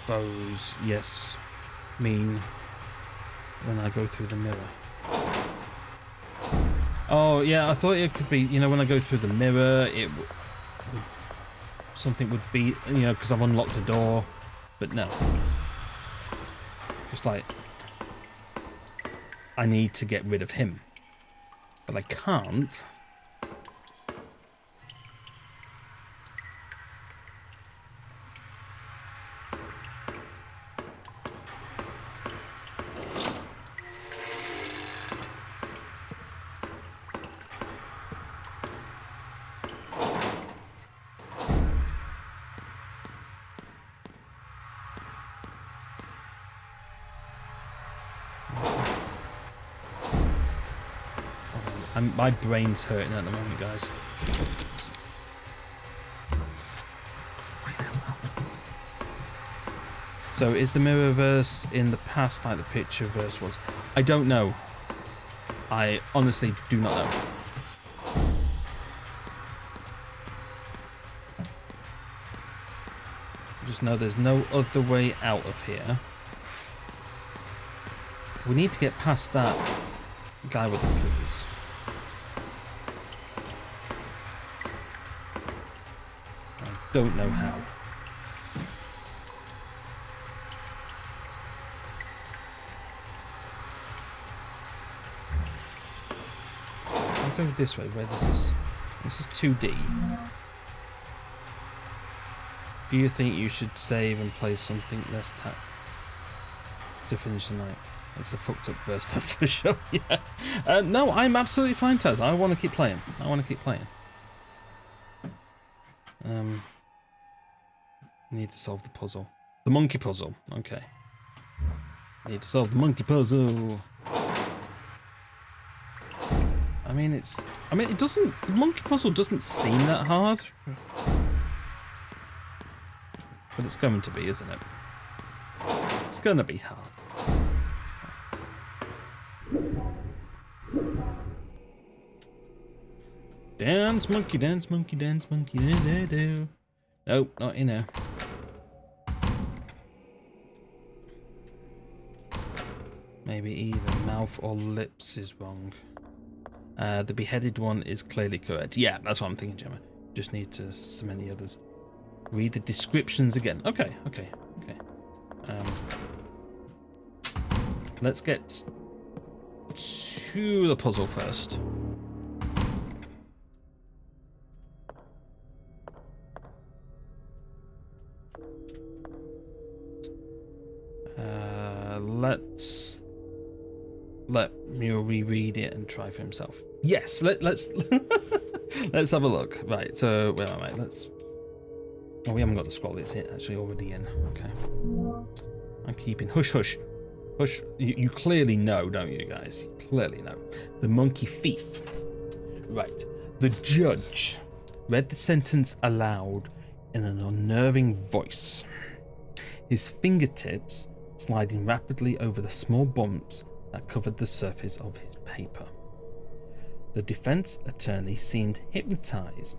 foes, yes, mean when I go through the mirror. Oh, yeah, I thought it could be, you know, when I go through the mirror, something would be, you know, because I've unlocked a door, but no. Just like, I need to get rid of him, but I can't. My brain's hurting at the moment, guys. So is the Mirrorverse in the past like the Pictureverse was? I don't know. I honestly do not know. Just know there's no other way out of here. We need to get past that guy with the scissors. Don't know how. I'll go this way. Where this is 2D. Do you think you should save and play something less to finish the night? It's a fucked up verse, that's for sure. Yeah. No, I'm absolutely fine, Taz. I want to keep playing. Need to solve the puzzle. The monkey puzzle. Okay. Need to solve the monkey puzzle. I mean, it doesn't... The monkey puzzle doesn't seem that hard. But it's going to be, isn't it? It's going to be hard. Dance, monkey dance, monkey dance, monkey do. Nope, not in there. Maybe either mouth or lips is wrong. The beheaded one is clearly correct. Yeah, that's what I'm thinking, Gemma. Just need to so many others. Read the descriptions again. Okay. Let's get to the puzzle first. Let's let Mule reread it and try for himself. Yes, let's let's have a look. Right, so where am I? Oh, we haven't got the scroll. It's actually already in. Okay. I'm keeping hush. You clearly know, don't you guys? You clearly know. The monkey thief. Right. The judge read the sentence aloud in an unnerving voice. His fingertips sliding rapidly over the small bumps that covered the surface of his paper. The defense attorney seemed hypnotized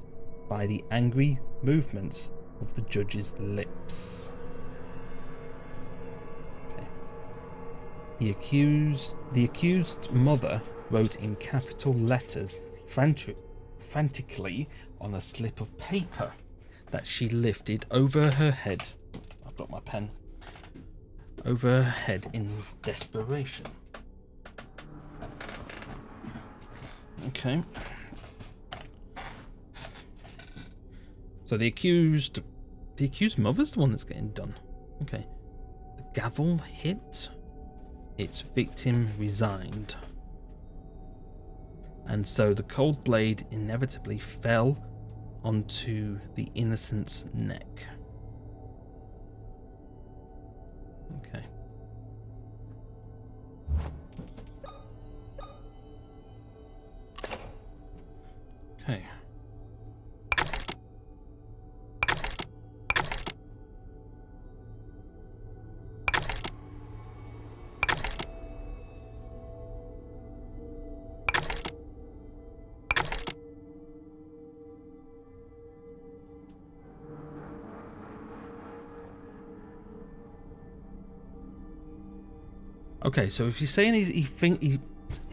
by the angry movements of the judge's lips. Okay. The accused mother wrote in capital letters frantically on a slip of paper that she lifted over her head. I've got my pen. Over her head in desperation. Okay. So the accused mother's the one that's getting done. Okay. The gavel hit. Its victim resigned. And so the cold blade inevitably fell onto the innocent's neck. Okay. Okay. Okay, so if you're saying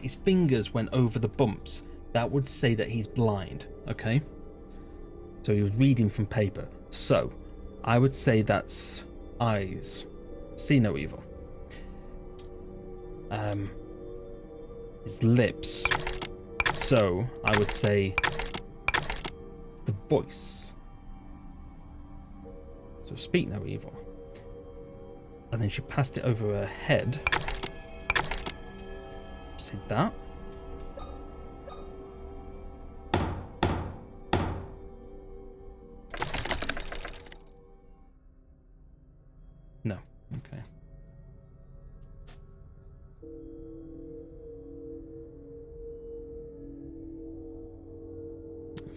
his fingers went over the bumps, that would say that he's blind, okay? So he was reading from paper. So I would say that's eyes. See no evil. His lips. So I would say the voice. So speak no evil. And then she passed it over her head. Said that. No. Okay.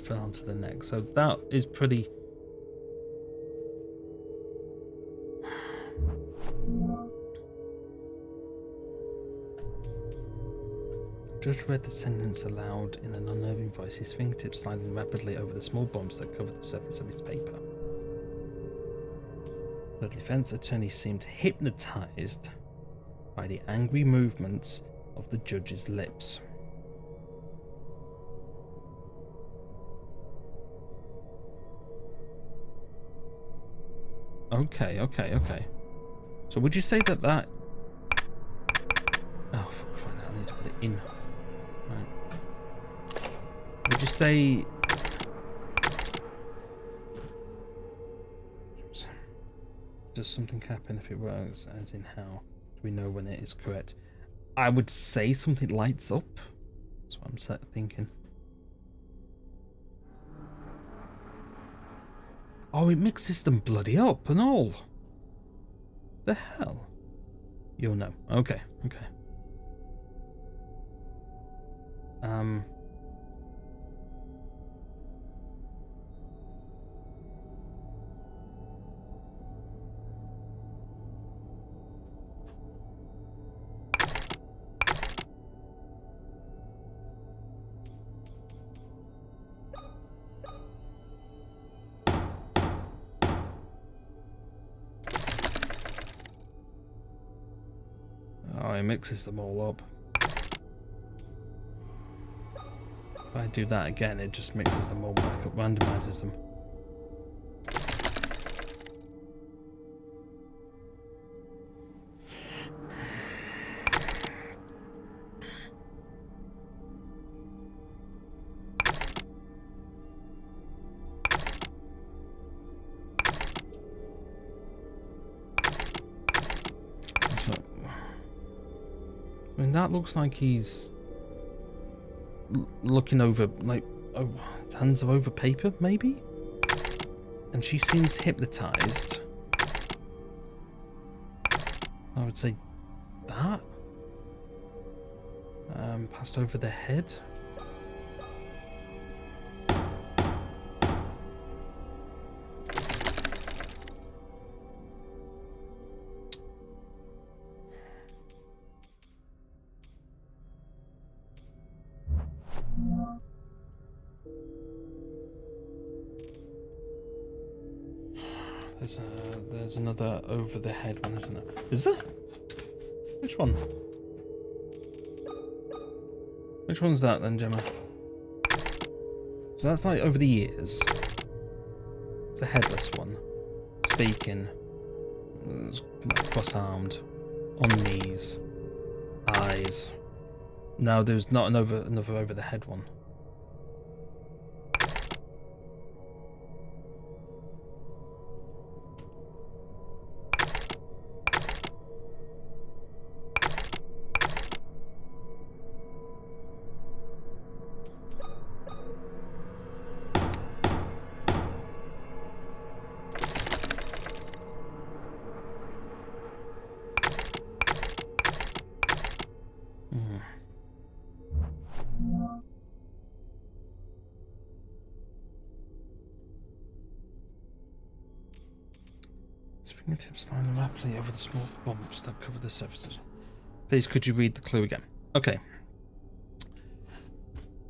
Fell onto the neck. So that is pretty. Judge read the sentence aloud in an unnerving voice, his fingertips sliding rapidly over the small bumps that covered the surface of his paper. The defense attorney seemed hypnotized by the angry movements of the judge's lips. Okay. So would you say that... Oh, I need to put it in. Right. Would you say... Does something happen if it works, as in how do we know when it is correct? I would say something lights up. That's what I'm thinking. Oh, it mixes them bloody up and all. The hell? You'll know. Okay. it mixes them all up. If I do that again, it just mixes them all back up, randomizes them. I mean, that looks like he's looking over, like, oh, his hands are over paper, maybe? And she seems hypnotized. I would say that. Passed over the head. There's another over the head one, isn't there? Is there? Which one? Which one's that then, Gemma? So that's like over the ears. It's a headless one. Speaking. Cross-armed. On knees. Eyes. No, there's not another over the head one. Fingertips sliding rapidly over the small bumps that cover the surfaces. Please, could you read the clue again? Okay.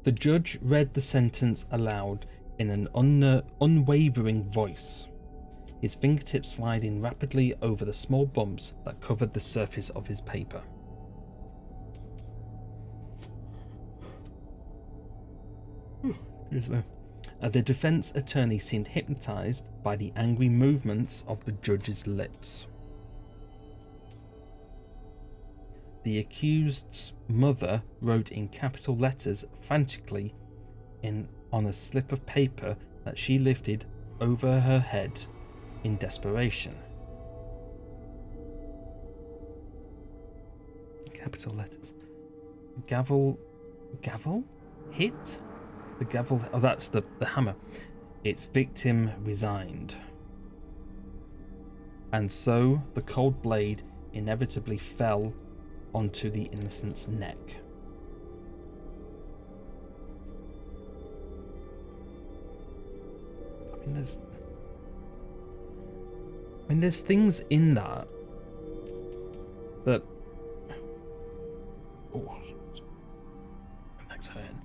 The judge read the sentence aloud in an unwavering voice, his fingertips sliding rapidly over the small bumps that covered the surface of his paper. Excuse me. The defense attorney seemed hypnotized by the angry movements of the judge's lips. The accused's mother wrote in capital letters frantically on a slip of paper that she lifted over her head in desperation. Capital letters. Gavel? Hit? The gavel, oh, that's the hammer. Its victim resigned. And so the cold blade inevitably fell onto the innocent's neck. I mean, there's things in that. Oh, my neck's hurting.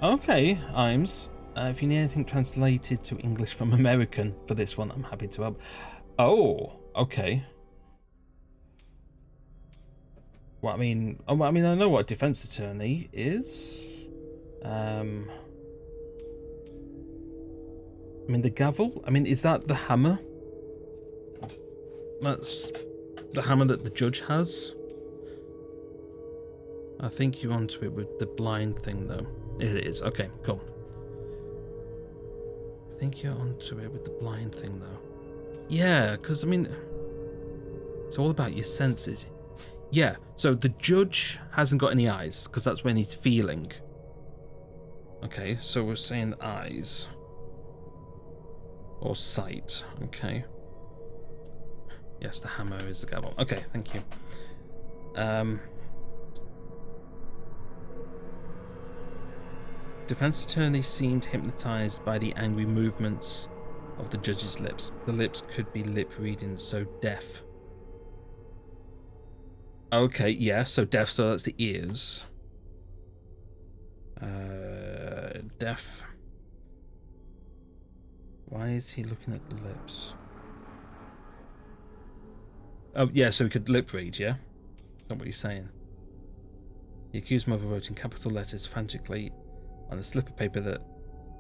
Okay, Imes. If you need anything translated to English from American for this one, I'm happy to help. Oh, okay. Well, I mean, I know what a defense attorney is. I mean, the gavel. I mean, is that the hammer? That's the hammer that the judge has. I think you're onto it with the blind thing, though. It is. Okay, cool. I think you're onto it with the blind thing, though. Yeah, because, I mean, it's all about your senses. Yeah, so the judge hasn't got any eyes, because that's when he's feeling. Okay, so we're saying eyes. Or sight, okay. Yes, the hammer is the gavel. Okay, thank you. Defense attorney seemed hypnotized by the angry movements of the judge's lips. The lips could be lip reading, so deaf. Okay, yeah, so deaf, so that's the ears. Deaf. Why is he looking at the lips? Oh, yeah, so he could lip read, yeah? Is that what he's saying? The accused mother wrote in capital letters frantically on a slip of paper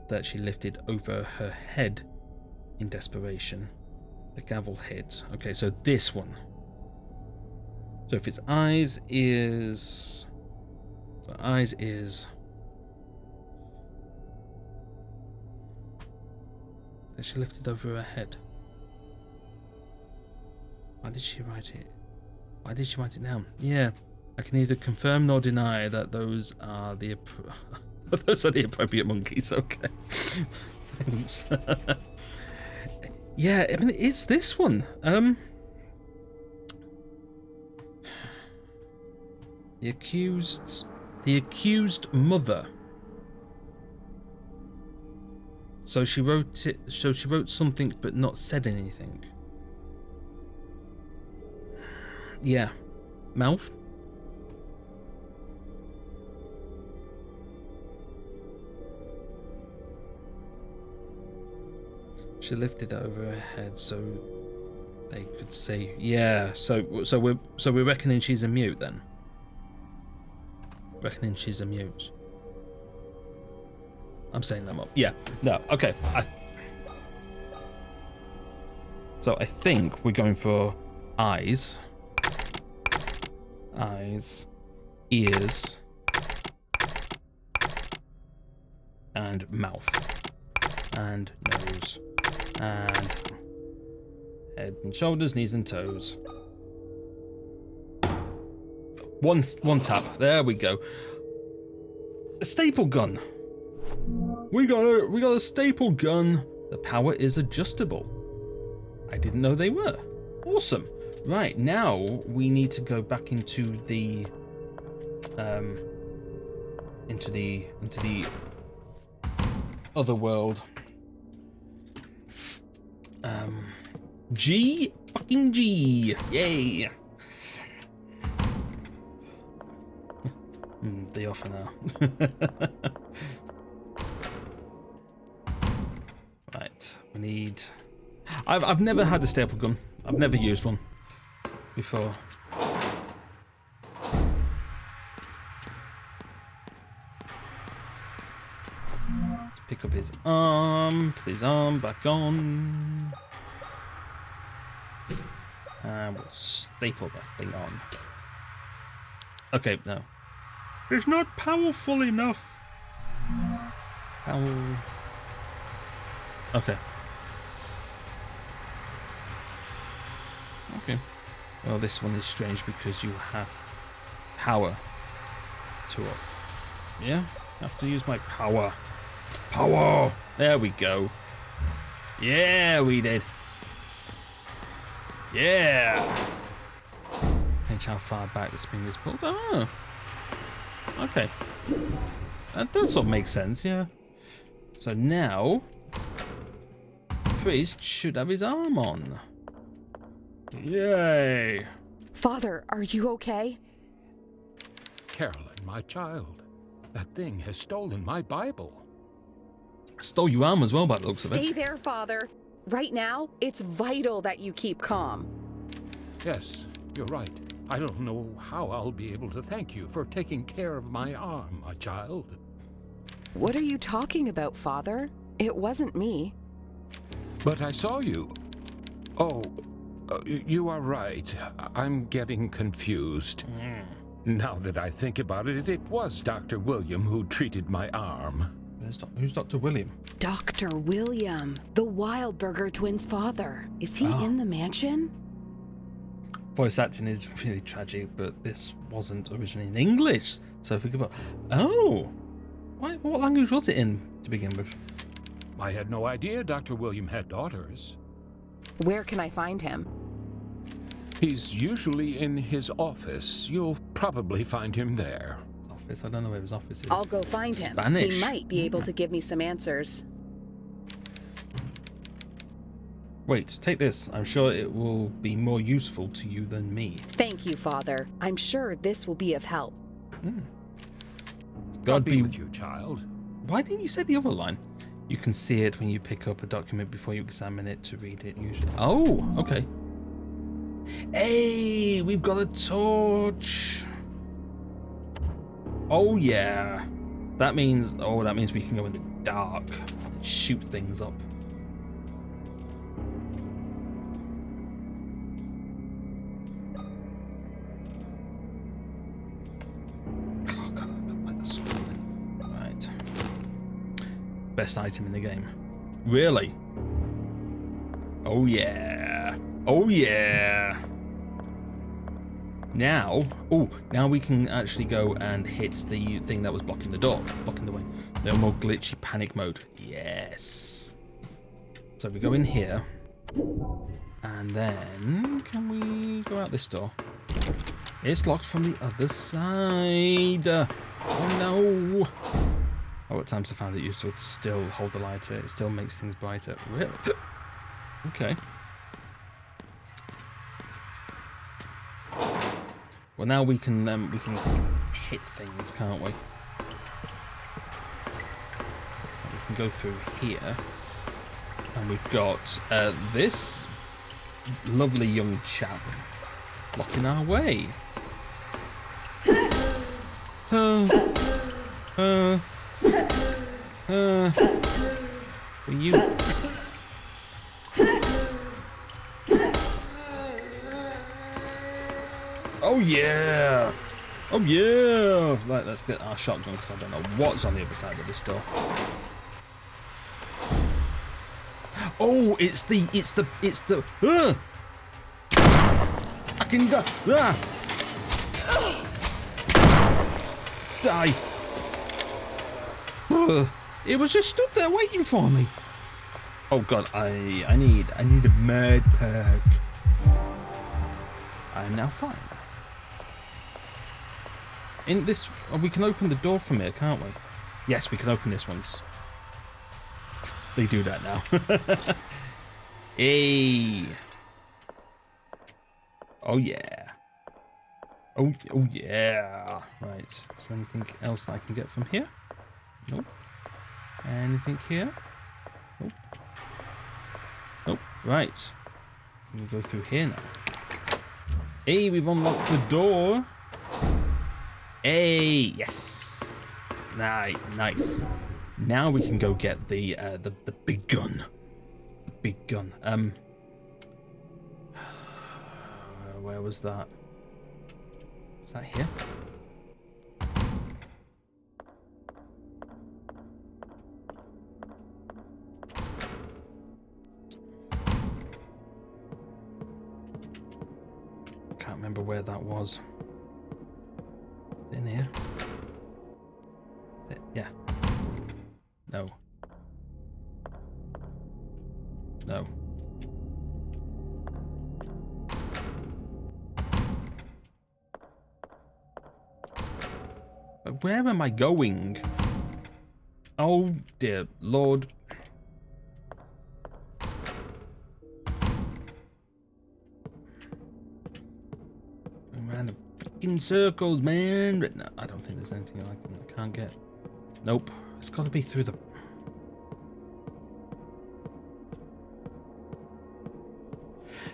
that she lifted over her head in desperation. The gavel hit. Okay, so this one. So if it's eyes, ears... So eyes, ears... That she lifted over her head. Why did she write it? Why did she write it down? Yeah, I can neither confirm nor deny that those are the those are the appropriate monkeys. Okay. Thanks. Yeah, I mean it's this one. The accused mother. So she wrote it. So she wrote something, but not said anything. Yeah, mouth. She lifted it over her head so they could see. Yeah. So we're reckoning she's a mute then. Reckoning she's a mute. I'm saying them up. Yeah. No. Okay. So I think we're going for eyes. Eyes, ears, and mouth, and nose, and head and shoulders, knees and toes. One tap. There we go. A staple gun. We got a staple gun. The power is adjustable. I didn't know they were. Awesome. Right, now we need to go back into the other world. G fucking G. Yay. They offer now. Right, we need. I've never had a staple gun. I've never used one before. Let's pick up his arm, put his arm back on, and we'll staple that thing on. Okay, no. It's not powerful enough. Okay. Okay. Well, this one is strange because you have power to it. Yeah? I have to use my power. Power! There we go. Yeah, we did. Yeah! Change how far back the spring is pulled. Oh. Okay. That does sort of make sense, yeah. So now, priest should have his arm on. Yay! Father, are you okay? Carolyn, my child, that thing has stolen my Bible. Stole your arm as well by the looks of it. Stay there, Father. Right now, it's vital that you keep calm. Yes, you're right. I don't know how I'll be able to thank you for taking care of my arm, my child. What are you talking about, Father? It wasn't me. But I saw you. Oh, you are right. I'm getting confused. Now that I think about it, it was Dr. William who treated my arm. Who's Dr. William? Dr. William, the Wildberger twins' father. Is he in the mansion? Voice acting is really tragic, but this wasn't originally in English. So think about. Oh! What language was it in to begin with? I had no idea Dr. William had daughters. Where can I find him? He's usually in his office. You'll probably find him there. Office? I don't know where his office is. I'll go find him. Spanish. He might be able to give me some answers. Wait, take this. I'm sure it will be more useful to you than me. Thank you, Father. I'm sure this will be of help. God be with you, child. Why didn't you say the other line? You can see it when you pick up a document before you examine it to read it usually. Oh, okay. Hey, we've got a torch. Oh yeah. That means we can go in the dark and shoot things up. Oh god, I don't like the scrolling. Right. Best item in the game. Really? Oh yeah. Oh yeah. Now we can actually go and hit the thing that was blocking the door, blocking the way. No more glitchy panic mode. Yes. So we go in here, and then can we go out this door? It's locked from the other side. Oh no. Oh, at times I found it useful to still hold the lighter. It still makes things brighter. Really? Okay. Well, now we can hit things, can't we? We can go through here, and we've got this lovely young chap blocking our way. Will you? Oh yeah! Oh yeah! Right, let's get our shotgun because I don't know what's on the other side of this door. Oh, it's the. I can go. Die! It was just stood there waiting for me. Oh god, I need a med pack. I am now fine. In this, we can open the door from here, can't we? Yes, we can open this one. They do that now. Hey. Oh yeah. Oh yeah. Right. Is there anything else that I can get from here? Nope. Anything here? Nope. Nope. Right. Can we go through here now? Hey, we've unlocked the door. Hey, yes. Nice. Now we can go get the big gun. The big gun. Where was that? Was that here? Can't remember where that was. In here? Is it? Yeah. No. No. But where am I going? Oh dear Lord. Around the freaking circles, man. But no, I don't think there's anything I can't get. Nope. It's got to be through the...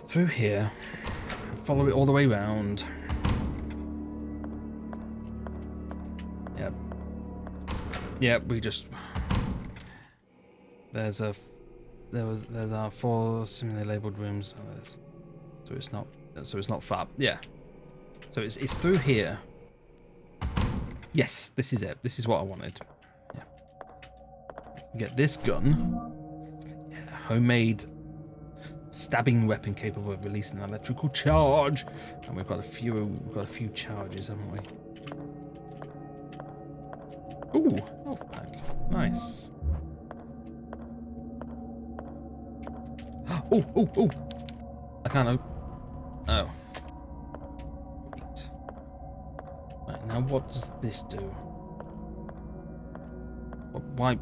Through here. Follow it all the way around. Yep. Yep, we just... There's our 4 similarly labelled rooms. Oh, so it's not far. Yeah. So it's through here. Yes, this is it. This is what I wanted. Yeah. Get this gun. Yeah, homemade stabbing weapon capable of releasing an electrical charge. And we've got a few charges, haven't we? Ooh, health pack. Nice. Oh. I can't open. Oh. Right, now what does this do? Why?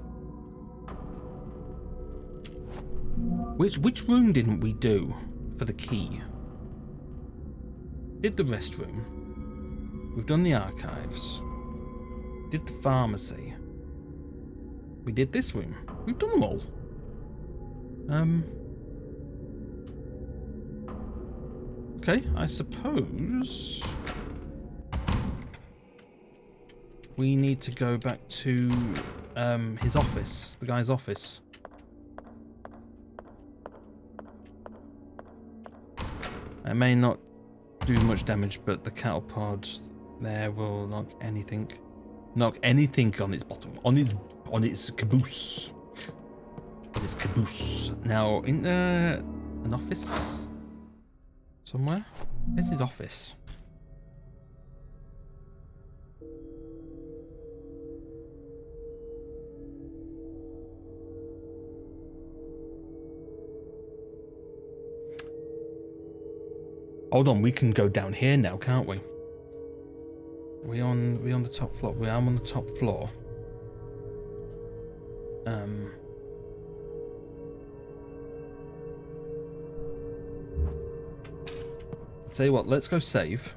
Which room didn't we do for the key? Did the restroom. We've done the archives. Did the pharmacy. We did this room. We've done them all. Okay, I suppose we need to go back to his office, the guy's office. It may not do much damage, but the cattle pod there will knock anything on its bottom, on its caboose. On its caboose. Now, in an office somewhere. This is office. Hold on, we can go down here now, can't we? We on the top floor. I'm on the top floor. Tell you what, let's go save.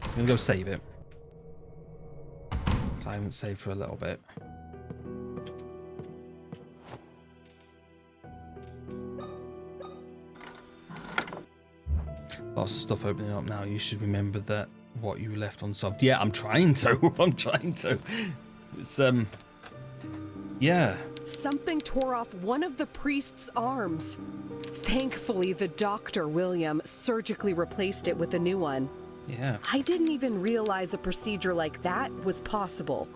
I'm gonna go save it. So I haven't saved for a little bit. Lots of stuff opening up now. You should remember that what you left unsolved. Yeah, I'm trying to. I'm trying to. It's yeah. Something tore off one of the priest's arms. Thankfully, the doctor, William, surgically replaced it with a new one. Yeah. I didn't even realize a procedure like that was possible.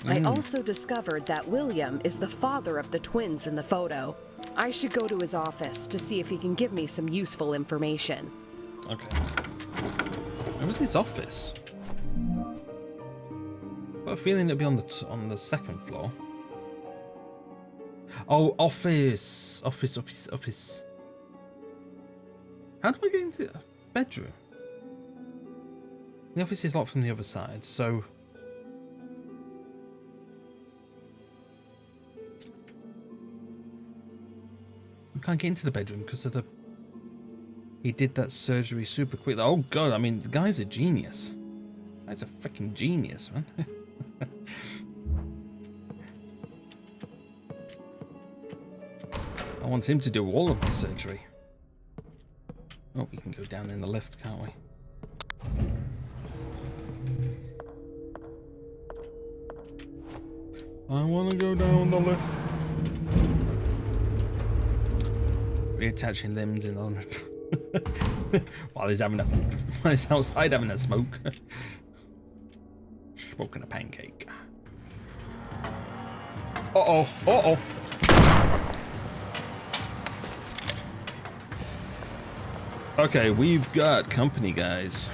I also discovered that William is the father of the twins in the photo. I should go to his office to see if he can give me some useful information. Okay. Where was his office? I've got a feeling it'd be on the second floor. Oh, office. How do I get into the bedroom? The office is locked from the other side, so... we can't get into the bedroom because of the... He did that surgery super quick. Oh god, I mean, the guy's a genius. The guy's a freaking genius, man. I want him to do all of my surgery. Oh, we can go down in the lift, can't we? I want to go down the lift. Reattaching limbs in on while he's outside having a smoke. Smoking a pancake. Uh-oh. Okay, we've got company, guys.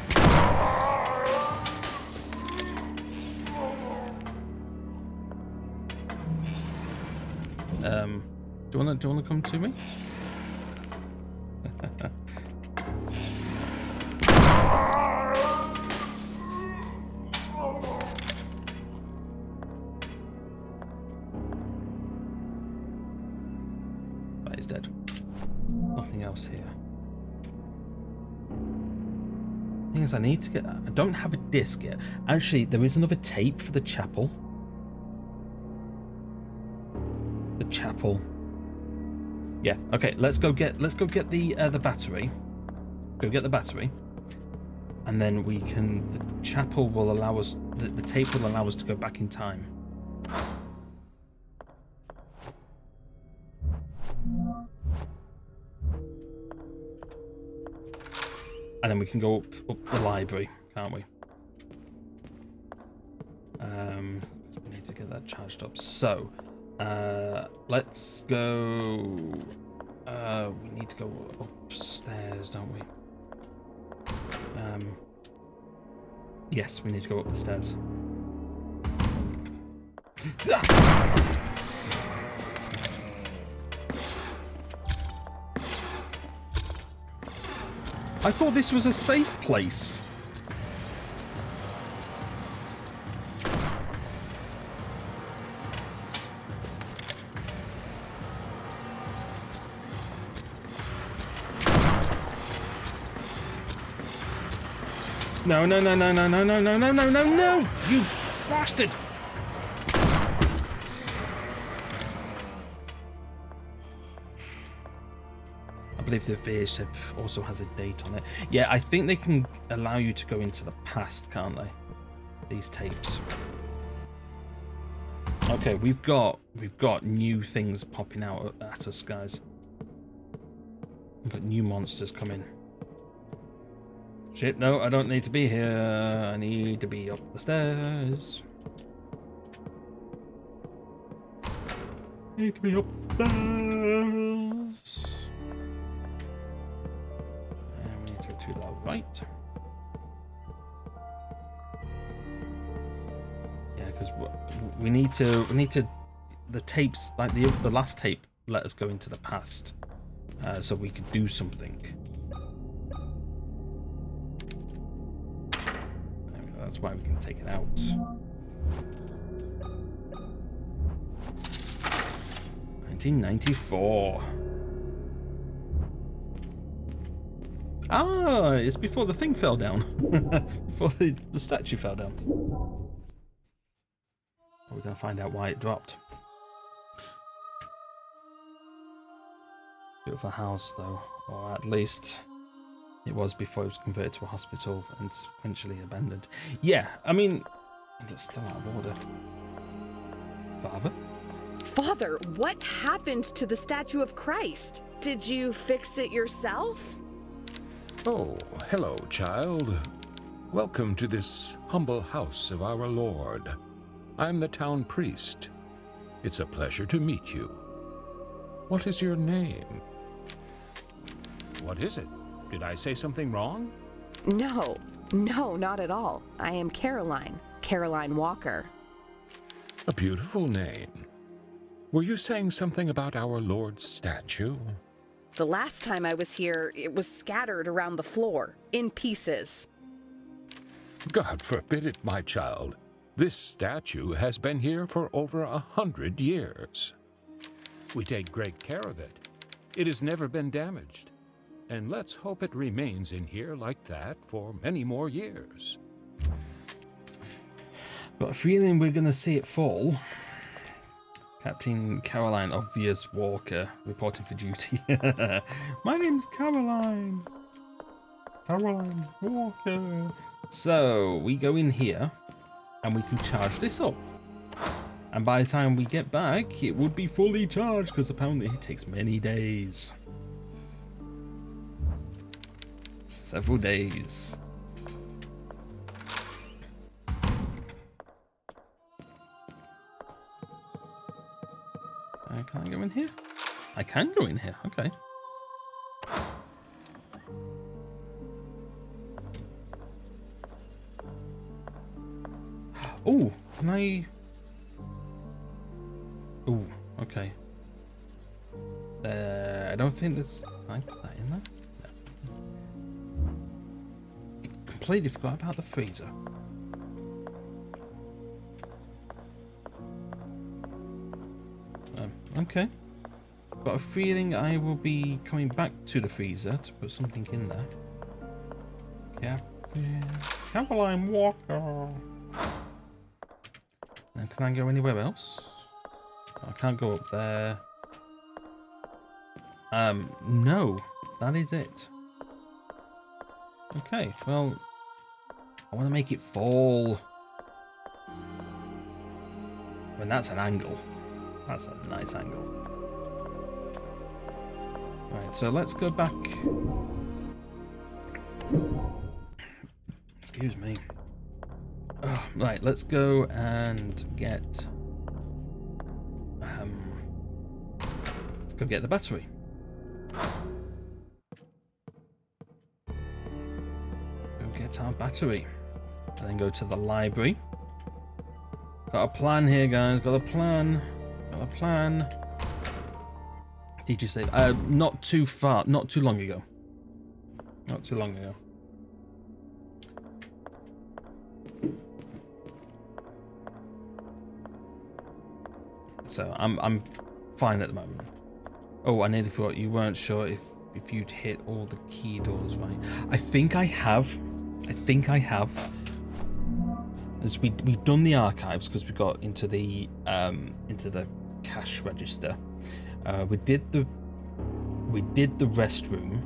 Do you wanna come to me? Right, he's dead. Nothing else here. Thing is, I need to get... I don't have a disc yet. Actually, there is another tape for the chapel. The chapel. Yeah. Okay. Let's go get the battery. Go get the battery, and then we can. The chapel will allow us. The tape will allow us to go back in time. And then we can go up the library, can't we? We need to get that charged up. So, let's go. We need to go upstairs, don't we? Yes, we need to go up the stairs. I thought this was a safe place. No, you bastard! believe the VH tape also has a date on it. Yeah, I think they can allow you to go into the past, can't they? These tapes. Okay, we've got new things popping out at us, guys. We've got new monsters coming. Shit, no, I don't need to be here. I need to be up the stairs. Need to be up the stairs. And we need to go to the right. Yeah, because we need to. The tapes, like the last tape, let us go into the past, so we could do something. That's why we can take it out. $1994. Ah, it's before the thing fell down. Before the statue fell down. We're gonna find out why it dropped. Beautiful house, though, or at least it was before it was converted to a hospital and sequentially abandoned. Yeah, I mean, that's still out of order. Father? Father, what happened to the statue of Christ? Did you fix it yourself? Oh, hello, child. Welcome to this humble house of our Lord. I'm the town priest. It's a pleasure to meet you. What is your name? What is it? Did I say something wrong? No, not at all. I am Caroline Walker. A beautiful name. Were you saying something about our Lord's statue? The last time I was here, it was scattered around the floor, in pieces. God forbid it, my child. This statue has been here for over 100 years. We take great care of it. It has never been damaged. And let's hope it remains in here like that for many more years. Got a feeling we're going to see it fall. Captain Caroline Obvious Walker reporting for duty. My name's Caroline. Caroline Walker. So we go in here and we can charge this up. And by the time we get back, it would be fully charged because apparently it takes many days. Several days. Can I go in here? I can go in here. Okay. Oh, can I? Oh, okay. I don't think there's. Can I put that in there? No. Completely forgot about the freezer. Okay. Got a feeling I will be coming back to the freezer to put something in there. Caroline Walker. And can I go anywhere else? I can't go up there. No. That is it. Okay, well, I want to make it fall. When that's an angle. That's a nice angle. Right, so let's go back. Excuse me. Oh, right, let's go and get. Let's go get the battery. Go get our battery, and then go to the library. Got a plan here, guys. Got a plan. Got a plan. Did you say? Not too far. Not too long ago. Not too long ago. So I'm fine at the moment. Oh, I nearly thought you weren't sure if you'd hit all the key doors right. I think I have. As we've done the archives because we got into the cash register. We We did the restroom.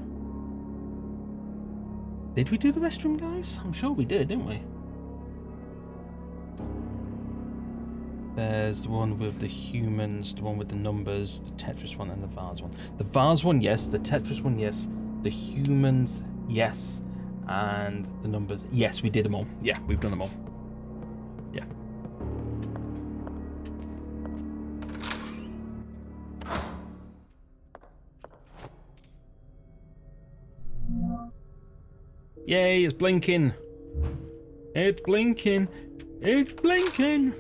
Did we do the restroom, guys? I'm sure we did, didn't we? There's the one with the humans, the one with the numbers, the Tetris one, and the vase one. The vase one, yes. The Tetris one, yes. The humans, yes. And the numbers, yes, we did them all. Yeah, we've done them all. Yeah. Yay, it's blinking. It's blinking. It's blinking.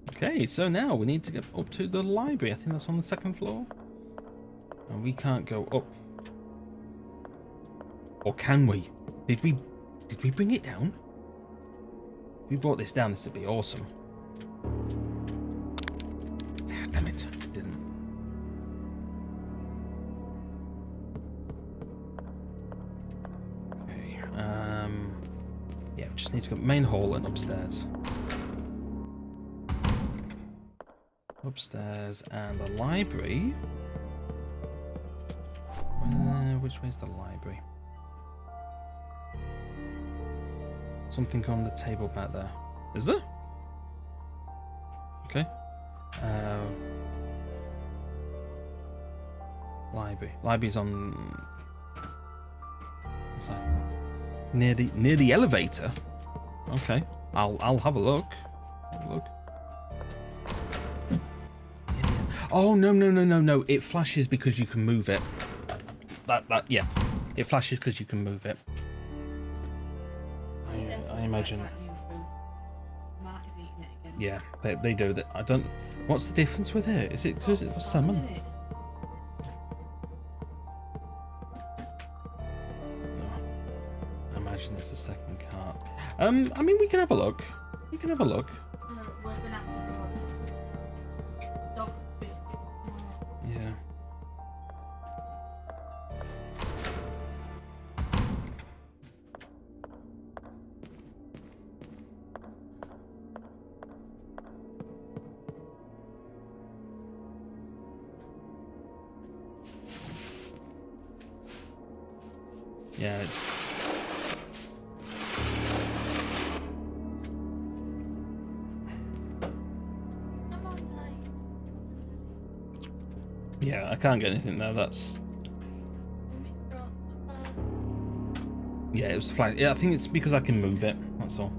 Okay, so now we need to get up to the library. I think that's on the 2nd floor. And we can't go up. Or can we? Did we bring it down? If we brought this down, this would be awesome. Damn it, didn't. Okay, yeah, we just need to go main hall and upstairs. Upstairs and the library. Which way's the library? Something on the table back there. Is there? Okay. Library. Library's on. What's that? Near the elevator. Okay. I'll have a look. Have a look. Oh no! It flashes because you can move it. Yeah. It flashes because you can move it. I imagine. Mark is eating it again. Yeah, they do that. I don't. What's the difference with it? Is it just salmon? No. I imagine it's a second cart. I mean, we can have a look. We can have a look. We're gonna have to go dog biscuit. Yeah. Yeah, it's... Yeah, I can't get anything there, that's... Yeah, it was flat. Yeah, I think it's because I can move it, that's all.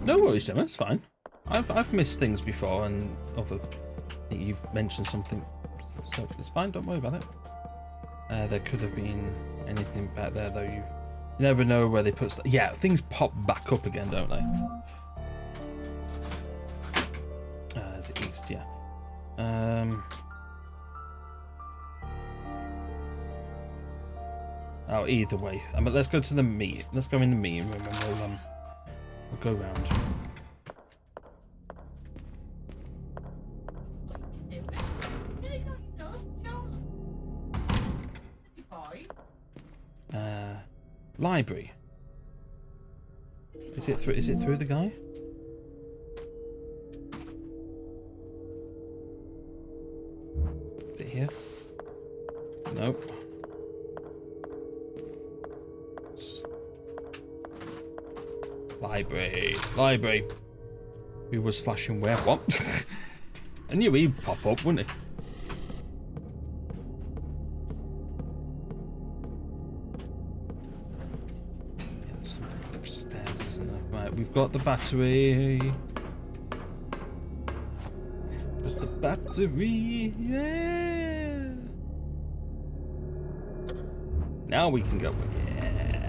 No worries, Gemma, it's fine. I've missed things before, and I think you've mentioned something, so it's fine, don't worry about it. There could have been anything back there, though. You never know where they put stuff. Yeah, things pop back up again, don't they? Is it east? Yeah. Oh, either way. But let's go to the meet. Let's go in the meeting room, and we'll go round. Library. Is it through the guy? Is it here? Nope. Library. Who was flashing where? What? I knew he'd pop up, wouldn't he? Yeah, there's something upstairs, isn't there? Right, we've got the battery. There's the battery. Yeah. Now we can go. Yeah.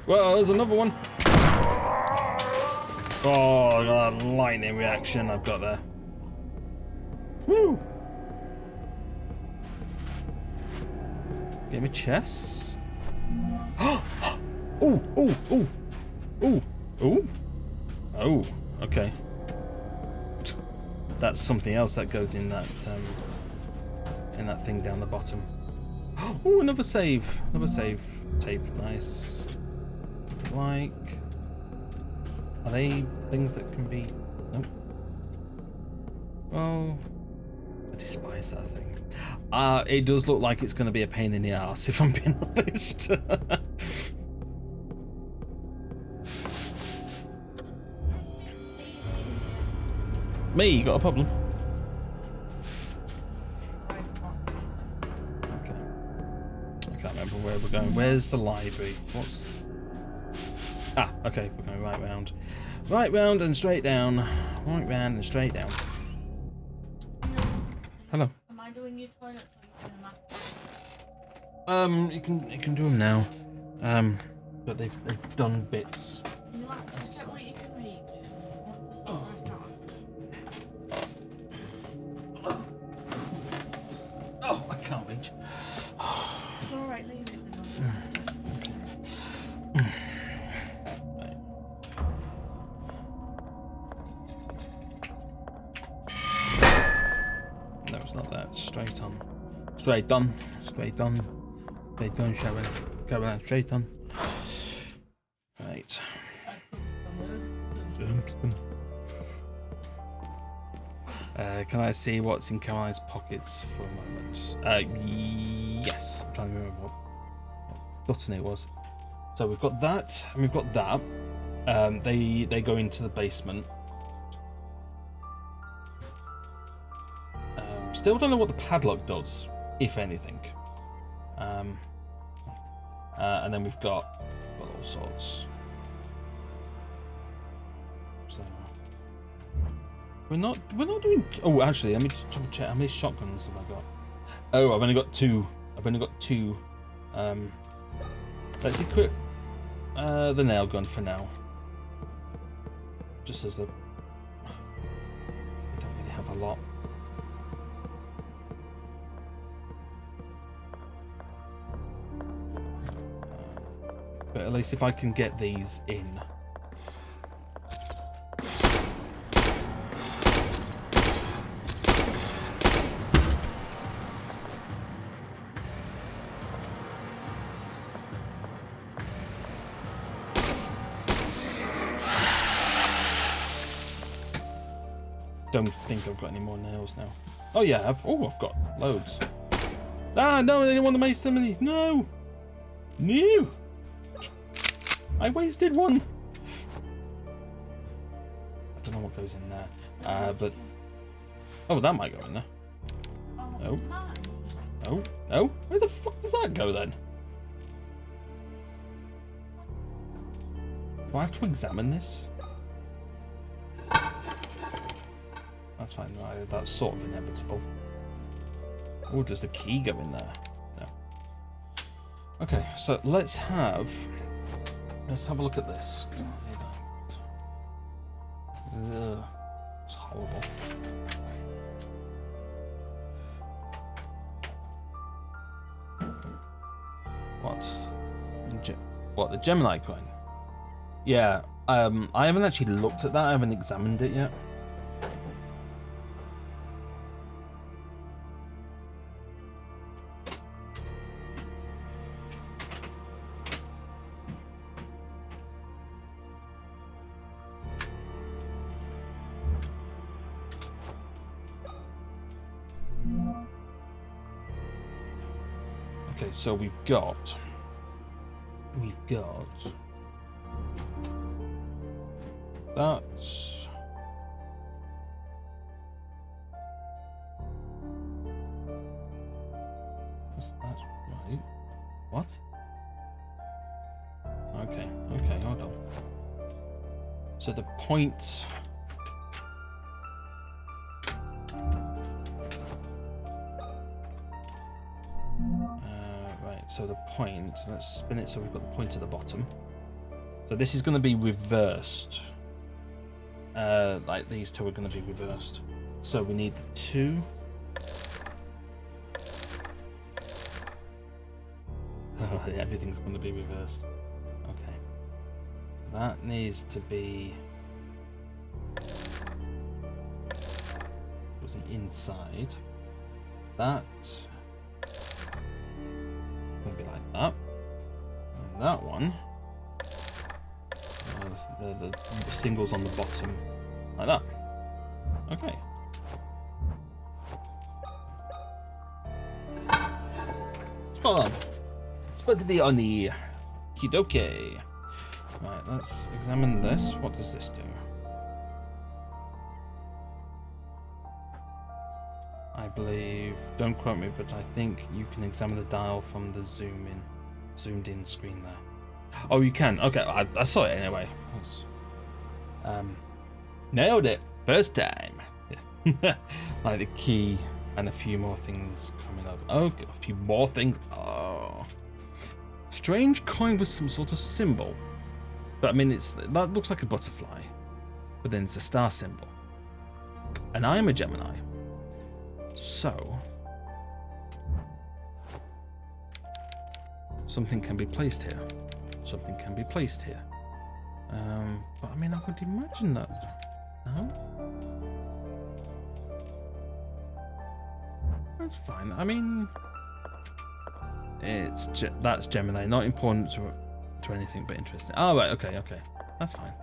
Well, there's another one. Oh, I got a lightning reaction I've got there. Woo! Get me chess. Oh, oh, oh, oh, oh, oh. Okay. That's something else that goes in that thing down the bottom. Oh, another save tape. Nice. Like, are they things that can be? Nope. Well, I despise that thing. It does look like it's going to be a pain in the ass, if I'm being honest. Me, you got a problem? Okay. I can't remember where we're going. Where's the library? What's... Ah, okay, we're going right round. Right round and straight down. Right round and straight down. Hello. Am I doing your toilet so you can You can do them now. But they've done bits. Can you like just get what you can reach? Oh. Oh, I can't reach. It's alright, leave it. No, it's not that. Straight on. Straight on. Straight on. Straight on, Sharon. Go on, straight on. Right. Can I see what's in Caroline's pockets for a moment? Yes. I'm trying to remember what button it was. So we've got that, and we've got that. They go into the basement. Still don't know what the padlock does, if anything. And then we've got all sorts. So we're not doing. Oh, actually, let me double check. How many shotguns have I got? Oh, I've only got two. Let's equip the nail gun for now. Just as a. I don't really have a lot. But at least if I can get these in. Don't think I've got any more nails now. Oh yeah, I've got loads. Ah, no, I didn't want to make so many. No! No! I wasted one. I don't know what goes in there. But oh, that might go in there. No. No. No. Where the fuck does that go then? Do I have to examine this? That's fine. Right, that's sort of inevitable. Oh, does the key go in there? No. Okay, so let's have a look at this. Ugh, it's horrible. What, the Gemini coin? Yeah, I haven't actually looked at that. I haven't examined it yet. Okay, so we've got that's right. What? Okay, hold on. So the point. So the point, let's spin it so we've got the point at the bottom. So this is going to be reversed. like these two are going to be reversed. So we need the 2. Oh, everything's going to be reversed. Okay. That needs to be... was the inside. That will be like that. And that one, the singles on the bottom, like that. Okay. Spot on. Spuddy-on-y. Kidoke. Right, let's examine this. What does this do? I believe, don't quote me, but I think you can examine the dial from the zoomed in screen there. Oh, you can. Okay, I saw it anyway. Nailed it. First time. Yeah. Like the key and a few more things coming up. Oh, a few more things. Oh. Strange coin with some sort of symbol. But I mean, that looks like a butterfly. But then it's a star symbol. And I am a Gemini. So, something can be placed here. Something can be placed here. But I mean, I would imagine that. No? That's fine. I mean, that's Gemini. Not important to anything, but interesting. Oh, right. Okay. That's fine.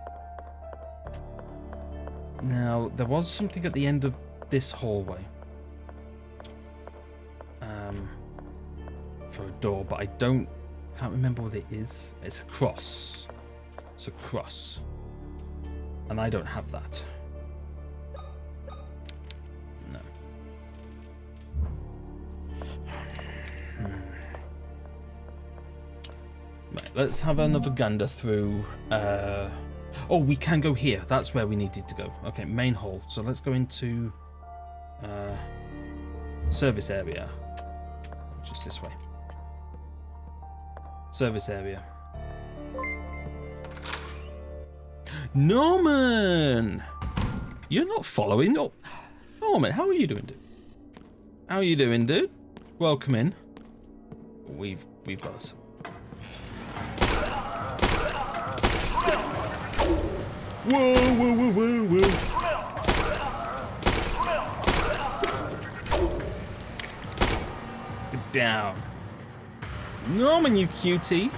Now, there was something at the end of this hallway. For a door, but I can't remember what it is. It's a cross. It's a cross. And I don't have that. No. Right, let's have another gander through. Oh, we can go here. That's where we needed to go. Okay, main hall. So let's go into service area. Just this way. Service area. Norman! You're not following up. Norman, how are you doing, dude? How are you doing, dude? Welcome in. We've got us. Whoa. Get down. Norman, you cutie.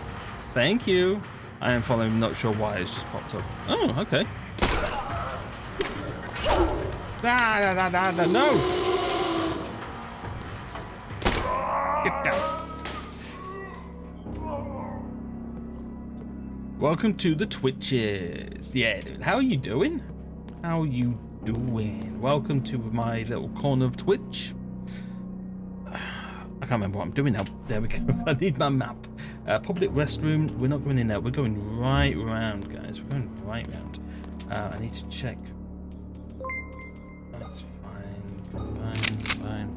Thank you. I am following, not sure why it's just popped up. Oh, okay. No. Get down. Welcome to the Twitches. Yeah, dude. How are you doing? How are you doing? Welcome to my little corner of Twitch. I can't remember what I'm doing now. There we go. I need my map. Public restroom. We're not going in there. We're going right round, guys. We're going right round. I need to check. That's fine.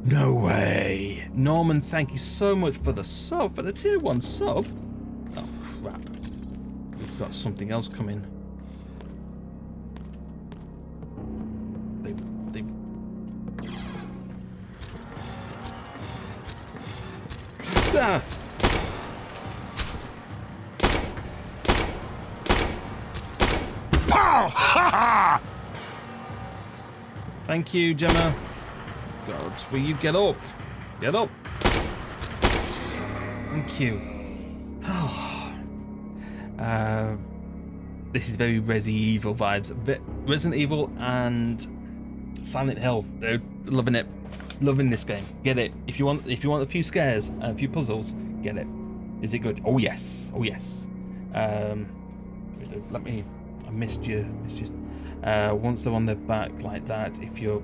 No way. Norman, thank you so much for the sub, for the tier 1 sub. Oh, crap. We've got something else coming. They've Pow! Thank you, Gemma. God, will you get up? Get up. Thank you. This is very Resi Evil vibes. Resident Evil and Silent Hill, dude. Loving it. Loving this game. Get it. If you want a few scares, a few puzzles, get it. Is it good? Oh yes. Oh yes. Let me. I missed you. Once they're on their back like that, if you're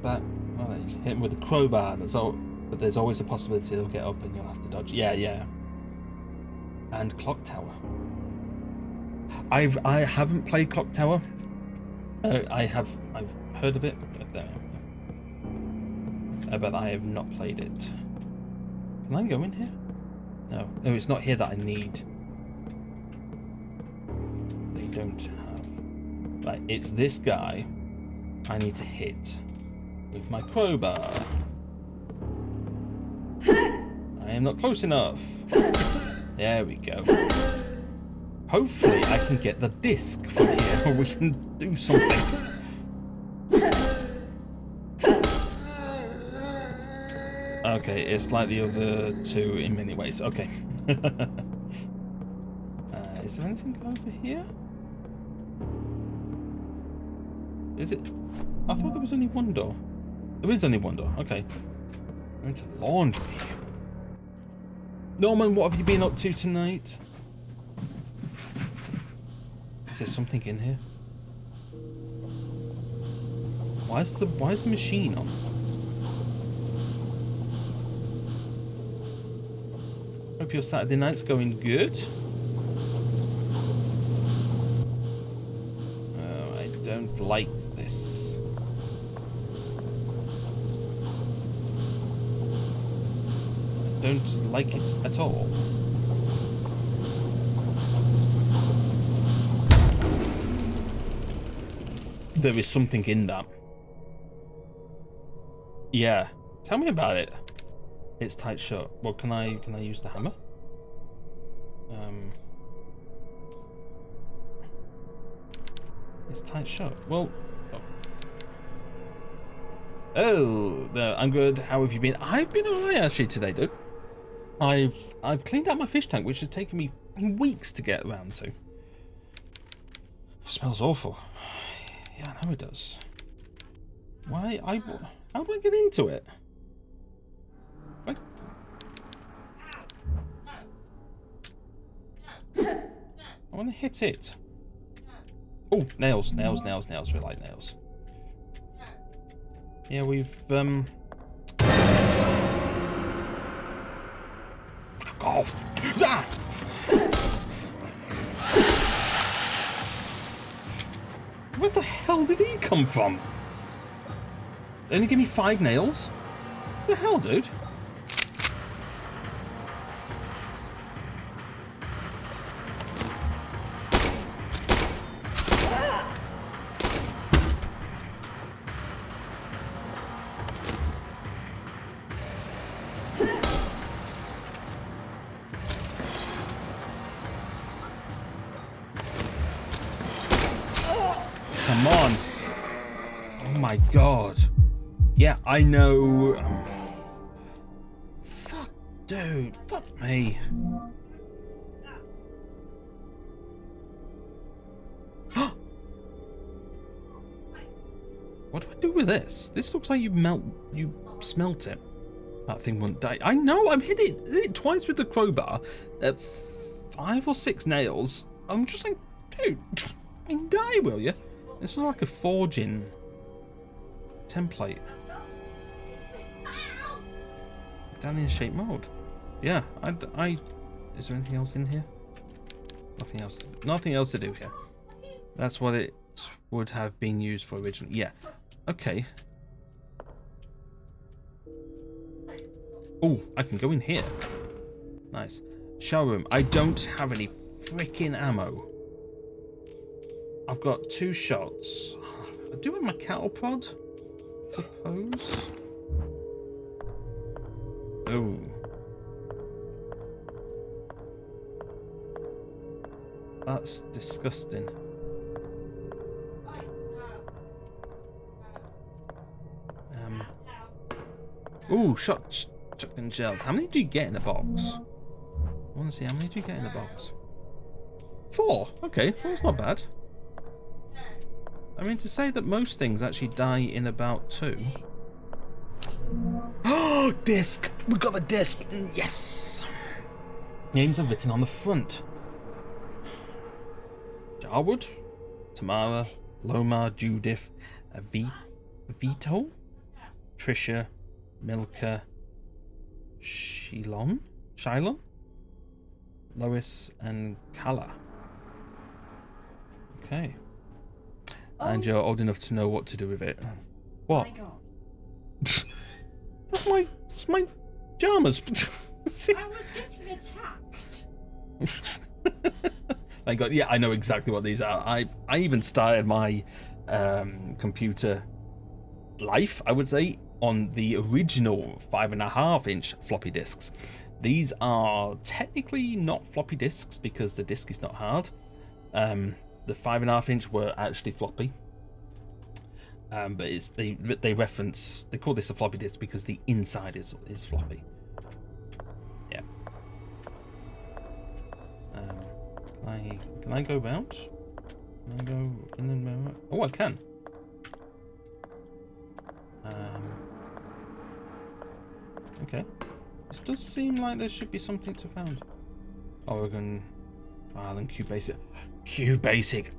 back, well, you hit them with a crowbar. But there's always a possibility they'll get up and you'll have to dodge. Yeah. And Clock Tower. I haven't played Clock Tower. I've heard of it, but I have not played it. Can I go in here? No, it's not here that I need. They don't have. Right, it's this guy I need to hit with my crowbar. I am not close enough. There we go. Hopefully I can get the disc from here, or we can do something. Okay, it's like the other two in many ways. Okay. Is there anything over here? Is it? I thought there was only one door. There is only one door. Okay. We're into laundry. Norman, what have you been up to tonight? Is there something in here? Why is the machine on? Hope your Saturday night's going good. Oh, I don't like this. I don't like it at all. There is something in that. Yeah. Tell me about it. It's tight shut. Well, can I use the hammer? It's tight shut. Well, oh, I'm good. How have you been? I've been alright actually today, dude. I've cleaned out my fish tank, which has taken me weeks to get around to. It smells awful. Yeah, I know it does. Why? How do I get into it? I want to hit it. Oh, nails. We like nails. Yeah, we've Fuck off! Ah! Where the hell did he come from? They only give me 5 nails? What the hell, dude? Come on. Oh my god. Yeah, I know. Fuck, dude. Fuck me. What do I do with this? This looks like you smelt it. That thing won't die. I know, I'm hitting it twice with the crowbar. 5 or 6 nails. I'm just like, dude, I mean, die, will you? This is like a forging template. Down in shape mode. Yeah, is there anything else in here? Nothing else to do here. That's what it would have been used for originally. Yeah. Okay. Oh, I can go in here. Nice. Shower room. I don't have any freaking ammo. I've got 2 shots. I do have my cattle prod, I suppose. Oh. That's disgusting. Ooh, shotgun shells. How many do you get in a box? I want to see how many do you get in a box. 4. Okay, 4's not bad. I mean, to say that most things actually die in about 2. Oh, disc! We got the disc! Yes! Names are written on the front. Jarwood, Tamara, Lomar, Judith, Vito, Trisha, Milka, Shylon, Lois, and Kala. Okay. And you're old enough to know what to do with it. What? Oh my god. That's my pajamas. I was getting a attacked? Thank God. Yeah, I know exactly what these are. I even started my computer life, I would say, on the original 5.5-inch floppy disks. These are technically not floppy disks because the disk is not hard. The 5.5-inch were actually floppy. But it's they call this a floppy disk because the inside is floppy. Yeah. Can I go round? Can I go in and out? Oh, I can. Okay. This does seem like there should be something to found. Oregon, trial and QBasic. QBasic.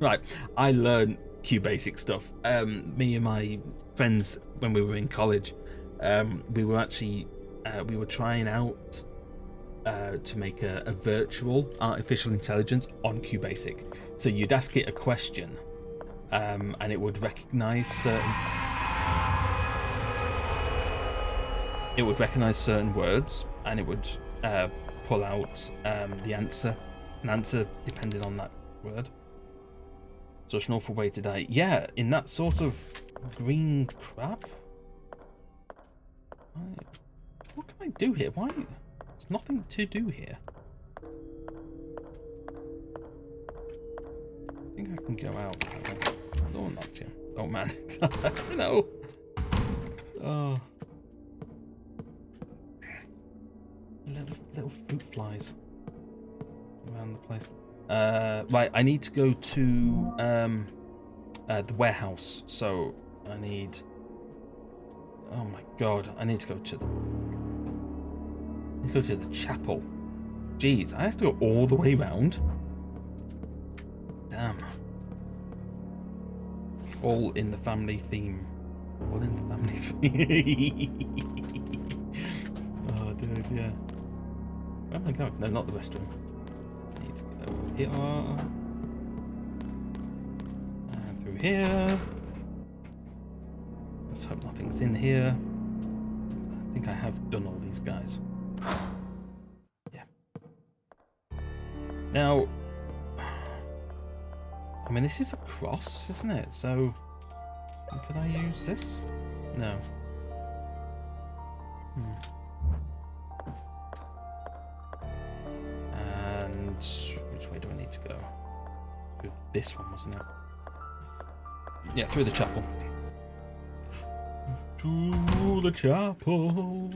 Right. I learned QBasic stuff. Me and my friends, when we were in college, we were actually we were trying out to make a virtual artificial intelligence on QBasic. So you'd ask it a question, and it would recognize certain words, and it would pull out an answer depending on that word. Such an awful way to die. Yeah, in that sort of green crap. What can I do here? Why? There's nothing to do here. I think I can go out. Oh, not you. Oh man. No. Oh. Little fruit flies around the place. Right, I need to go to the warehouse. So I need. Oh my god! I need to go to the chapel. Jeez, I have to go all the way round. Damn. All in the family theme. All in the family theme. Oh, dude, yeah. Where am I going? No, not the restroom. I need to go here. And through here. Let's hope nothing's in here. I think I have done all these guys. Yeah. Now, I mean, this is a cross, isn't it? So, could I use this? No. And which way do I need to go? Through this one, wasn't it? Yeah, through the chapel. To the chapel.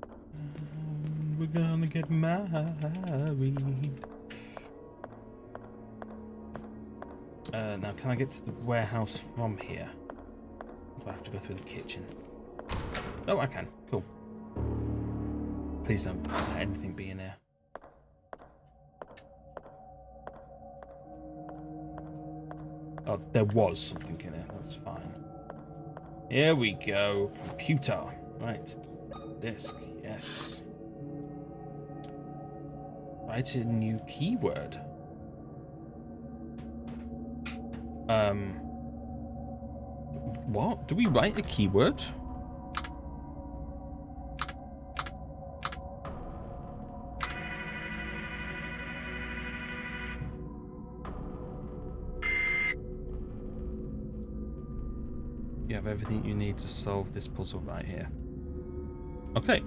And we're gonna get married. Now, can I get to the warehouse from here? Do I have to go through the kitchen? Oh, I can. Cool. Please don't let anything be in here. Oh, there was something in it. That's fine. Here we go. Computer. Right. Disk. Yes. Write a new keyword. What? Do we write a keyword? You have everything you need to solve this puzzle right here. Okay.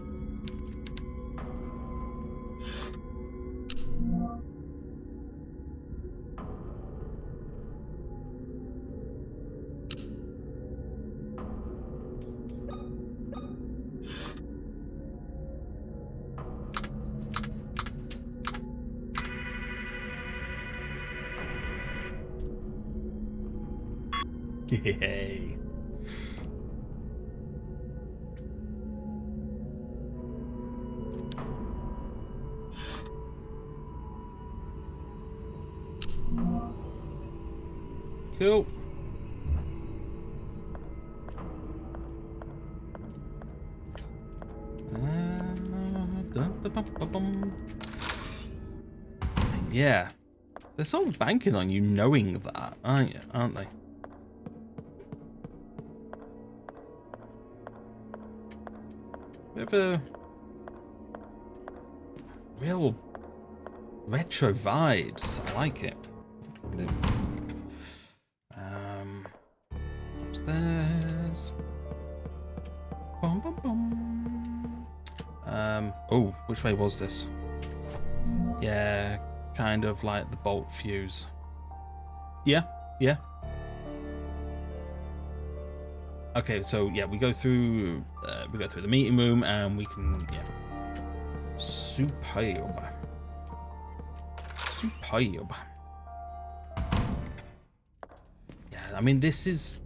Yay. Cool. Yeah. They're sort of banking on you knowing that, aren't they? real retro vibes. I like it. Upstairs. Bum, bum, bum. Oh, which way was this? Yeah, kind of like the bolt fuse. Yeah. Okay, so yeah, we go through the meeting room, and we can superb. Yeah, I mean, this is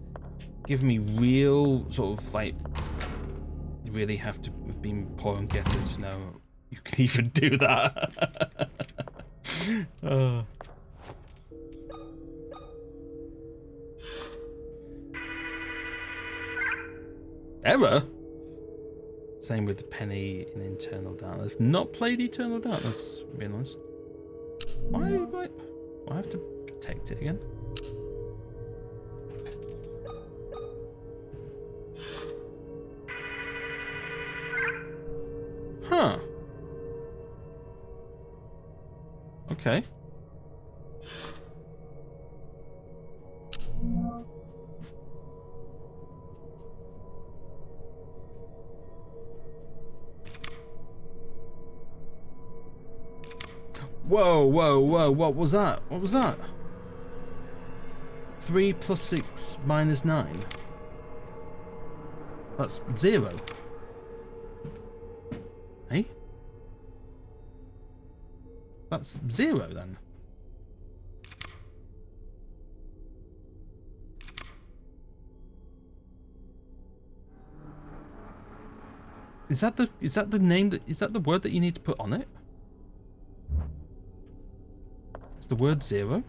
giving me real sort of like, you really have to have been poor and getter to know you can even do that. Error? Same with the penny in Eternal Darkness. Not played Eternal Darkness, to be honest. Why do I have to protect it again? Huh. Okay. Whoa, what was that? 3 plus 6 minus 9. That's 0. Hey? That's 0 then. Is that the name is that the word that you need to put on it? It's the word 0.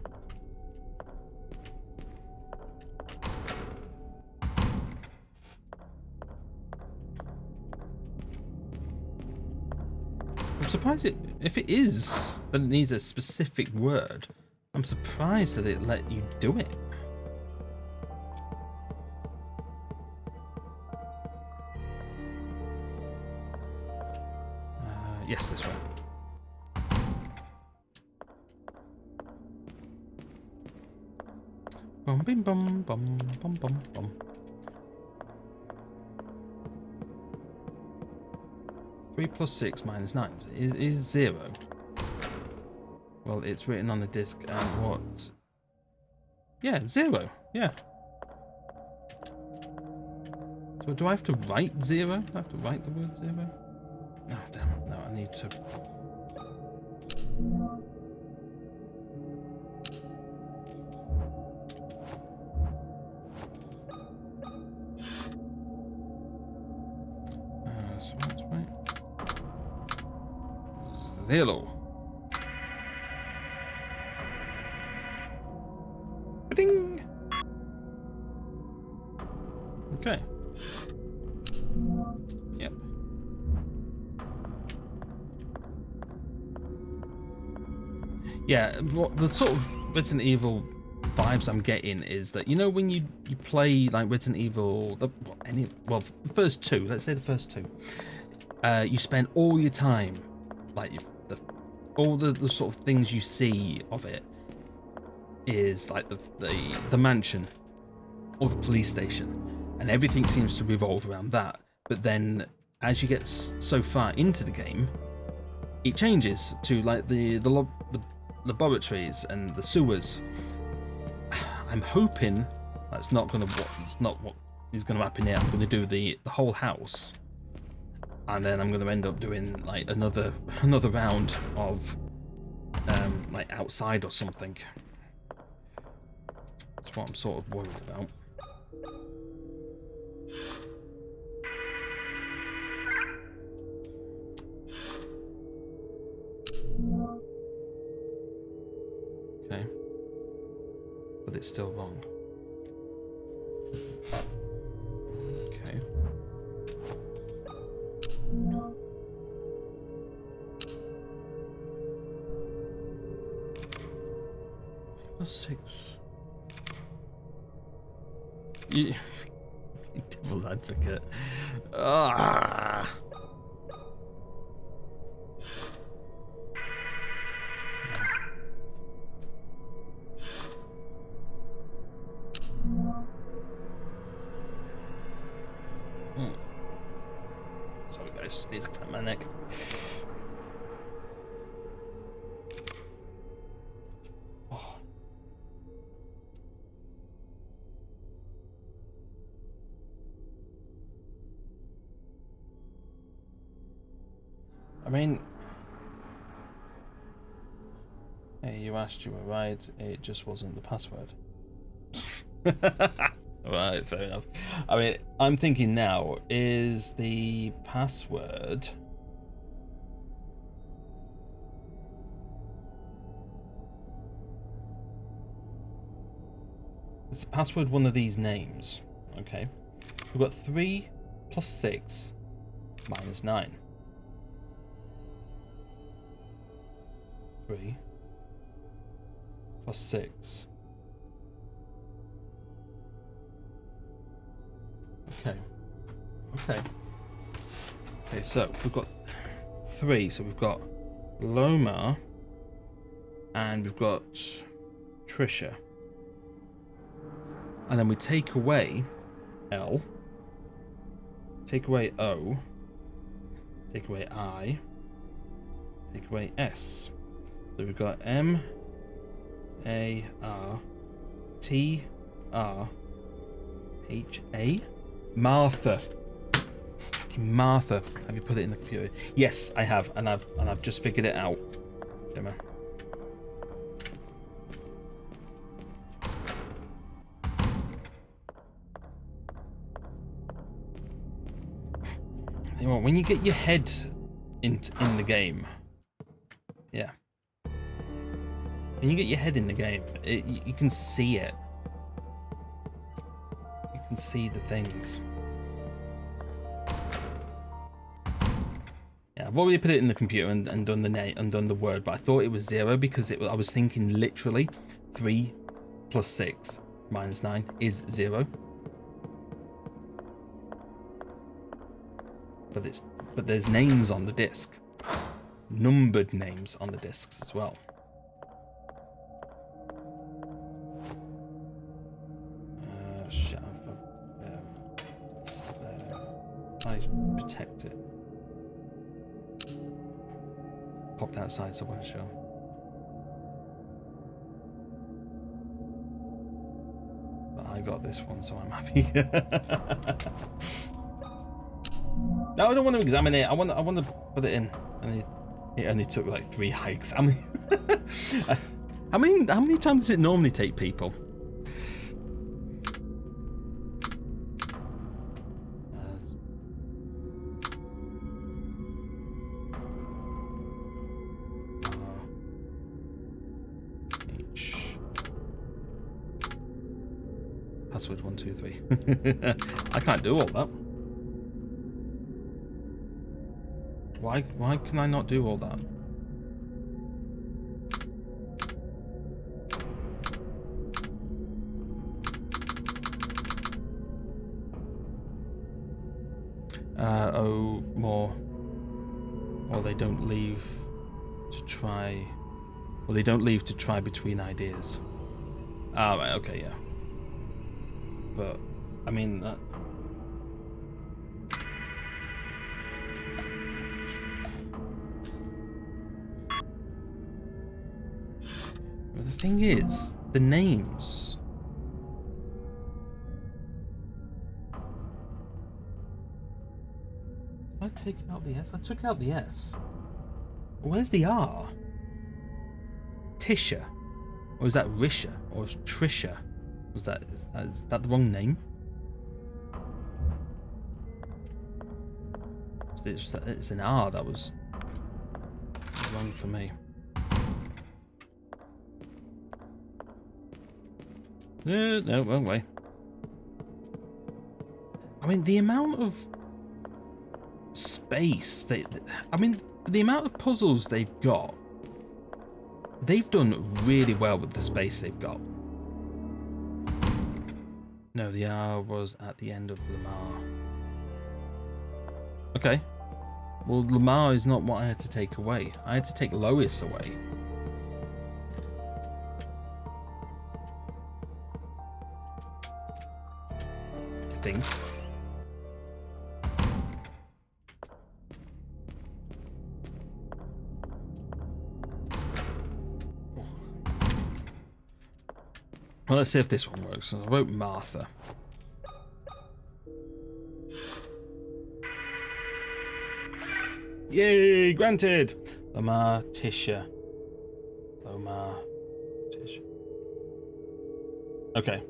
I'm surprised if it is, then it needs a specific word. I'm surprised that it let you do it. Yes, this way. Bum bim bum bum bum bum bum. Three plus 6 minus 9 is 0. Well, it's written on the disc and what? Yeah, 0. Yeah. So do I have to write 0? I have to write the word 0? Oh, damn. No, I need to... so that's right. 0. Ding! Okay. Yep. Yeah, what the sort of Resident Evil vibes I'm getting is that, you know, when you play like Resident Evil, the first two, let's say the first two, you spend all your time, like all the sort of things you see of it is like the mansion or the police station, and everything seems to revolve around that. But then as you get so far into the game, it changes to like the laboratories and the sewers. I'm hoping that's not what is going to happen here. I'm going to do the whole house, and then I'm going to end up doing like another round of like outside or something. That's what I'm sort of worried about. Okay. But it's still wrong. Okay. Plus 6. You... Devil's advocate. Ah. these are my neck. Oh. I mean, hey, you asked, you were right. It just wasn't the password. Right, fair enough. I mean, I'm thinking now, is the password... Is the password one of these names? Okay. We've got 3 plus 6 minus 9. 3 plus 6. Okay. Okay. Okay, so we've got 3. So we've got Loma and we've got Trisha. And then we take away L, take away O, take away I, take away S. So we've got M, A, R, T, R, H, A. Martha. Martha. Have you put it in the computer? Yes, I have, and I've just figured it out. Gemma. You know, when you get your head in the game, yeah. When you get your head in the game, you can see it. You can see the things. Yeah, I've already put it in the computer and done the name and done the word, but I thought it was 0 because I was thinking literally 3 plus 6 minus 9 is 0. But there's names on the disc, numbered names on the discs as well. Shut up. I protect it. Popped outside, so I want to show. But I got this one, so I'm happy. No, I don't want to examine it. I want to put it in. And it only took like 3 hikes. I mean, how many times does it normally take people? Password 1, 2, 3. I can't do all that. Why can I not do all that? Oh, more. Or they don't leave to try. Well, they don't leave to try between ideas. Ah, right, okay, yeah. But, I mean, that... But the thing is, the names... Did I take out the S? I took out the S. Where's the R? Tisha? Or is that Risha? Or is Trisha? Is that the wrong name? It's an R that was wrong for me. No, wrong way. I mean, the amount of space the amount of puzzles they've got, they've done really well with the space they've got. No, the R was at the end of Lamar. Okay. Well, Lamar is not what I had to take away. I had to take Lois away. I think. Well, let's see if this one works. I wrote Martha. Yay! Granted! Lamar Tisha. Lamar Tisha. Okay.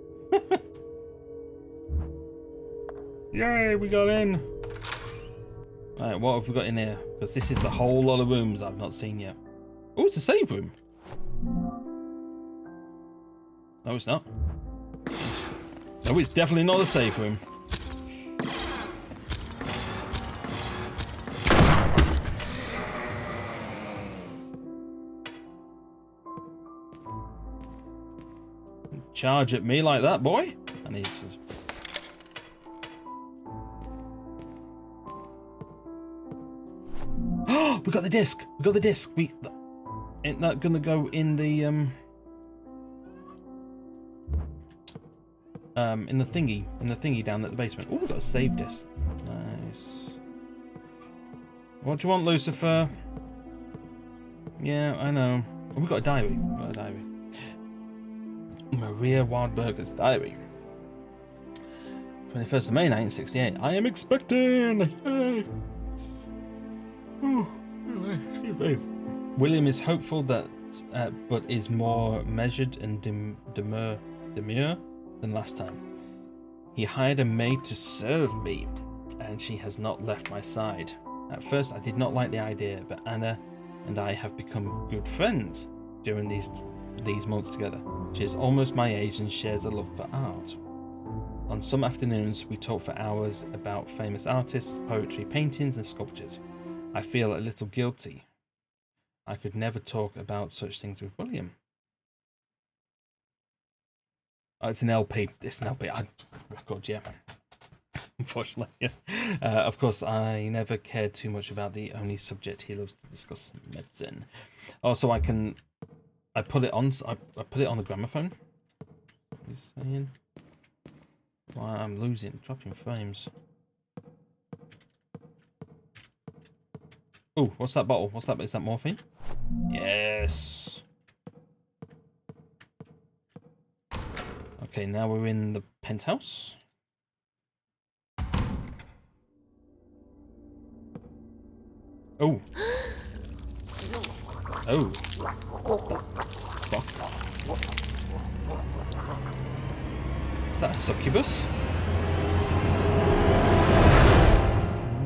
Yay! We got in! Right, what have we got in here? Because this is the whole lot of rooms I've not seen yet. Oh, it's a save room. No, it's not. No, it's definitely not a safe room. Charge at me like that, boy. I need to... Oh, we got the disc. We got the disc. Ain't that gonna go in the thingy down at the basement? Oh, we got a save disc. Nice. What do you want, Lucifer? Yeah, I know. Oh, we got a diary. We got a diary. Maria Wildberger's diary. 21st of May 1968. I am expecting. Yay. Oh, William is hopeful that, but is more measured and demure than last time. He hired a maid to serve me, and she has not left my side. At first, I did not like the idea, but Anna and I have become good friends during these months together. She is almost my age and shares a love for art. On some afternoons, we talk for hours about famous artists, poetry, paintings, and sculptures. I feel a little guilty. I could never talk about such things with William. Oh, it's an LP. It's an LP. Record, yeah. Unfortunately, yeah. Of course, I never cared too much about the only subject he loves to discuss, medicine. Also, I put it on. I put it on the gramophone. What are you saying? Well, I'm dropping frames. Oh, what's that bottle? What's that? Is that morphine? Yes. Okay, now we're in the penthouse. Oh. Oh. Fuck. Is that a succubus?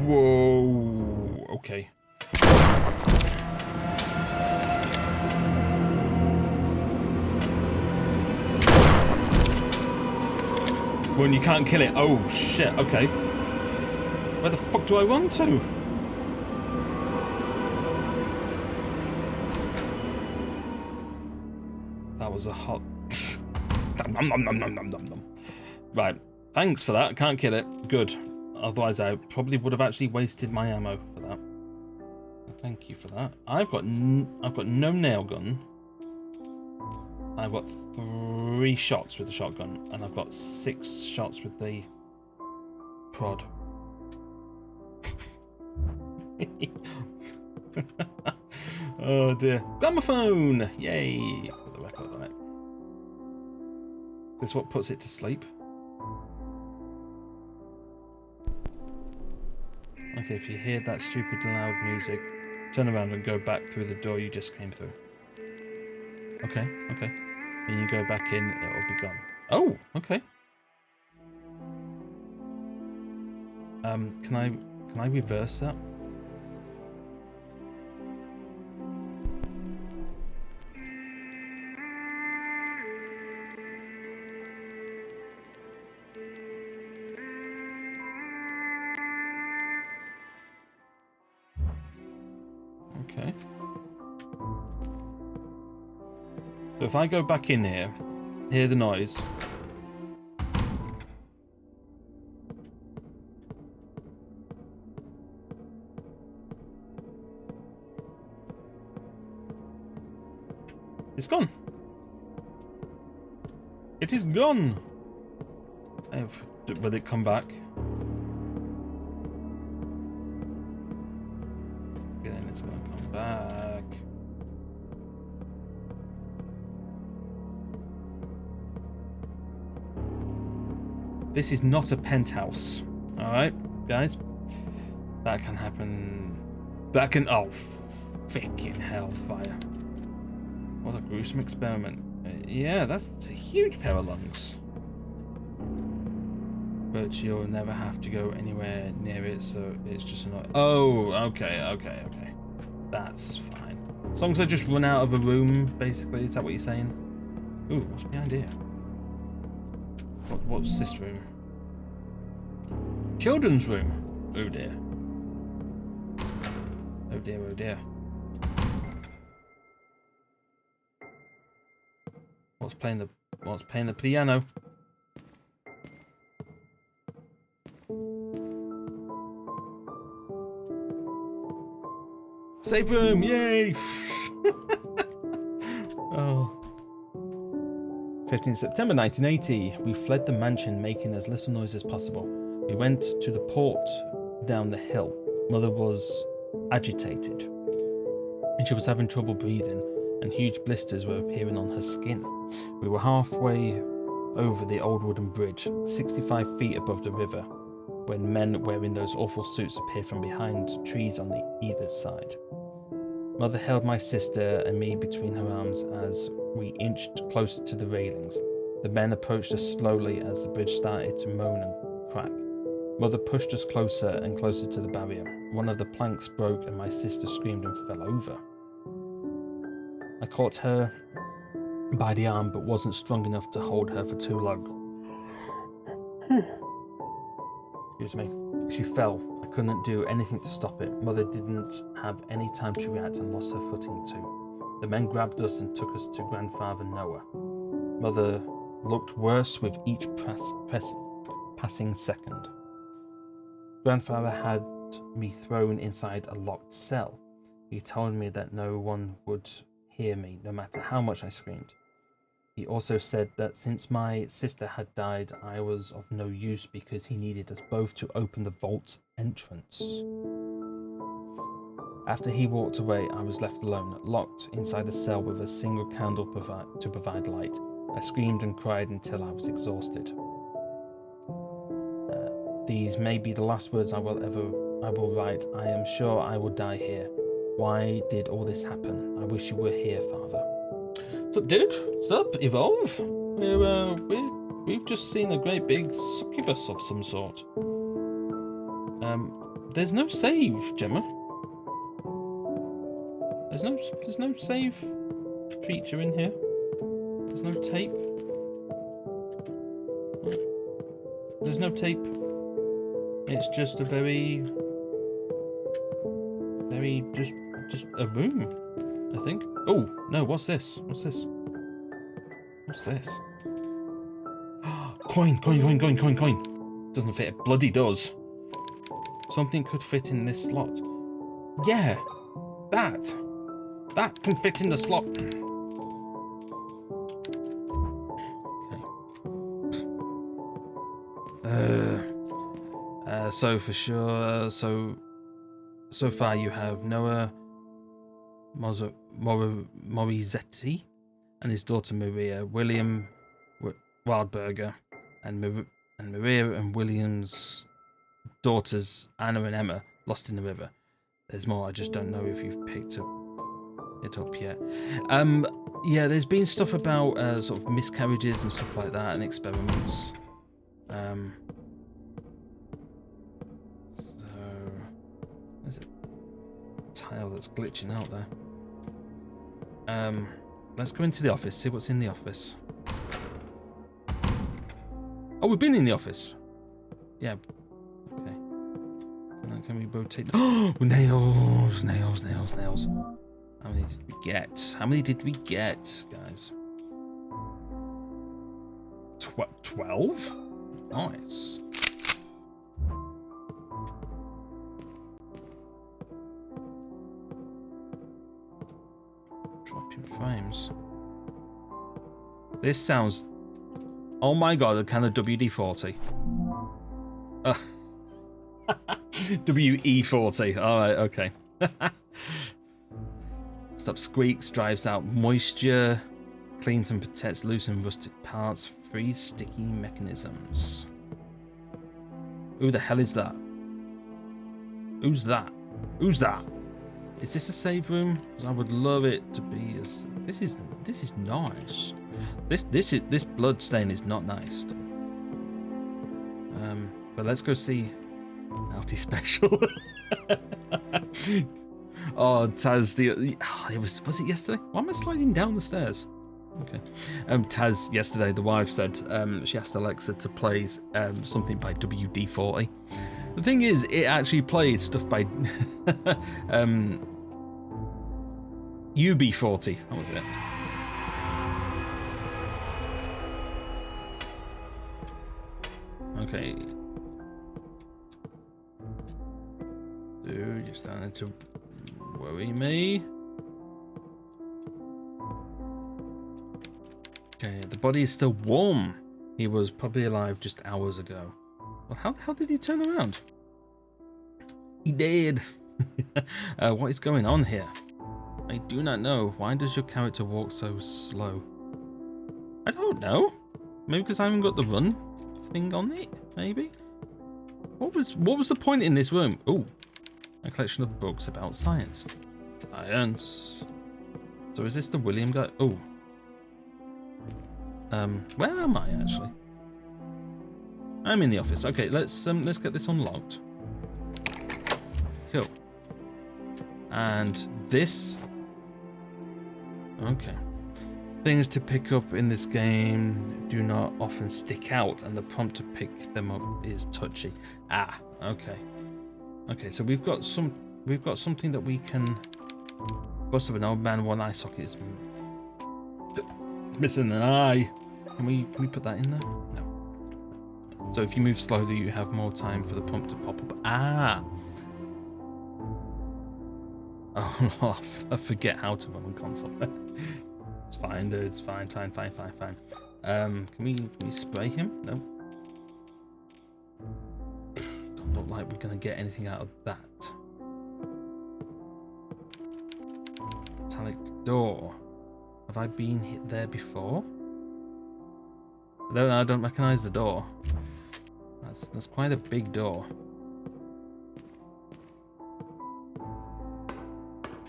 Whoa. Okay. When you can't kill it. Oh shit. Okay. Where the fuck do I run to? That was a hot. Right. Thanks for that. Can't kill it. Good. Otherwise, I probably would have actually wasted my ammo for that. Thank you for that. I've got no nail gun. I've got 3 shots with the shotgun, and I've got 6 shots with the prod. Oh dear. Gramophone! Yay! Put the record on it. This is what puts it to sleep. Okay, if you hear that stupid loud music, turn around and go back through the door you just came through. Okay, okay. When you go back in, it'll be gone. Oh, okay. Can I reverse that? Okay. So if I go back in here, hear the noise. It's gone. It is gone. Will it come back? Feeling it's gonna come back. This is not a penthouse. Alright, guys? That can happen. That can... Oh, freaking hellfire. What a gruesome experiment. Yeah, that's a huge pair of lungs. But you'll never have to go anywhere near it, so it's just annoying. Oh, okay. That's fine. As long as I just run out of a room, basically. Is that what you're saying? Ooh, what's behind here? What's this room? Children's room. Oh dear. Oh dear, oh dear. What's playing the piano? Safe room, yay! Oh. 15th September 1980. We fled the mansion, making as little noise as possible. We went to the port down the hill. Mother was agitated, and she was having trouble breathing, and huge blisters were appearing on her skin. We were halfway over the old wooden bridge, 65 feet above the river, when men wearing those awful suits appeared from behind trees on the either side. Mother held my sister and me between her arms as we inched closer to the railings. The men approached us slowly as the bridge started to moan and crack. Mother pushed us closer and closer to the barrier. One of the planks broke and my sister screamed and fell over. I caught her by the arm but wasn't strong enough to hold her for too long. Excuse me. She fell. I couldn't do anything to stop it. Mother didn't have any time to react and lost her footing too. The men grabbed us and took us to Grandfather Noah. Mother looked worse with each passing second. Grandfather had me thrown inside a locked cell. He told me that no one would hear me, no matter how much I screamed. He also said that since my sister had died, I was of no use because he needed us both to open the vault's entrance. After he walked away, I was left alone, locked inside a cell with a single candle to provide light. I screamed and cried until I was exhausted. These may be the last words I will write. I am sure I will die here. Why did all this happen? I wish you were here, Father. What's up, dude? What's up, Evolve? We've just seen a great big succubus of some sort. There's no save, Gemma. There's no save feature in here. There's no tape. There's no tape. It's just a very just a room, I think. Oh no! What's this? What's this? What's this? Coin! Doesn't fit. It bloody does. Something could fit in this slot. Yeah, that can fit in the slot. Okay. So for sure. So far you have Noah Morizetti and his daughter Maria, William Wildberger, and Maria and William's daughters Anna and Emma lost in the river. There's more. I just don't know if you've picked it up yet. Yeah, there's been stuff about sort of miscarriages and stuff like that and experiments. There's a tile that's glitching out there. Let's go into the office, see what's in the office. Oh, we've been in the office. Yeah. Okay. And then can we rotate? Oh, nails. How many did we get? How many did we get, guys? 12? Nice. Dropping frames. This sounds... Oh my god, a kind of WD-40. WE-40. Alright, okay. Stops squeaks, drives out moisture, cleans and protects loose and rusted parts, frees sticky mechanisms. Who the hell is that? Who's that? Who's that? Is this a save room? 'Cause I would love it to be as. This is nice. This blood stain is not nice. But let's go see Naughty Special. Oh, Taz, was it yesterday? Why am I sliding down the stairs? Okay. Taz yesterday, the wife said she asked Alexa to play something by WD-40. The thing is, it actually played stuff by UB40. That was it. Okay. Dude, you're starting to worry me. Okay, the body is still warm. He was probably alive just hours ago. Well, how the hell did he turn around? He did. What is going on here? I do not know. Why does your character walk so slow? I don't know. Maybe because I haven't got the run thing on it. Maybe. What was the point in this room? Oh, a collection of books about science. Science. So is this the William guy? Oh. Where am I actually? I'm in the office. Okay, let's get this unlocked. Cool. And this. Okay. Things to pick up in this game do not often stick out, and the prompt to pick them up is touchy. Ah, okay. Okay, so we've got something that we can. Bust of an old man, one eye socket is missing an eye. Can we put that in there? No. So if you move slowly, you have more time for the pump to pop up. Ah. Oh, I forget how to run on console. It's fine, dude. It's fine. Can we spray him? No. Don't look like we're gonna get anything out of that. Metallic door. Have I been hit there before? I don't recognize the door. That's quite a big door.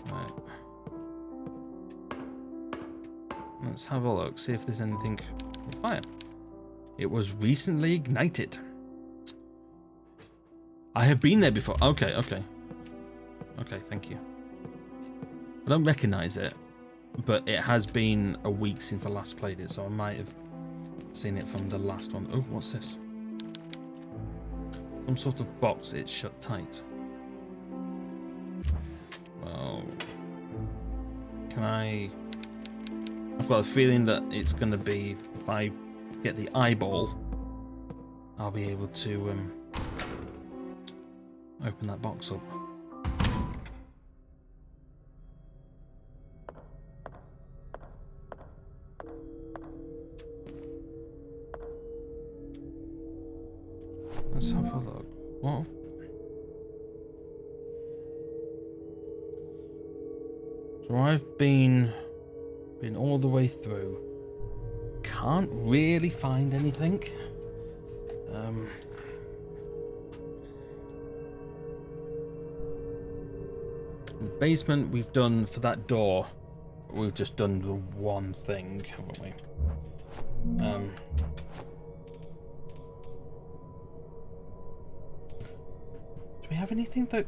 Right. Let's have a look. See if there's anything on fire. It was recently ignited. I have been there before. Okay. Okay, thank you. I don't recognize it, but it has been a week since I last played it, so I might have seen it from the last one. Oh, what's this? Some sort of box. It's shut tight. Well, can I? I've got a feeling that it's going to be, if I get the eyeball, I'll be able to open that box up. Let's have a look. What? So I've been all the way through. Can't really find anything. The basement we've done for that door. We've just done the one thing, haven't we? Do we have anything that?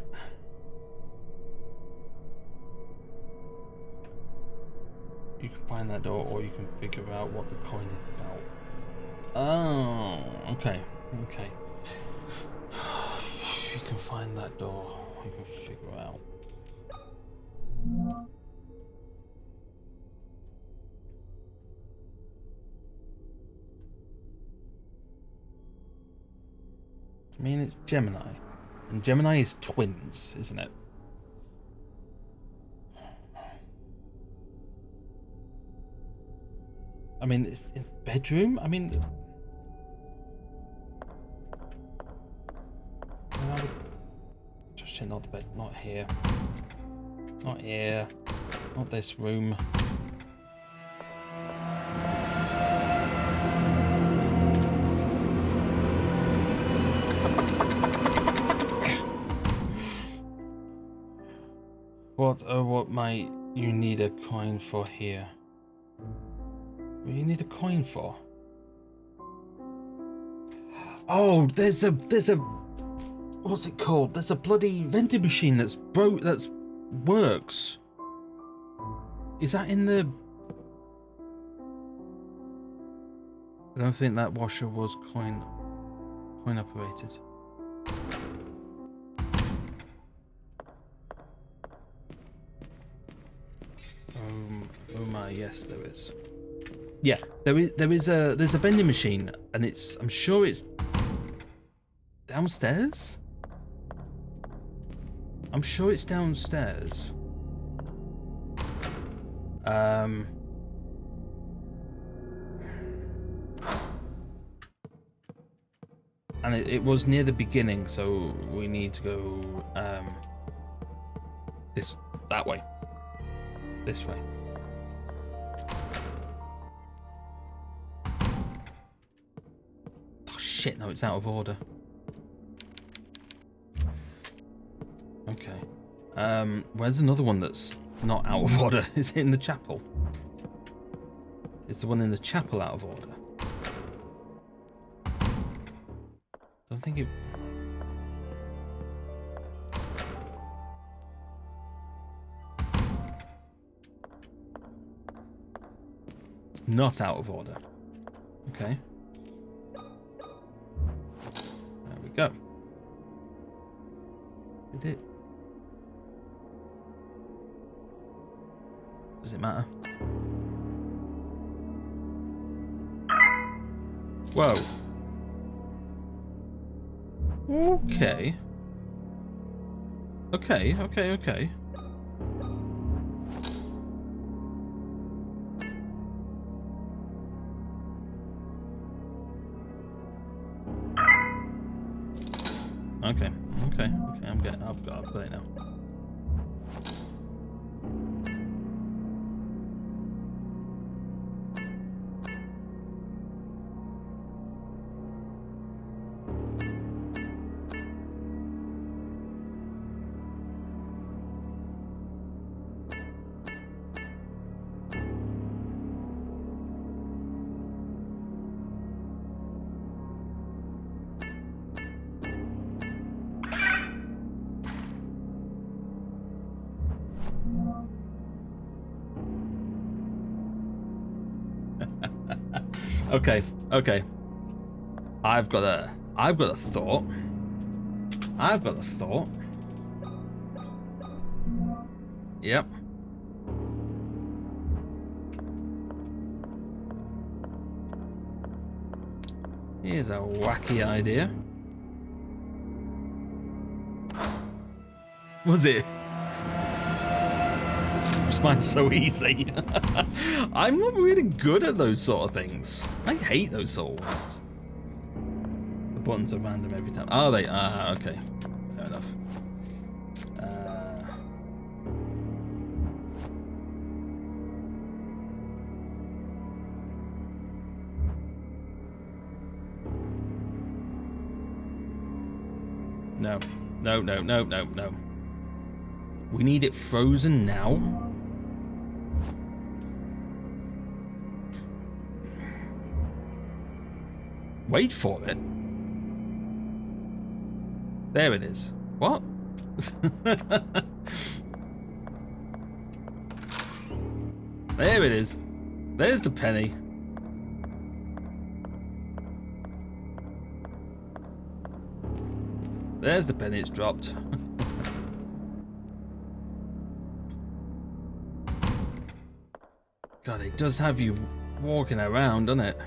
You can find that door, or you can figure out what the coin is about. Oh, okay. You can find that door. You can figure out. I mean, it's Gemini, and Gemini is twins, isn't it? I mean, it's in bedroom. I mean, just not the bed. Not here. Not here. Not this room. What might you need a coin for here? What do you need a coin for? Oh, there's a what's it called? There's a bloody vending machine that's broke. That works. Is that in the? I don't think that washer was coin operated. Oh my, yes, there is. Yeah, there's a vending machine, and I'm sure it's downstairs. I'm sure it's downstairs. And it was near the beginning, so we need to go that way. This way. Oh shit, no, it's out of order. Okay. Where's another one that's not out of order? Is it in the chapel? Is the one in the chapel out of order? I don't think it... It's not out of order. Okay. There we go. Did it? Does it matter? Whoa. Okay. Okay. Okay, I've got it now. Okay. I've got a thought. Yep. Here's a wacky idea. Was it? Mine's so easy. I'm not really good at those sort of things. I hate those sort of ones. The buttons are random every time. Oh, they are. Okay. Fair enough. No. We need it frozen now. Wait for it. There it is. What? There it is. There's the penny. There's the penny. It's dropped. God, it does have you walking around, doesn't it?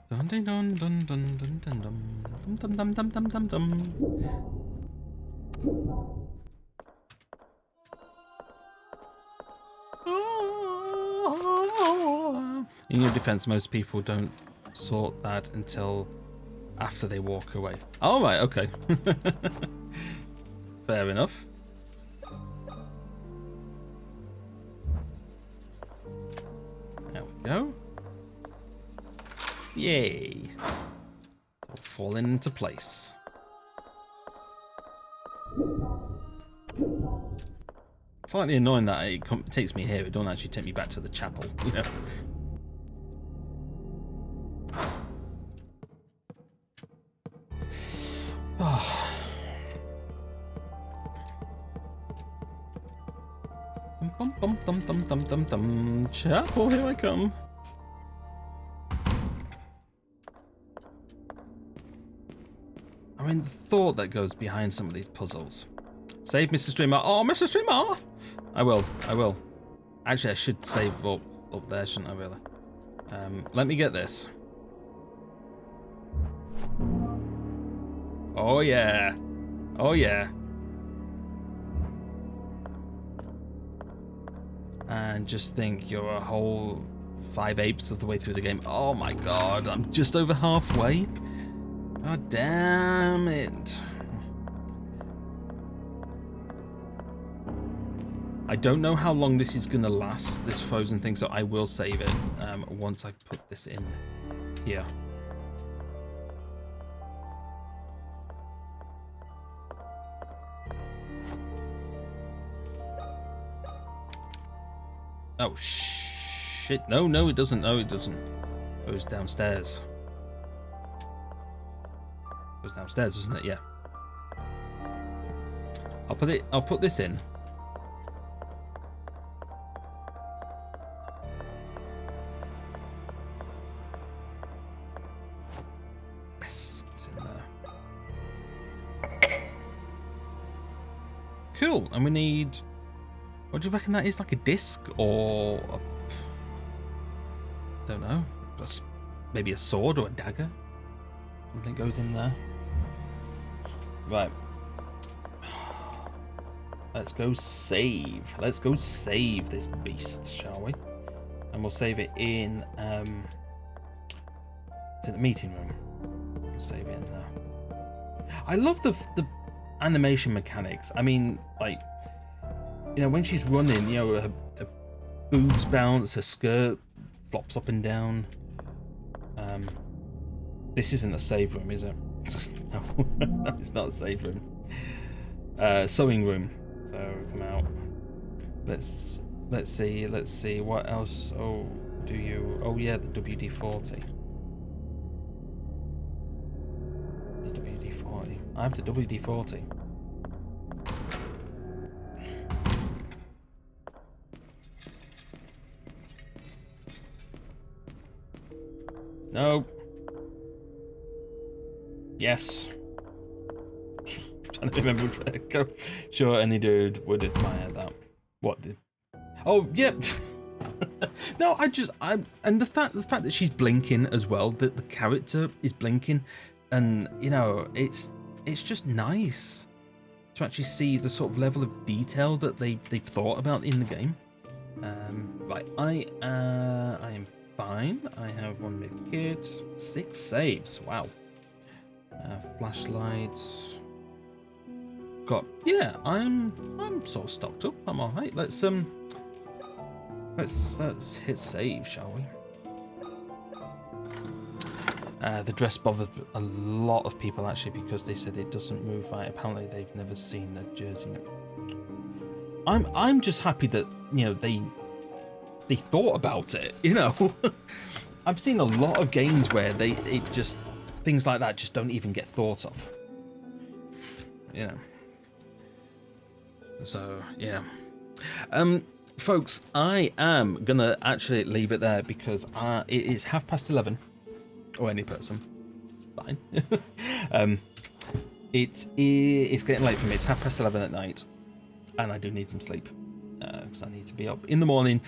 Dun dun dun dun dun dun dun dum dum dum dum dum. In your defense, most people don't sort that until after they walk away. All right, okay. Fair enough. There we go. Yay. All falling into place. Slightly annoying that it takes me here. It don't actually take me back to the chapel. You know. Chapel, here I come. I mean, the thought that goes behind some of these puzzles. Save Mr. Streamer. Oh, Mr. Streamer! I will. Actually, I should save up there, shouldn't I, really? Let me get this. Oh, yeah. Oh, yeah. And just think you're a whole 5/8 of the way through the game. Oh, my God. I'm just over halfway. God damn it. I don't know how long this is going to last, this frozen thing, so I will save it once I've put this in here. Oh, shit. No, it doesn't. No, it doesn't. It goes downstairs. It goes downstairs, doesn't it? Yeah. I'll put this in. Yes, it's in there. Cool. And we need... What do you reckon that is? Like a disc or a... Don't know. Maybe a sword or a dagger? Something goes in there. Right. Let's go save. Let's go save this beast, shall we? And we'll save it in... It's in the meeting room. We'll save it in there. I love the animation mechanics. I mean, like... You know, when she's running, you know, her boobs bounce, her skirt flops up and down. This isn't a save room, is it? No, it's not a save room. Sewing room. So come out. Let's see what else. Oh, do you? Oh yeah, the WD-40. The WD-40. I have the WD-40. No. Yes. Trying to remember which way to go. Sure, any dude would admire that. What did? Oh, yep. No, and the fact that she's blinking as well, that the character is blinking, and you know, it's just nice to actually see the sort of level of detail that they've thought about in the game. Right, I am fine. I have one with kids. 6 saves. Wow. Flashlight. Yeah, I'm sort of stocked up. I'm all right. Let's hit save, shall we? The dress bothered a lot of people actually because they said it doesn't move right. Apparently they've never seen the jersey. I'm just happy that, you know, they thought about it, you know. I've seen a lot of games where things like that just don't even get thought of, you know. So yeah, folks, I am gonna actually leave it there because it is 11:30, or any person, fine. It's getting late for me. It's 11:30 at night, and I do need some sleep because I need to be up in the morning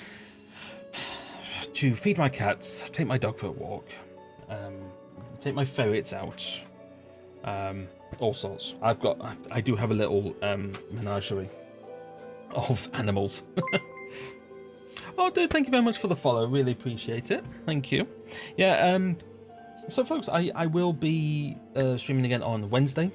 to feed my cats, take my dog for a walk, take my ferrets out, all sorts. I do have a little menagerie of animals. Oh, dude, thank you very much for the follow. Really appreciate it. Thank you. Yeah. So, folks, I will be streaming again on Wednesday.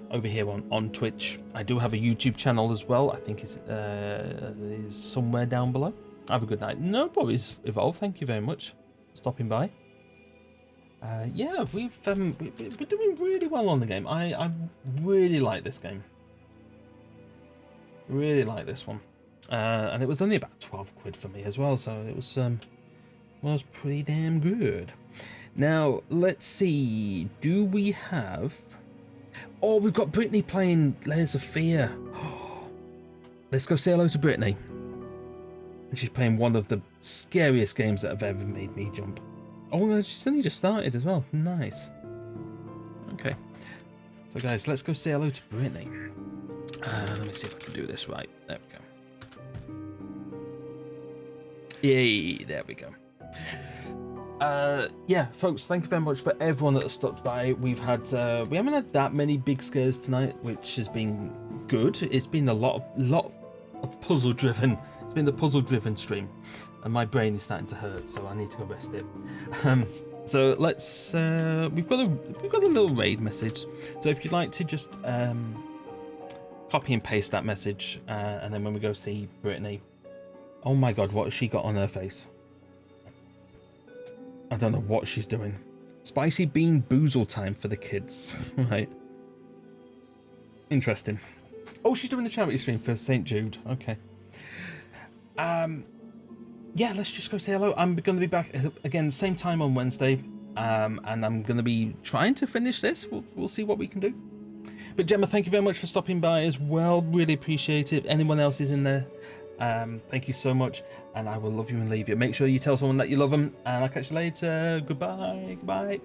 Over here on Twitch. I do have a YouTube channel as well. I think it is somewhere down below. Have a good night. No worries, Evolve. Thank you very much for stopping by. Yeah, we're doing really well on the game. I really like this game. Really like this one. And it was only about 12 quid for me as well, so it was pretty damn good. Now, let's see. Do we have... Oh, we've got Brittany playing Layers of Fear. Let's go say hello to Brittany. And she's playing one of the scariest games that have ever made me jump. Oh, no, she's only just started as well. Nice. Okay. So, guys, let's go say hello to Brittany. Let me see if I can do this right. There we go. Yay, there we go. Yeah, folks, thank you very much for everyone that has stopped by. We haven't had that many big scares tonight, which has been good. It's been a lot of puzzle driven. It's been the puzzle driven stream, and my brain is starting to hurt, so I need to go rest it. So let's we've got a little raid message. So if you'd like to just copy and paste that message, and then when we go see Brittany, oh my god, what has she got on her face? I don't know what she's doing. Spicy bean boozle time for the kids. Right. Interesting. Oh, she's doing the charity stream for St. Jude. Okay. Yeah, let's just go say hello. I'm going to be back again same time on Wednesday. And I'm going to be trying to finish this. We'll see what we can do. But Gemma, thank you very much for stopping by as well. Really appreciate it. If anyone else is in there, thank you so much, and I will love you and leave you. Make sure you tell someone that you love them, and I'll catch you later. Goodbye.